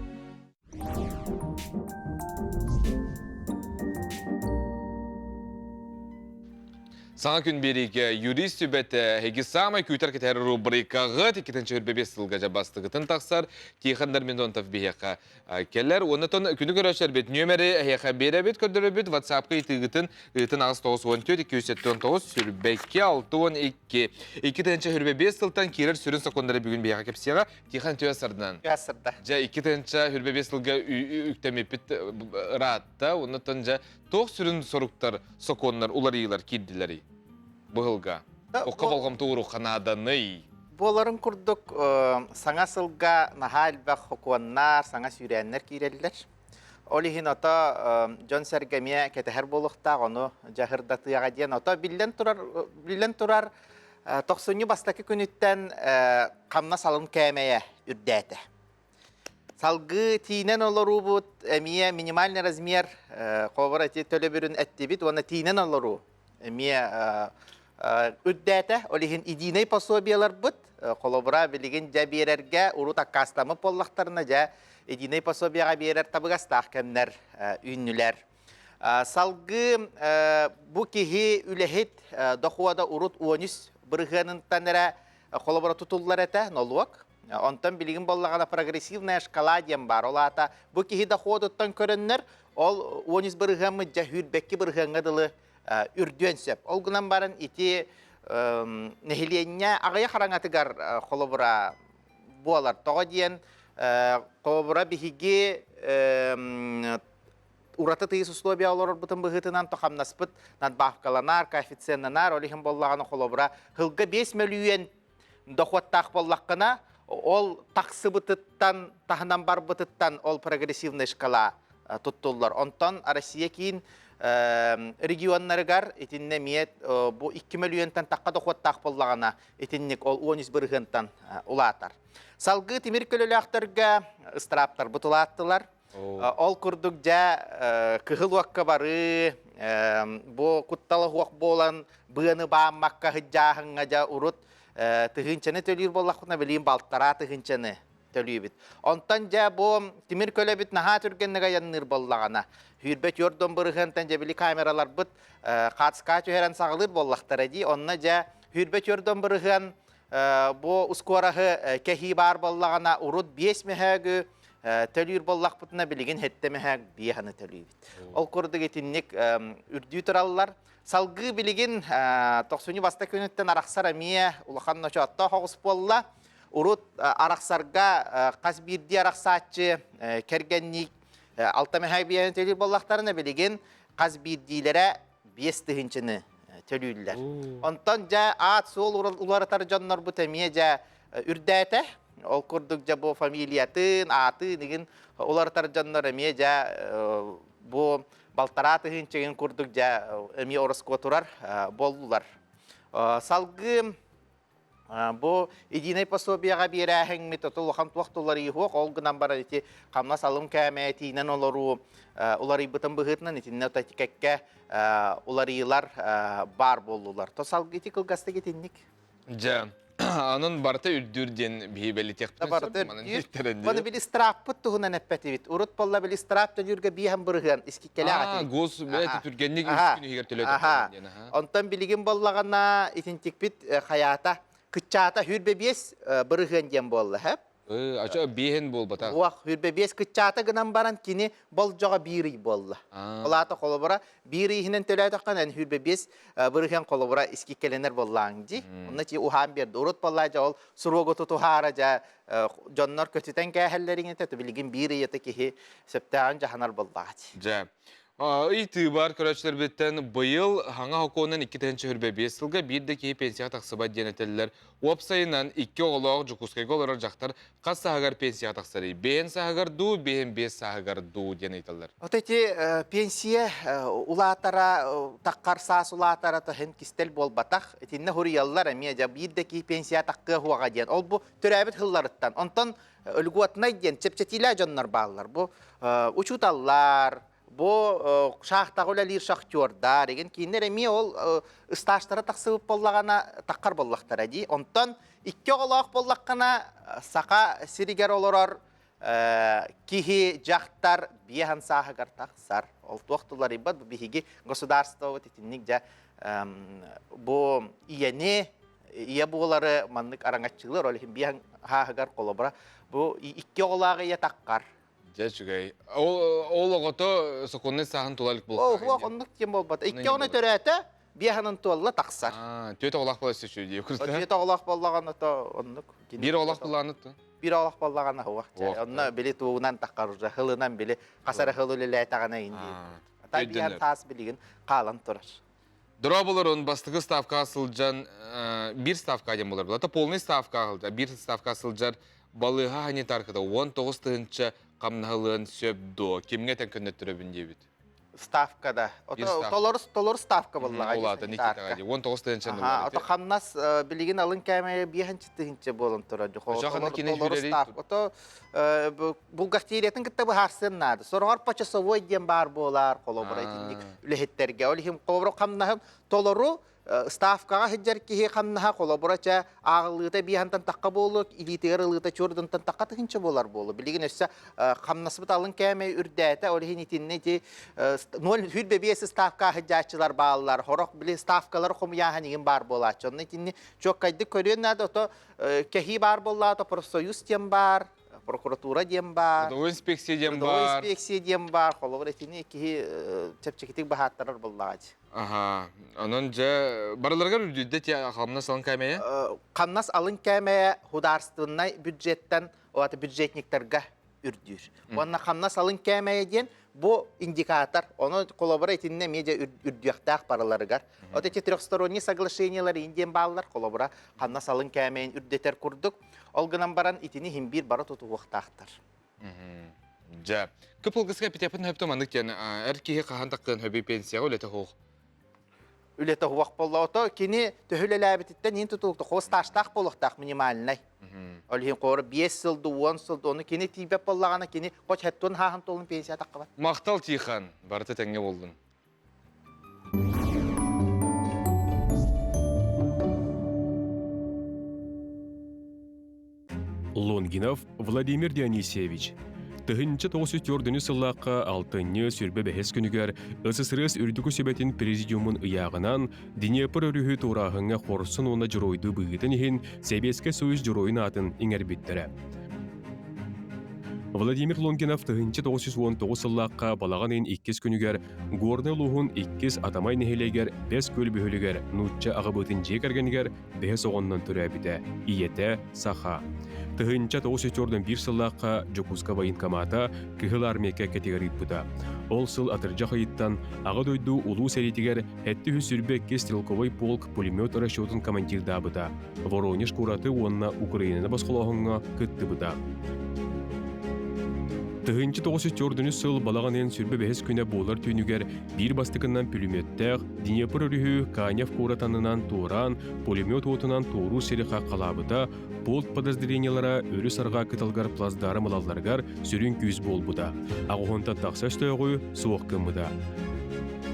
Саңа күн береге юрист сүбәті хеги самай күйтер кетері рубрикаға текетінші үрбебес сылға жабастығытын тақсар тейхандар мен донтав бейеқа келер. Онытын күні көрәшер бет нөмері әйеқа бере бет көрдірі бет ватсапқа етігітін ағыз 914-279 сүрбәкке 612. Екетінші үрбебес сылтан керер сүрін соқондары бүгін бейеқа кепсияға тейхан төе сырдан. Жа екетінші үрбебес сылға үктемепет ратта, онытын жа тоқ сүрін соруқтар соқонлар, улар ейлар, кедділері. Бұғылға. Оққа болғам туыру қанаданы. Боларын күрдік саңа сылға наға әлбәқ хокуаннар, саңа сүйрәннер кейрелілер. Олихин ота Джон Сәргәмия кәтәхәр болуқтақ, оны жағырдатыяға дейін. Ота білден тұрар 90 бастақы күніттен қамна салын кәмәйе үрдәті. Салғы тиінен олару бұд, әмия минимальный размер қобыр әте төлі бүрін әтті бит, оны тиінен олару. Әмия үддәті, олеген идинай пособиялар бұд, қолыбыра білеген жа берерге ұру таққастамы поллақтарына жа идинай пособияға берер табығастақ кәмнер үйінілер. Салғы бұ кеге үләхет доқуада ұрут 13 бірғанын таныра қолыбыра тұтылылар әті, нолуақ. Онтан білеген боллағана прогрессивная шкала дем бар. Олата бұ кеге доқуадыттан көріннер, ол 13 бірғамы жа хүрбәкке бірғанға дылы үрден сөп. Олғынан барын ити нәхиленне ағая қараңатығар қолыбыра болар. Тоға дейін қолыбыра бігіге ураты тыйыс условия олар бұтын бұғытынан тоқамнаспыт, над баққаланар, коэффициеннанар, олихын боллағаны қолыбыра ғылғы 5 миллион доқуаттақ боллаққына, ол тақсы бұтыттан, тағынан бар бұтыттан ол прогрессивный шкала тұттылар. Онтан Россия кейін регионнарыгар етінне миет бұл 2 миллионтан таққа доқуаттақ боллағана етіннек ол 13 бірғынтан ұлатар. Салғы темір көлілі ақтарға ыстыраптар бұтылаттылар. Ол күрдік жа күхіл уаққа бары, бұл құтталы уақ болан бұғыны бағамаққа ғыджағыңа жа ұрыт тұғынчаны төлір боллақына білейін балттара тұғынчаны төлі бит. Онтан жа бұл темір көлі бит наға түргенніға янныр боллағана. Хүрбет йордон бұрығынтан жа білі камералар бұд қатысқа түйерен сағылыр боллақтар әді. Онна жа хүрбет йордон бұрығын бұл ұскорағы кәхи бар боллағана ұрыт 5 мәхәгі төлір боллақ бұтына білеген хетті мәхәг бейханы төлі бит. Ол көрдіг етіннік үрді тұралылар. Салғы білеген 90 баста көнеттен арақсар әмия ұлақан нөші атта хоғыс болла. Ұрыт арақсарға қаз бірді арақсатчы кәргеннік алтамәхәй бейәні төлір боллақтарына білеген қаз бірділері 5 тұхынчыны төлілілер. Онтан жа ат сол ұларытар жаннар бұт әмия жа үрдәті. Ол күрдік жа бұл фамилиятын, аты деген ұларытар жаннар әмия жа бұл балтараты хынчеген күрдік жа әмия орысқо тұрар болулар. Салғы Бу единый пособияга берәһең мит отулхан туактулар ихук ол гынан бара ити камнас алым кәмә тинен олору улары бытын быгытнан итинне татиккә уларыйлар бар болулар. Тосал гити кылгаста гетинник. Ja. Анын барта үрдүрден бейбели текпен Баны били страппыт туһуна нәппәтибит. Урут полла били страптан жүргә биһәм бырган искиккәлә ати. Гос бәте түргәнник үз күнү һигер төлөтә. Онтан билигин боллагана итинтик бит хаята кыччата хүрбебес бырган дем болла һәп. Ача бейһен бол бата. Вах хүрбебес кыччата гынан баран кини бол жога бири болла. Олата колобора бири хинен төлөтәккән ан хүрбебес бырган колобора искиккәленер боллаңди. Онда чи ухам берди. Урут полла жол сурого тутухара жа жоннор көтүтен кәһәлләрин тәтә билигин бири ята ки септән жаһанар боллагы. Ja. Ити бар көрәчләр беттән быел хаңа хоконнан 2-нче хүрбебес елга бирдә ки пенсия таксыба денетелләр. Опсайынан 2 олог Жукускай голлар жактар кассагар пенсия таксыры. Бен сагар ду, бен бес сагар ду денетелләр. Отети пенсия улатара таккар сас улатара тахен кистел болбатах. Этинне хурияллар әмия жа бирдә ки пенсия таккы хуага дигән. Ол бу төрәбит хылларыттан. Онтан өлгүатнай дигән чепчетилә җаннар баллар. Бу учуталлар Бу шахтагыла лир шахтёрдар деген кинер эми ол стажтары таксыбып боллагана таккар боллактар ди. Онтан 2 олак боллаккана сака сиригер олорор кихи жактар бихан сахагар таксар. Ол токтулар ибат бихиги государство тетинник жа бу ияне ия булары маннык араңаччылар ол бихан хагар колобра бу 2 олагы я таккар. Жачугай. Ол огото соконны сахан тулалык бол. О, ондук тем болбат. 2 оны төрәтә, биһанын туалла таксар. Төт олак боласы шу ди. Төт олак боллаганы та ондук. Бир олак болланы та. Бир олак боллаганы хуак. Онна били туунан таккар, хылынан били касара хылылы тагана инди. Ата биһан тас билигин калан турар. Дроболорун бастыгы ставка асылжан бир ставка дем болар. Ата полный ставка алды. Бир ставка асылжар балыга хани таркыда 19-нчы камнахылын сөбдо. Кимге тен көннөттөрөбүн дебит. Ставкада. Толор ставка боллага. Олата никитага ди. 19-нчы. Ата камнас билигин алын кәме биһанчы болон турар. Толор ставка. Ата Булгартиятын китте бу харсыннады. Соргар почасовой дем бар болар, коллаборативник үлехеттерге. Олихим ковро камнахым толору ставкага хеджер ки хамнаха коллаборача агылыта бихантан такка болук илитер ылыта чордунтан такка тынчы болар болу билигин өссө хамнасыбыт алын кеме үрдәтә олихин итинне ти 0 хүрбебес ставка хеджачылар баалар хорок били ставкалар хомяханигин бар болачы онны итинне чок кайды көрөннәдә то кехи бар боллата профсоюз тем бар прокуратура дем бар, инспекция дем бар, инспекция дем бар, коллаборативный ки чепчекитик бахаттарар боллагы. Ага, анан же барларга үрдүдө ти камнас алын кәмәе? Камнас алын кәмәе хударственный бюджеттен ота бюджетниктерге үрдүр. Онна камнас алын кәмәе ден бу индикатор, оны коллаборативный медиа үрдүяктак параларыгар. Ота трехсторонний соглашениялар инден баллар коллабора камнас алын кәмәен үрдетер курдук. Олгынан баран итини химбир бара туту вақтақтар. Ja. Көпілгізге петепін хөпті мандық ден, әркеге қаған таққын хөбі пенсияға өлеті хоқ? Өлеті хоқ болла ота, кені төхілі ләбітіттен ең тұтылықты қоз таштақ болықтақ минималінай. Олхин қоры 5 сылды, 10 сылды, оны кені тейбеп боллағана, кені қоч әттуын хағын толын пенсия таққы бар. Мақтал тейхан, барты тәңге болдың. Лонгинов Владимир Дионисевич. Тыгынчы 94-нчы сыллаққа 6-нчы сүрбе бәхес күнігер СССР үрдігі сөбәтін президиумын ұяғынан Днепр өрігі турағыңа қорсын оны жұройды бұғытын ехін Себеске Союз жұройын атын еңербеттірі. Владимир Лонгинов тыгынчы 919 сыллаққа балаған ең 2 күнігер горны луғын 2 атамай нехелегер 5 көл бөхілігер нұтча ағыбытын жекергенігер бәхес оғыннан түрі әбіті, иеті, саха. Тыгынча 94-1 сыллаққа Жокуска военкомата кыгыл армейка категорит бұда. Ол сыл атыржа қайыттан аға дойду улу сәретігер әтті хүсірбе стрелковой полк пулемет расчетын командирда бұда. Воронеж кураты онна Украинаны басқылағынға күтті бұда. Тыгынчы 904 сыл балағанен сүрбе бәхес күнә болар түйінігер бір бастықынан пулеметтәқ, Днепр үріхі Канев қоратанынан Туран, пулемет отынан Туру серіға қалабыда, полт подразделениялара өрі сарға кытылғар плаздары малаларғар сүрін күйіз болбыда. Ағуғынта тақса өстөғі суық кымыда.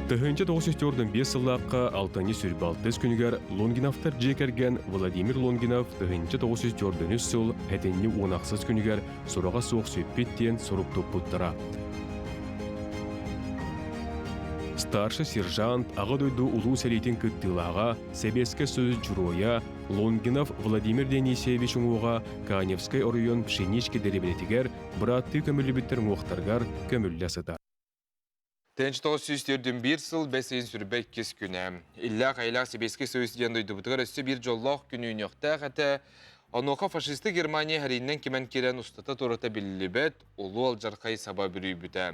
Тыгынчы 904 сыллаққа 6 сүрбе 6 күнігер Лонгиновтар жекерген Владимир Лонгинов тыгынчы 904 сыл әтенні онақсыз күнігер сұраға суық сөйппеттен сұрып тұппыттыра. Старший сержант ағадойду ұлу сәлейтін күттілаға, Себеске сөз жүроя, Лонгинов Владимир Денисевич ұңуға Каневскай орыйон пшеничке деребелетігер, бұратты көмілі біттір мұқтарғар көмілі сыта. Тенч 941 сыл бәсейін сүрбәк кес күні. Иллақ айлақ Себеске сөйістен дойды бұтығыр өсі бір жоллақ күні үнеқтәқ әті, оноқа фашисті Германия әрейінен кемен керен ұстата тұрыта білі бәт, ұлу алжарқай саба бүрі бүті.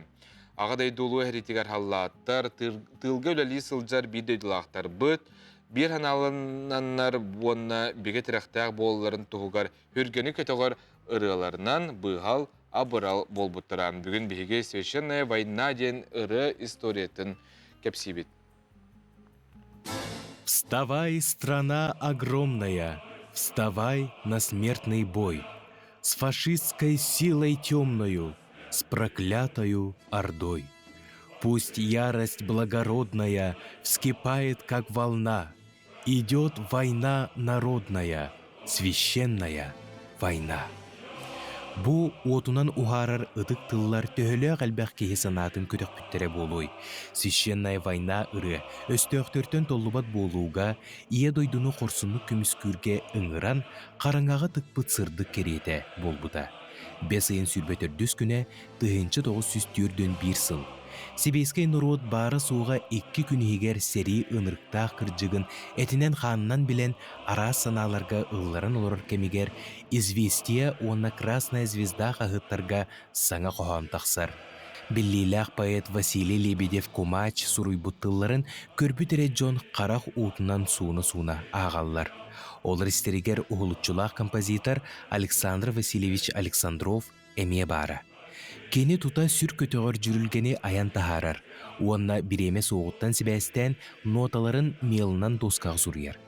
Ағадайды ұлу әритігер халлаттар, тылғы өлі сылжар бір дөйділақтар бұт, бір ханалананнар бұнна беге тірәқтәқ болыларын тұғығар үргені көтіғар ұрыларынан бұғал абырал болбуттыран. Бүгін беге священная война ден ыры историятын кепсибит. Вставай, страна огромная, вставай на смертный бой, с фашистской силой темною, с проклятою ордой. Пусть ярость благородная вскипает, как волна, идет война народная, священная война. Бу отунан ухарар ытык тыллар төхөлөк әлбәк кеһи санатын көтөк бүттәре болуй. Священная война ыры өстөктөртөн толлубат болууга, ие дойдуну корсунну күмүскүрге ыңыран, караңага тыкпыт сырдык керете болбута. Бесайын сүрбөтөрдүс күнө 941 сыл. Себейскай народ бары суға 2 күн егер сери ынырықтақ кыржыгын этинен ханынан билен ара саналарга ылларын олар кемигер известия онна красная звезда қағыттарға саңа қоғам тақсар. Биллилях поэт Василий Лебедев Кумач суруйбуттыларын көрбүтере жон қарақ утынан суына ағаллар. Олар истеригер уғылытчулақ композитор Александр Васильевич Александров әме бара. Кені тута сүр көтөғыр жүрілгені аян тахарар. Уанна биреме соғыттан себәстен ноталарын мелынан доскағы сұрыяр.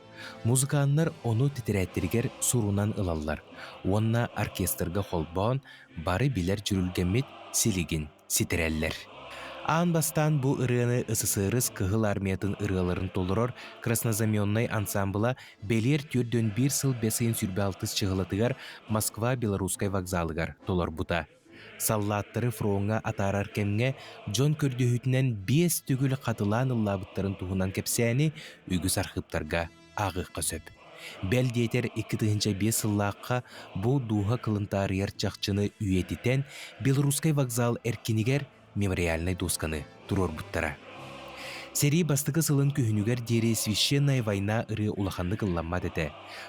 Музыканлар оны титерәттергер сурунан ылаллар. Уанна оркестрға холбон бары билер жүрілгенмет селеген ситерәллер. Аан бастан бұл ырыны ысысырыз кығыл армиятын ырыларын толырор краснозаменной ансамбыла белер түрден 1 сыл бесейін сүрбе 6 чығылатыгар Москва-Белорусскай вокзалыгар толар бута. Саллаттары фронға атарар кемге Джон көрдіхүтінен 5 түгіл қатылан ыллабыттарын туғынан кепсәні үгіз архыптарға ағыққа сөп. Бәл дейтер 2-5 сыллаққа бұл дуға қылынтарыяр чақчыны үйетітен Белорусскай вокзал әркенігер мемориальный досканы тұрор бұттара. Сери бастықы сылын күйінігер дере священная война ыры улаханды кылламмат әті.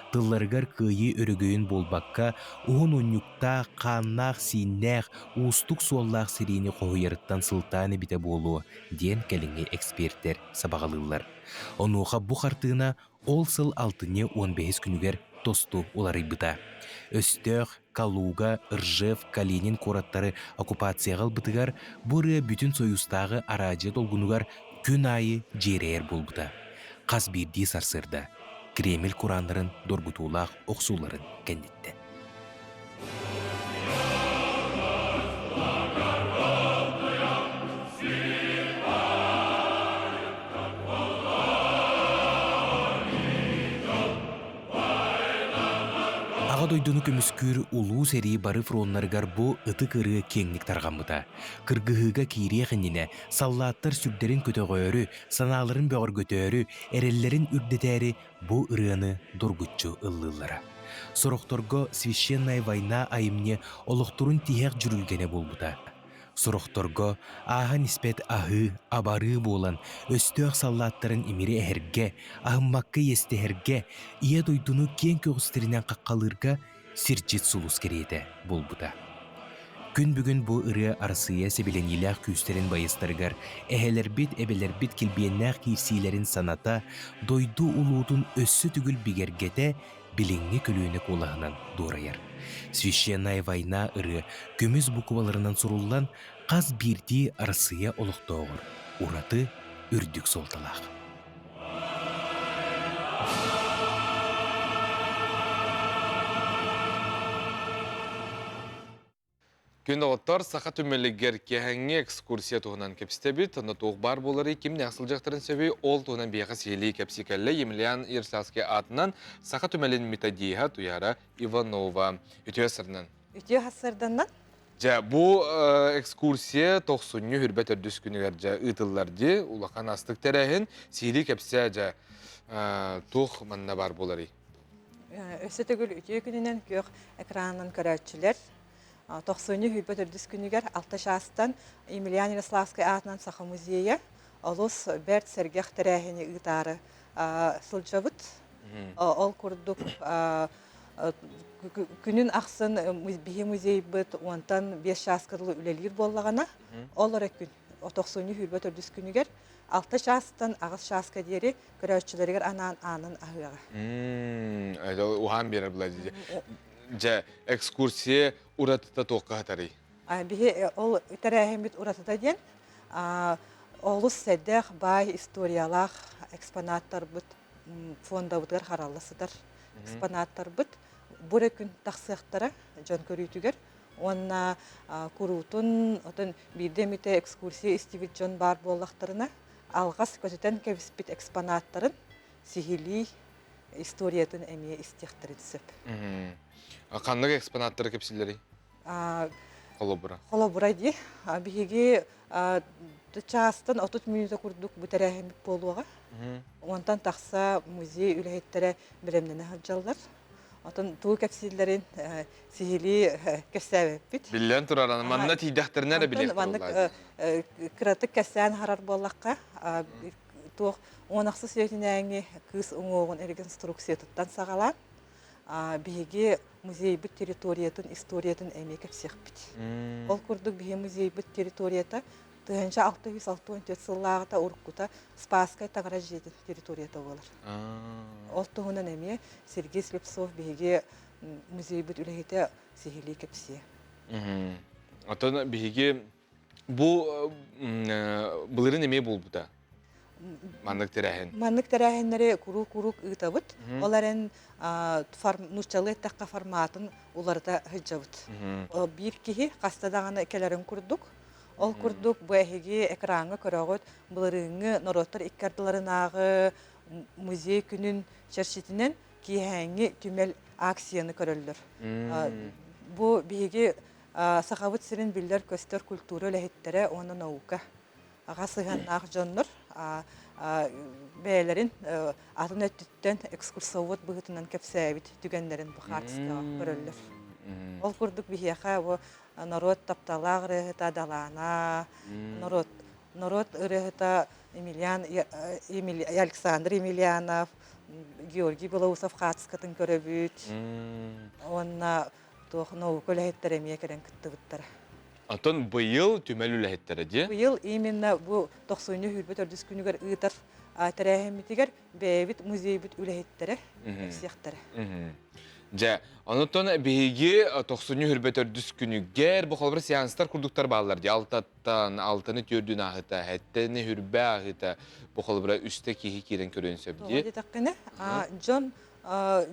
Тылларғар күйі өрігейін болбаққа, уғын онюкта, қаннақ, синнәқ, ұстық суаллақ серейіне қойырыттан сылтаны біте болу, ден кәліңе эксперттер сабағалылар. Онуға бұ қартығына ол сыл 6-15 күнігер тосту олары бұта. Өстөк, Калуга, Ржев, Калинин кораттары оккупацияғал бұтығар, бұры бүтін союстағы аражет олғынығар күн айы жерер болбыта. Қаз бірді сарсырда, Кремль құранларын доргутулақ оқсуларын кәндетті. Ағадойдыны көміскүр улуу сери бары фронларгар бу ытык ыры кеңник тарғамыта. Кыргыһыга киирие хеннине, саллаттар сүрдерин көтөгөрү, санааларын бөгөр көтөрү, эреллерин үрдетери бу ырыны доргутчу ыллылара. Сорокторго священная война айымне олохтурун тиһек жүрүлгене болбута. Сорокторго аха ниспет ахы, абары болан, өстөк саллаттарын имири эхерге, ахыммакка естехерге, ие дойдуну кен көгістерінен қаққалырға сирчит сулус керейді болбута. Күн бүгін бұ ыры арсыя себелен елақ күстерін байыстырғар, эхелербит эбелербит келбиеннақ кирсилерин саната, дойду улудун өссі түгіл бігергете, билеңі көлөйіні қолағынан дорайар. Священная война ыры көміз букваларынан суруллан қаз бирди арсыя олықтоғыр. Ураты үрдік солталақ. Күн оғыттар сақа түмелігер кехәңе экскурсия туғынан кепстебет, тұнда туғы бар болары кемне асыл жақтырын сөбей, ол туғынан бияға сейлі кепсикәлі Емельян Ирсалске атынан сақа түмелін методиға туяра Иванова. Үтіе сырынан? Үтіе хасырданнан? Жа, бұл экскурсия 90-ні хүрбәт өрдіс күнігер жа ұтылларды, улақан астық тәрәхін сейлі кепсе жа туғы манна бар болары. Өсі түгіл үтіе күнінен көк экранын көрәтшілер. 90-ні хүрбәт өрдіс күнігер 6 шастан Емельян Ярославский атынан сақа музейі олыс бәрт сәргех тәрәхіні ұтары сылжабыт. Ол күрдік күнін ақсын бігі музей бұд, онтан 5 шаскырлы үлелер болағана, ол ұры күн. 90-ні хүрбәт өрдіс күнігер 6 шастан ағыз шаска дері көрәтшілергер анын ағыға. Оған берір бұла дейді. Жа, экскурсия ұратыта тоққа қатары? Ол үтәрәхен біт ұратыта ден, олыс сәддәқ бай историялақ экспонаттар бұд, фонда бұдғар қаралысыдар экспонаттар бұд. Бұр күн тақсықтары жон көрүйтігер. Онна күрутын, бірдеміте экскурсия істевіт жон бар болақтарына алғас көзітен кәвіспіт экспонаттарын сихили историятын әмие істектірін сөп. Қандық экспонаттары кепсілері? Қолобыра. Қолобыра де. Бігеге частын 30 минута күрдік бұтәрәхемік болуға. Онтан тақса музей үләйттері біремнені жалдар. Отын туы кепсілерін сихили кәсәбі біт. Білен тұрараны. Манна тейдәқтеріне де білек тұрылады. Кіратық кәсән харар болаққа. Онақсы сөйтінәңі күз ұңоғын реконструкция тұттан сағалан. Біге музей бұт территориятын, историятын әмек әпсек біт. Ол күрдік біге музей бұт территорията 664 сыллағыта ұрққыта Спаскай тағыра жетін территорията болар. Ол тұғынан әме Сергей Слепцов біге музей бұт үләйті сехилей кәпсе. Атын біге бұлырын әме бол бұта? Маннык тәрәхен? Маннык тәрәхенлері күрік ұйтабыт. Оларын нұрчалы таққа форматын оларда хүджабыт. Bir кихи қастадағаны кәлерін күрдік. Ол күрдік бұәхеге экраңы көріғыт бұлырыңы нороттар иккардыларынағы музей күнін шәршетінен кейхәңі түмел акцияны көрілдір. Бұл біге сақабыт сірін білдер көстер культуры ләхеттері оны наука. Ағасығаннақ жонныр. Бәлерін атын өттіттен экскурсовод бұғытынан кәпсәбіт түгендерін бұқартысыға көрілдір. Ол күрдік бігеға народ тапталақ рыхыта далана, народ рыхыта Александр Емельянов, Георгий Белоусов қатысқатын көрібіт. Онна наука ләхеттереме керен күтті бұттары. Антон бұйыл түмәл үләхеттері де? Бұйыл именно бұл 90-ні хүрбет өрдіс күнігер ұйтар тәрәхемітігер бәйбіт музей бүт үләхеттері әпсияқтары. Жа, анықтан бейге 90-ні хүрбет өрдіс күнігер бұқалбыр сеанстар күрдіктар бағалар де? Алтаттан, алтыны түрдін ағыта, әттені хүрбә ағыта бұқалбыра үсті кейі керен көрін сөбде?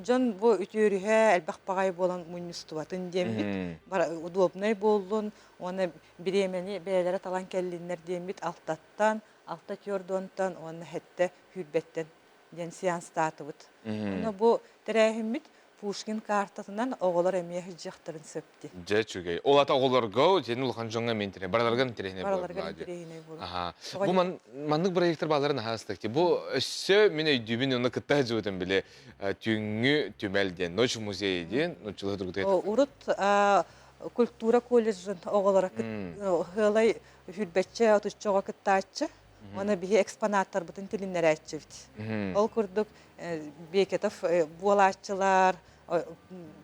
Жон бұл үтіріге әлбәқ бағай болан мұныстуатын дембіт. Удобнай болуын, оны біремені бәлері талан кәлінер дембіт алтаттан, алта көрдонтан, оны хәтті хүрбеттен ден сеанс татыбыт. Оны бұл тәрәхімбіт Пушкин картасынан оғылар әмей жақтырын сөпті. Жа чүгей. Ол ата оғыларға жені ұлған жоңға ментеріне, бараларған терехіне болады. Бараларған терехіне болады. Бұл маннық бір ектір баларын ағастық. Бұл өссі мен өйдүйбін оны қытта жөтін біле түңі түмәлден, нөч музейден, нөчілі тұрғыды. Урут культура колледжін оғылара ғылай хүрбәтчі, отыччоға қыттачы. Оны бігі экспонаттар бұтын тілінлер әтчі біт. Ол күрдік Бекетов болатчылар,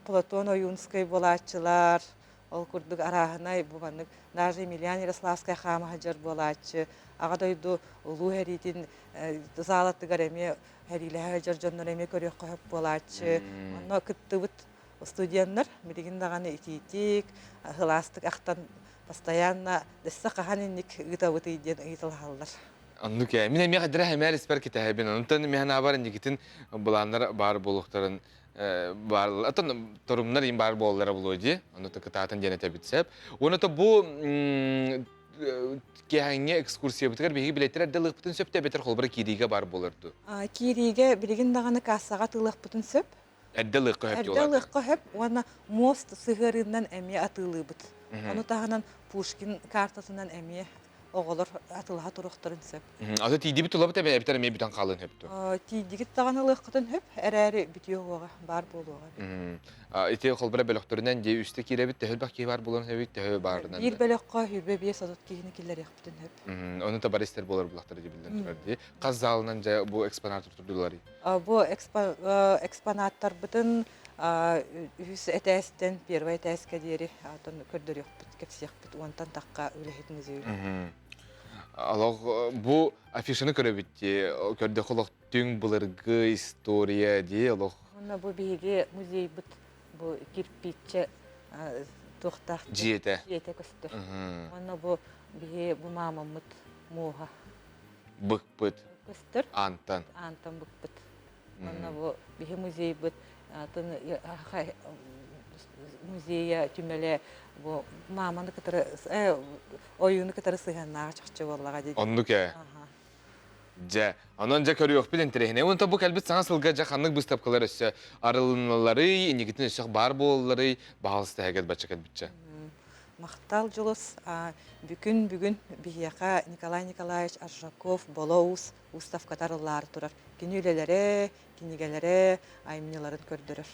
Платон Оюнскай болатчылар, ол күрдік арағынай бұбанық даже Емельян Ярославскай қамы жар болатчы. Ағадойду ұлу әретін залаттығар әме әрілі жар жонлар әме көрек қойып болатчы. Оны күтті бұт студенттер билигин даганы ититик, хыластык ақтан постоянно десса каханник гытабыты иден ыйтылалар. Аннуке, мен эме кадра хемер испер китәбен. Онтан мен абар никитин буланнар бар булуктарын бар. Атын турумнар ин бар боллары булуди. Аны тыкытатын денете битсеп. Оны то бу кехәңе экскурсия битер биги билеттер дылык бутун сөптә бетер холбар кириге бар булырды. Кириге билигин даганы кассага тылык бутун сөп. Әддылык көһәп юлар. Әддылык көһәп, оны мост сыгырынан әме атылы бут. Аны тагынан Пушкин картасынан әме оголор атылга туруктарын сөп. Аты тиди бит улабыт әбе битер эме битан калын хөптү. Тидигит таганы кытын хөп, әрәре битиогога бар болуга. Ите холбара бөлөктөрүнөн же үстө киребит төхөлбак ки бар булган хөбит төхө барынан. Бир бөлөккө хүрбе бие сатып кийини киллер яктын хөп. Оны та баристер болор булактар деп билден турды. Каз залынан же бу экспонат турдулар. Бу экспонаттар бүтүн үс этестен первый этеске дери атын көрдөр юкпут кепсиякпут онтан такка үлехит музей. Алог бу афишаны көрөбитти көрдө холок түң булыргы история ди алог. Мына бу биге музей бут бу кирпичче тохтак Жете көстөр. Мына бу биге бу мамамыт муга быкпыт көстөр. Антан быкпыт. Мына бу биге музей бут атын музейя түмеле бу маманы кытары оюны кытары сыганнага чакчы боллага дейт. Оннуке. Же, анан же көрүк билен терехне. Онта бу калбит саңа сылга жаханнык выставкалар өссө арылыналары, инегитин өссө бар боллары баалысты хагат бачакат битче. Мактал жолос бүгүн бияка Николай Николаевич Аржаков Болоус выставкатарлар турар. Кинүлелере, кинигелере, аймнеларын көрдөрөр.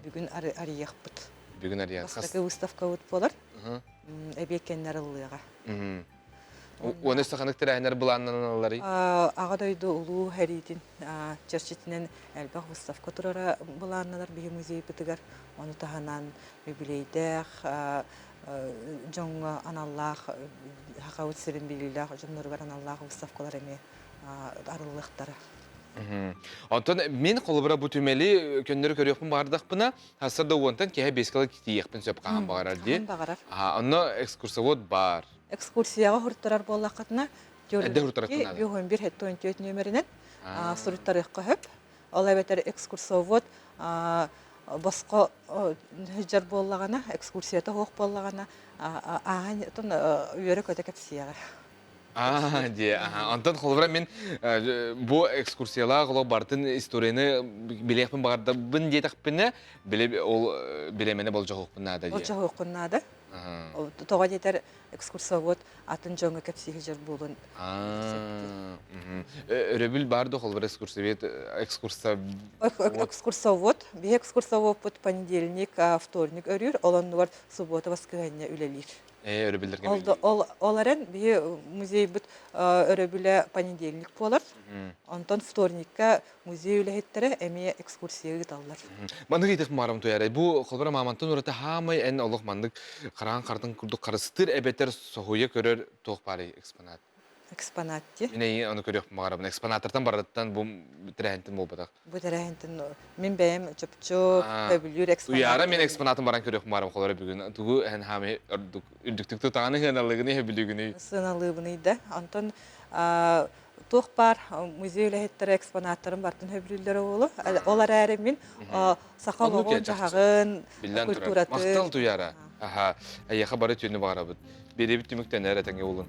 Бүгүн арыяқпыт. Бүгүн арыяқ. Басқаки выставка өт болар. Эбекеннер ылыга. Оны саханык терәһнәр буланналары. Агадайды улуу хәритин чәрчетинен әлбәк выставка турара буланналар биге музей битигер. Оны таханан юбилейдәх жоңга аналлах хакавыт сирин билиләх жонноргар аналлах выставкалар эме арылыктары. Антон мен колбара бу түмели көннөр көрөкмүн бардакпына хасырда онтан кеһе бескала китиекпин сөп каан багарар ди. Аны экскурсовод бар. Экскурсияга хурттарар боллакатына Эдде хурттаракына. Бөгөн бир хетто 14 нөмеринен сурттарыкка хөп. Алай бетер экскурсовод басқа жар боллагана экскурсията хок боллагана аган тон үйөрө көтөкөп сияга. Ди, антон холбара мен бу экскурсиялар голо бартын историяны билепин багарда бин детакпине биле ол билемене болжокпунна да ди. Болжокпунна да. Тога жетер экскурсовод атын жоңга кепсиге жер болун. Өрөбүл барды холбара экскурсовод, би экскурсовод под понедельник, вторник өрүр, олоннур суббота воскресенье үлелир. Өрөбүлдерге. Оларын би музей бут өрөбүле понедельник болар. Антон вторникка музей үлехеттере эме экскурсия гыталлар. Мандык итек марам тоярай. Бу холбара мамантын урата хамай эн олох мандык караан кардын курдук карыстыр эбетер сохуя көрөр тох бары экспонат. Экспонат ди. Мен аны көрөк марам. Экспонаттардан бараттан бу терәһентин болбадак. Бу терәһентин мен бәем чөпчөп көбүлүр экспонат. Уяра мен экспонатын баран көрөк марам холбара бүгүн. Тугу эн хами үрдүктүктү таганы хыналыгыны хөбүлүгүнү. Сыналыгыны да. Антон тох бар музейлехеттер экспонаттарын бартын хөбүлүлөр болу. Олар әрі мен сақалығын жағын культураты. Мақтал туяра. Аха, аяқа бары түйіні бағарабыд. Беребіт түміктен әрі тәңе олын.